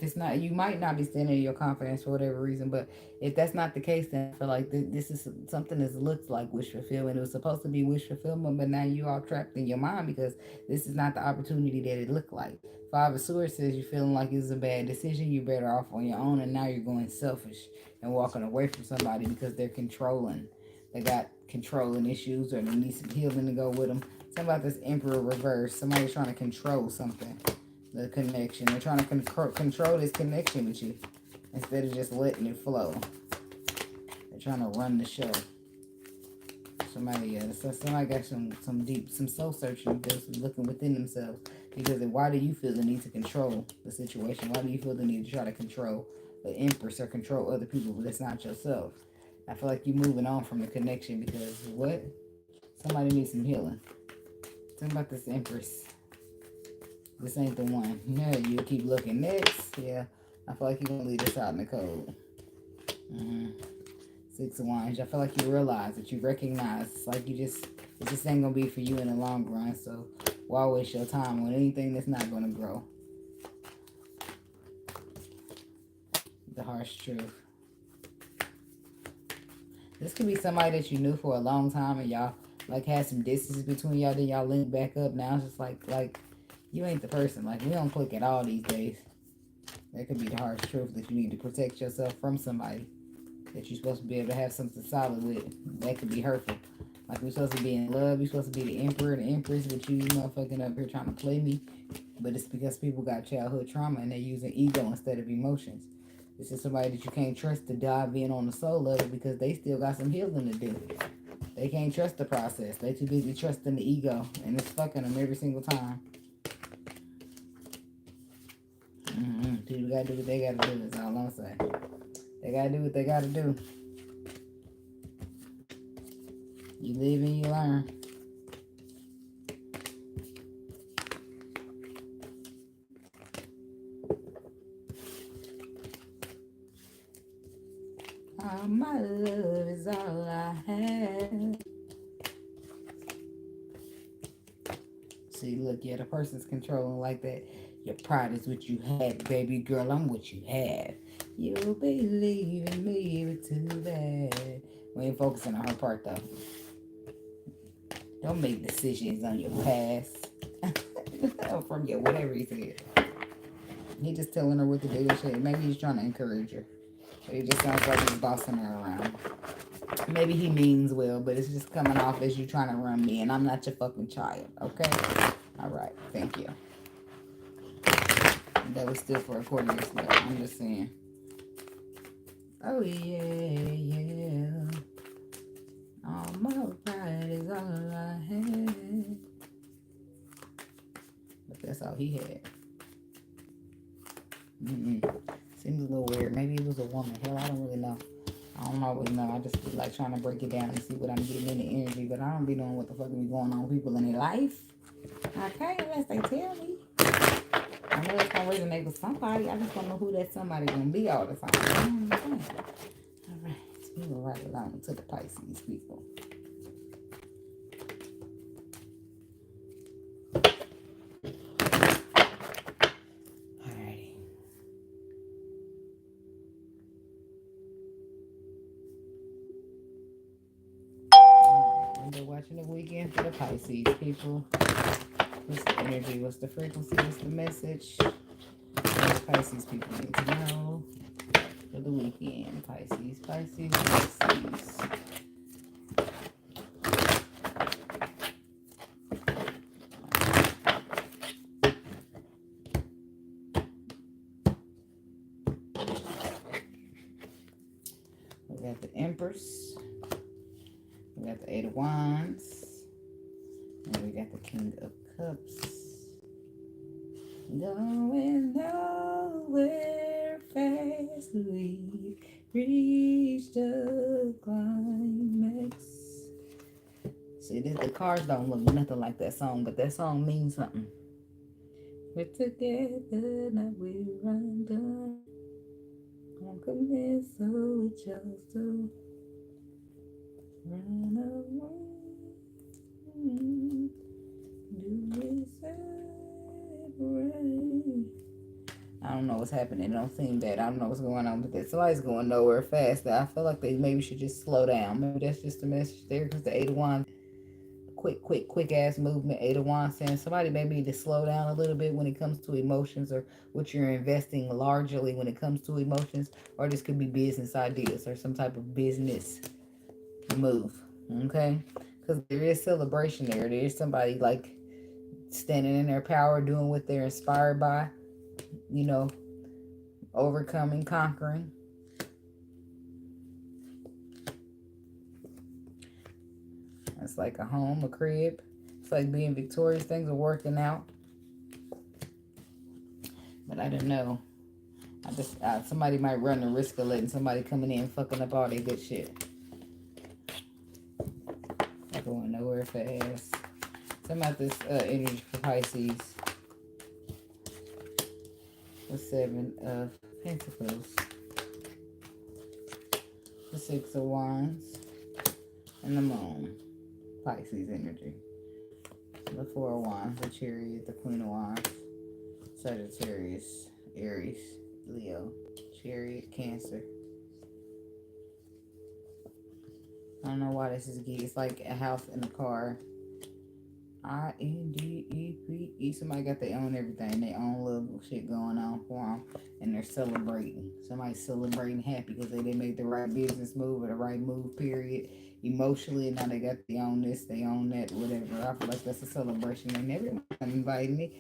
it's not, you might not be standing in your confidence for whatever reason. But if that's not the case, then I feel like this is something that looks like wish fulfillment. It was supposed to be wish fulfillment, but now you all trapped in your mind because this is not the opportunity that it looked like. Five of Swords says you're feeling like it's a bad decision. You're better off on your own, and now you're going selfish and walking away from somebody because they're controlling. They got controlling issues, or they need some healing to go with them. Something about this Emperor reverse. Somebody's trying to control something. The connection. They're trying to control this connection with you instead of just letting it flow. They're trying to run the show. Somebody got some soul searching, just looking within themselves. Because why do you feel the need to control the situation? Why do you feel the need to try to control the Empress or control other people, but it's not yourself? I feel like you're moving on from the connection because what? Somebody needs some healing. Tell me about this Empress. This ain't the one. Yeah, you'll keep looking. Next, yeah, I feel like you're going to leave this out in the cold. Six of Wands. I feel like you realize that you recognize, it's like it just ain't going to be for you in the long run. So why waste your time on anything that's not going to grow? The harsh truth. This could be somebody that you knew for a long time and y'all like had some distance between y'all, then y'all link back up. Now it's just like you ain't the person. Like, we don't click at all these days. That could be the harsh truth, that you need to protect yourself from somebody that you're supposed to be able to have something solid with. That could be hurtful. Like, we're supposed to be in love. You're supposed to be the Emperor and the Empress, but you motherfucking up here trying to play me. But it's because people got childhood trauma and they're using ego instead of emotions. This is somebody that you can't trust to dive in on the soul level because they still got some healing to do. They can't trust the process. They too busy trusting the ego, and it's fucking them every single time. People gotta do what they gotta do, is all I'm saying. They gotta do what they gotta do. You live and you learn. All my love is all I have. See, look, yeah, the person's controlling like that. Your pride is what you have, baby girl. I'm what you have. You'll be leaving me, but too bad. We ain't focusing on her part, though. Don't make decisions on your past. From your whatever he said. He just telling her what to do and shit. Maybe he's trying to encourage her. But it just sounds like he's bossing her around. Maybe he means well, but it's just coming off as you trying to run me, and I'm not your fucking child, okay? All right, thank you. That was still for Aquarius, but I'm just saying. Oh, yeah. All my pride is all I had. But that's all he had. Seems a little weird. Maybe it was a woman. Hell, I don't really know. I don't always know. I just be like trying to break it down and see what I'm getting in the energy. But I don't be knowing what the fuck be going on with people in their life. Okay, unless they tell me. I know it's gonna resonate with somebody. I just don't know who that somebody gonna be all the time. Alright, we will right along to the Pisces people. We're watching the weekend for the Pisces people. What's the energy? What's the frequency? What's the message? What the Pisces people need to know for the weekend. Pisces, Pisces, Pisces. We got the Empress. We got the Eight of Wands. And we got the King of Cups. Going nowhere fast, we reach the climax. See, the cards don't look nothing like that song, but that song means something. We're together, now we're undone. I'm convinced, so we chose to run away. Do we separate? I don't know what's happening. It don't seem that. I don't know what's going on with this. Somebody's going nowhere fast. I feel like they maybe should just slow down. Maybe that's just a message there because the Eight of Wands, quick ass movement. Eight of Wands saying somebody maybe need to slow down a little bit when it comes to emotions or what you're investing largely when it comes to emotions. Or this could be business ideas or some type of business move. Okay? Because there is celebration there. There is somebody like standing in their power, doing what they're inspired by. You know, overcoming, conquering. It's like a home, a crib. It's like being victorious. Things are working out. But I don't know. Somebody might run the risk of letting somebody coming in fucking up all their good shit. Not going nowhere fast. Something about this energy for Pisces. The Seven of Pentacles, the Six of Wands, and the Moon. Pisces energy. The Four of Wands, the Chariot, the Queen of Wands, Sagittarius, Aries, Leo, Chariot, Cancer. I don't know why this is geek. It's like a house and a car. INDEPE. Somebody got their own everything, their own little shit going on for them, and they're celebrating. Somebody's celebrating happy because they made the right business move or the right move, period. Emotionally, and now they got they own this, they own that, whatever. I feel like that's a celebration, and everyone invited me.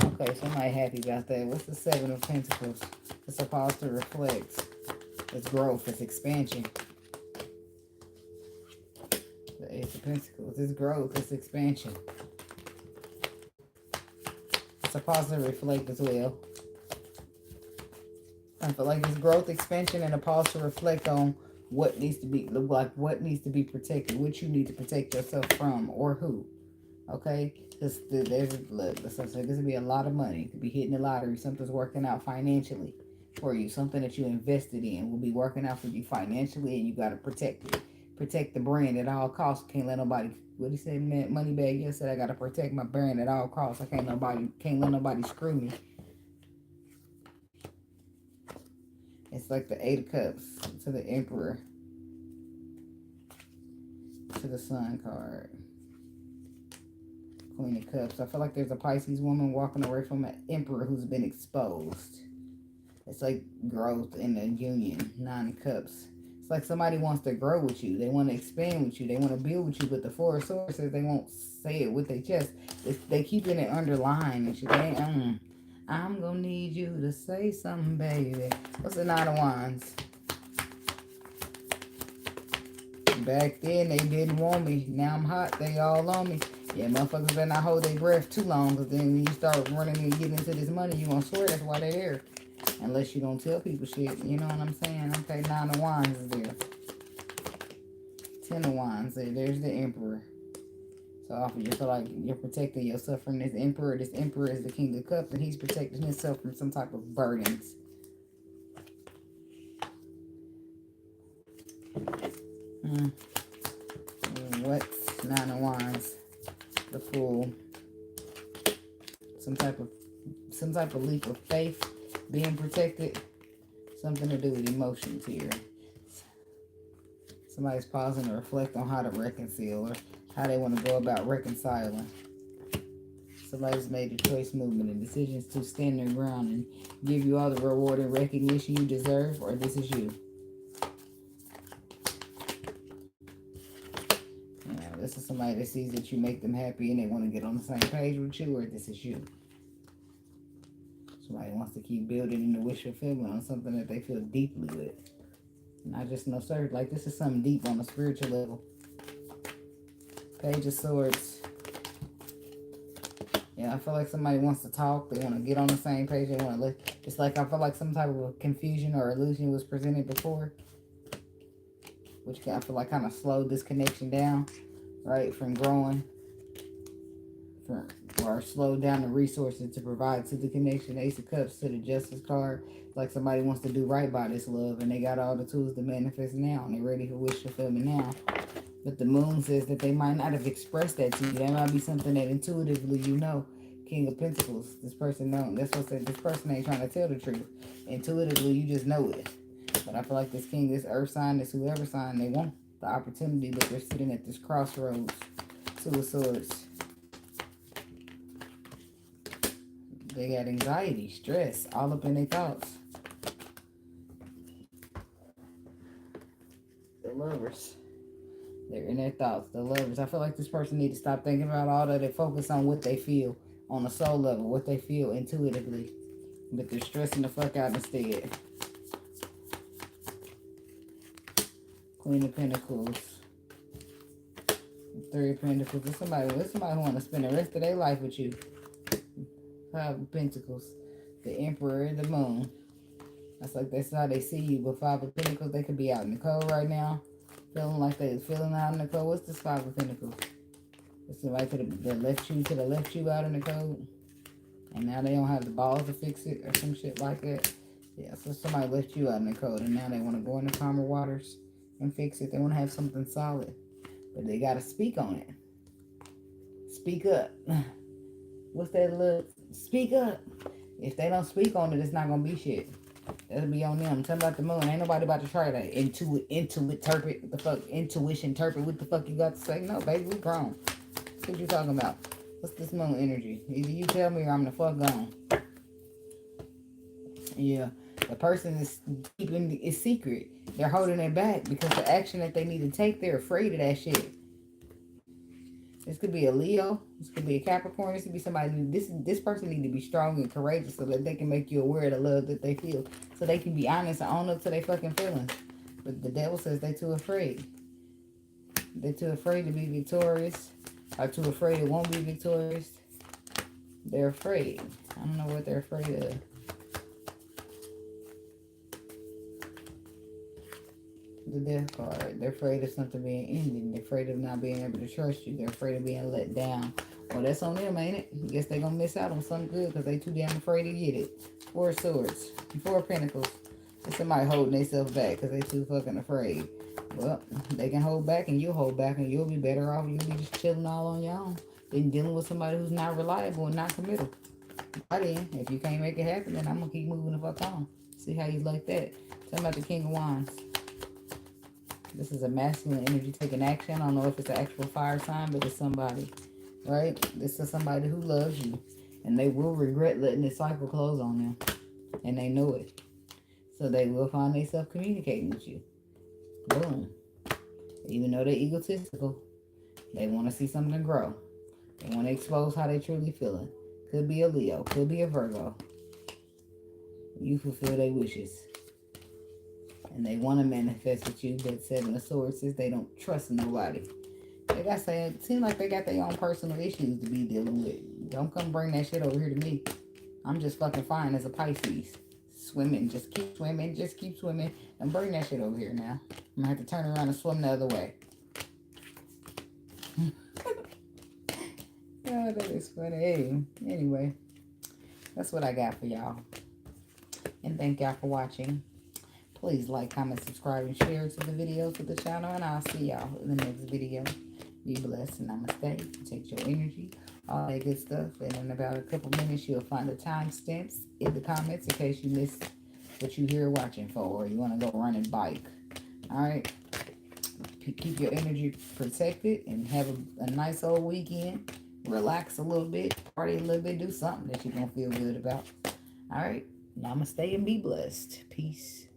Okay, somebody happy about that. What's the Seven of Pentacles? It's supposed to reflect. It's growth, it's expansion. The Ace of Pentacles, it's growth, it's expansion. It's supposed to reflect as well. I feel like it's growth, expansion, and a pause to reflect on what needs to be, like what needs to be protected, what you need to protect yourself from, or who. Okay? Because there's will be a lot of money. It could be hitting the lottery. Something's working out financially for you. Something that you invested in will be working out for you financially, and you got to protect it. Protect the brand at all costs. Can't let nobody, what he said, man, Moneybag, yes, said I got to protect my brand at all costs. I can't let nobody screw me. It's like the Eight of Cups to the Emperor, to the Sun card, Queen of Cups. I feel like there's a Pisces woman walking away from an Emperor who's been exposed. It's like growth in the union. Nine of Cups. It's like somebody wants to grow with you. They want to expand with you. They want to build with you. But the Four of Swords says they won't say it with their chest. They keeping it underlined and shit. I'm going to need you to say something, baby. What's the Nine of Wands? Back then, they didn't want me. Now I'm hot. They all on me. Yeah, motherfuckers better not hold their breath too long. Because then when you start running and getting into this money, you going to swear that's why they're there. Unless you don't tell people shit. You know what I'm saying? Okay, Nine of Wands is there. Ten of Wands. There's the Emperor. So often you feel like you're protecting yourself from this Emperor. This Emperor is the King of Cups, and he's protecting himself from some type of burdens. What's Nine of Wands? The Fool. Some type of leap of faith. Being protected. Something to do with emotions here. Somebody's pausing to reflect on how to reconcile or how they want to go about reconciling. Somebody's made a choice, movement, and decisions to stand their ground and give you all the reward and recognition you deserve, or this is you. This is somebody that sees that you make them happy and they want to get on the same page with you, or this is you. Somebody wants to keep building in the wish fulfillment on something that they feel deeply with. Not just no surge. Like, this is something deep on a spiritual level. Page of Swords. Yeah, I feel like somebody wants to talk. They want to get on the same page. They want to look. It's like I feel like some type of confusion or illusion was presented before, which I feel like kind of slowed this connection down, right, from growing, or slowed down the resources to provide to the connection. Ace of Cups to the Justice card. It's like somebody wants to do right by this love, and they got all the tools to manifest now, and they're ready for wish fulfillment now. But the Moon says that they might not have expressed that to you. That might be something that intuitively you know. King of Pentacles, this person knows. That's what said. This person ain't trying to tell the truth. Intuitively, you just know it. But I feel like this King, this Earth sign, this whoever sign, they want the opportunity, but they're sitting at this crossroads. Two of Swords. They got anxiety, stress, all up in their thoughts. The Lovers. They're in their thoughts. The Lovers. I feel like this person needs to stop thinking about all that. They focus on what they feel on the soul level, what they feel intuitively. But they're stressing the fuck out instead. Queen of Pentacles. Three of Pentacles. There's somebody who want to spend the rest of their life with you. Five of Pentacles. The Emperor, the Moon. That's how they see you. But Five of Pentacles, they could be out in the cold right now. Feeling like they're feeling out in the cold. What's this Five of Pentacles? Somebody could have left you out in the cold. And now they don't have the balls to fix it or some shit like that. Yeah, so somebody left you out in the cold. And now they want to go into calmer waters and fix it. They want to have something solid. But they got to speak on it. Speak up. What's that look? Speak up. If they don't speak on it, it's not going to be shit. That'll be on them. Tell about the Moon. Ain't nobody about to try to interpret what the fuck. Intuition, interpret what the fuck you got to say. No, baby, we grown. What you talking about? What's this Moon energy? Either you tell me or I'm the fuck gone. Yeah. The person is keeping it secret. They're holding it back because the action that they need to take, they're afraid of that shit. This could be a Leo. This could be a Capricorn. This could be somebody. This person need to be strong and courageous so that they can make you aware of the love that they feel. So they can be honest and own up to their fucking feelings. But the devil says they're too afraid. They're too afraid to be victorious. Or too afraid it won't be victorious. They're afraid. I don't know what they're afraid of. The Death card. They're afraid of something being ended. They're afraid of not being able to trust you. They're afraid of being let down. Well, that's on them, ain't it? I guess they're going to miss out on something good because they too damn afraid to get it. Four of Swords. Four of Pentacles. There's somebody holding themselves back because they too fucking afraid. Well, they can hold back and you'll hold back and you'll be better off. You'll be just chilling all on your own than dealing with somebody who's not reliable and not committal. By then, if you can't make it happen, then I'm going to keep moving the fuck on. See how you like that. Tell me about the King of Wands. This is a masculine energy taking action. I don't know if it's an actual fire sign, but it's somebody, right? This is somebody who loves you. And they will regret letting this cycle close on them. And they know it. So they will find themselves communicating with you. Boom. Even though they're egotistical, they want to see something grow. They want to expose how they truly feeling. Could be a Leo. Could be a Virgo. You fulfill their wishes. And they want to manifest with you, but Seven of Swords says they don't trust nobody. It seems like they got their own personal issues to be dealing with. Don't come bring that shit over here to me. I'm just fucking fine as a Pisces. Swimming, just keep swimming, and bring that shit over here now. I'm gonna have to turn around and swim the other way. Oh, that is funny. Hey, anyway, that's what I got for y'all. And thank y'all for watching. Please like, comment, subscribe, and share to the video, to the channel, and I'll see y'all in the next video. Be blessed, and namaste. Take your energy, all that good stuff. And in about a couple minutes, you'll find the timestamps in the comments in case you missed what you here watching for, or you want to go run and bike. All right. keep your energy protected and have a nice old weekend. Relax a little bit, party a little bit, do something that you're going to feel good about. All right. Namaste and be blessed. Peace.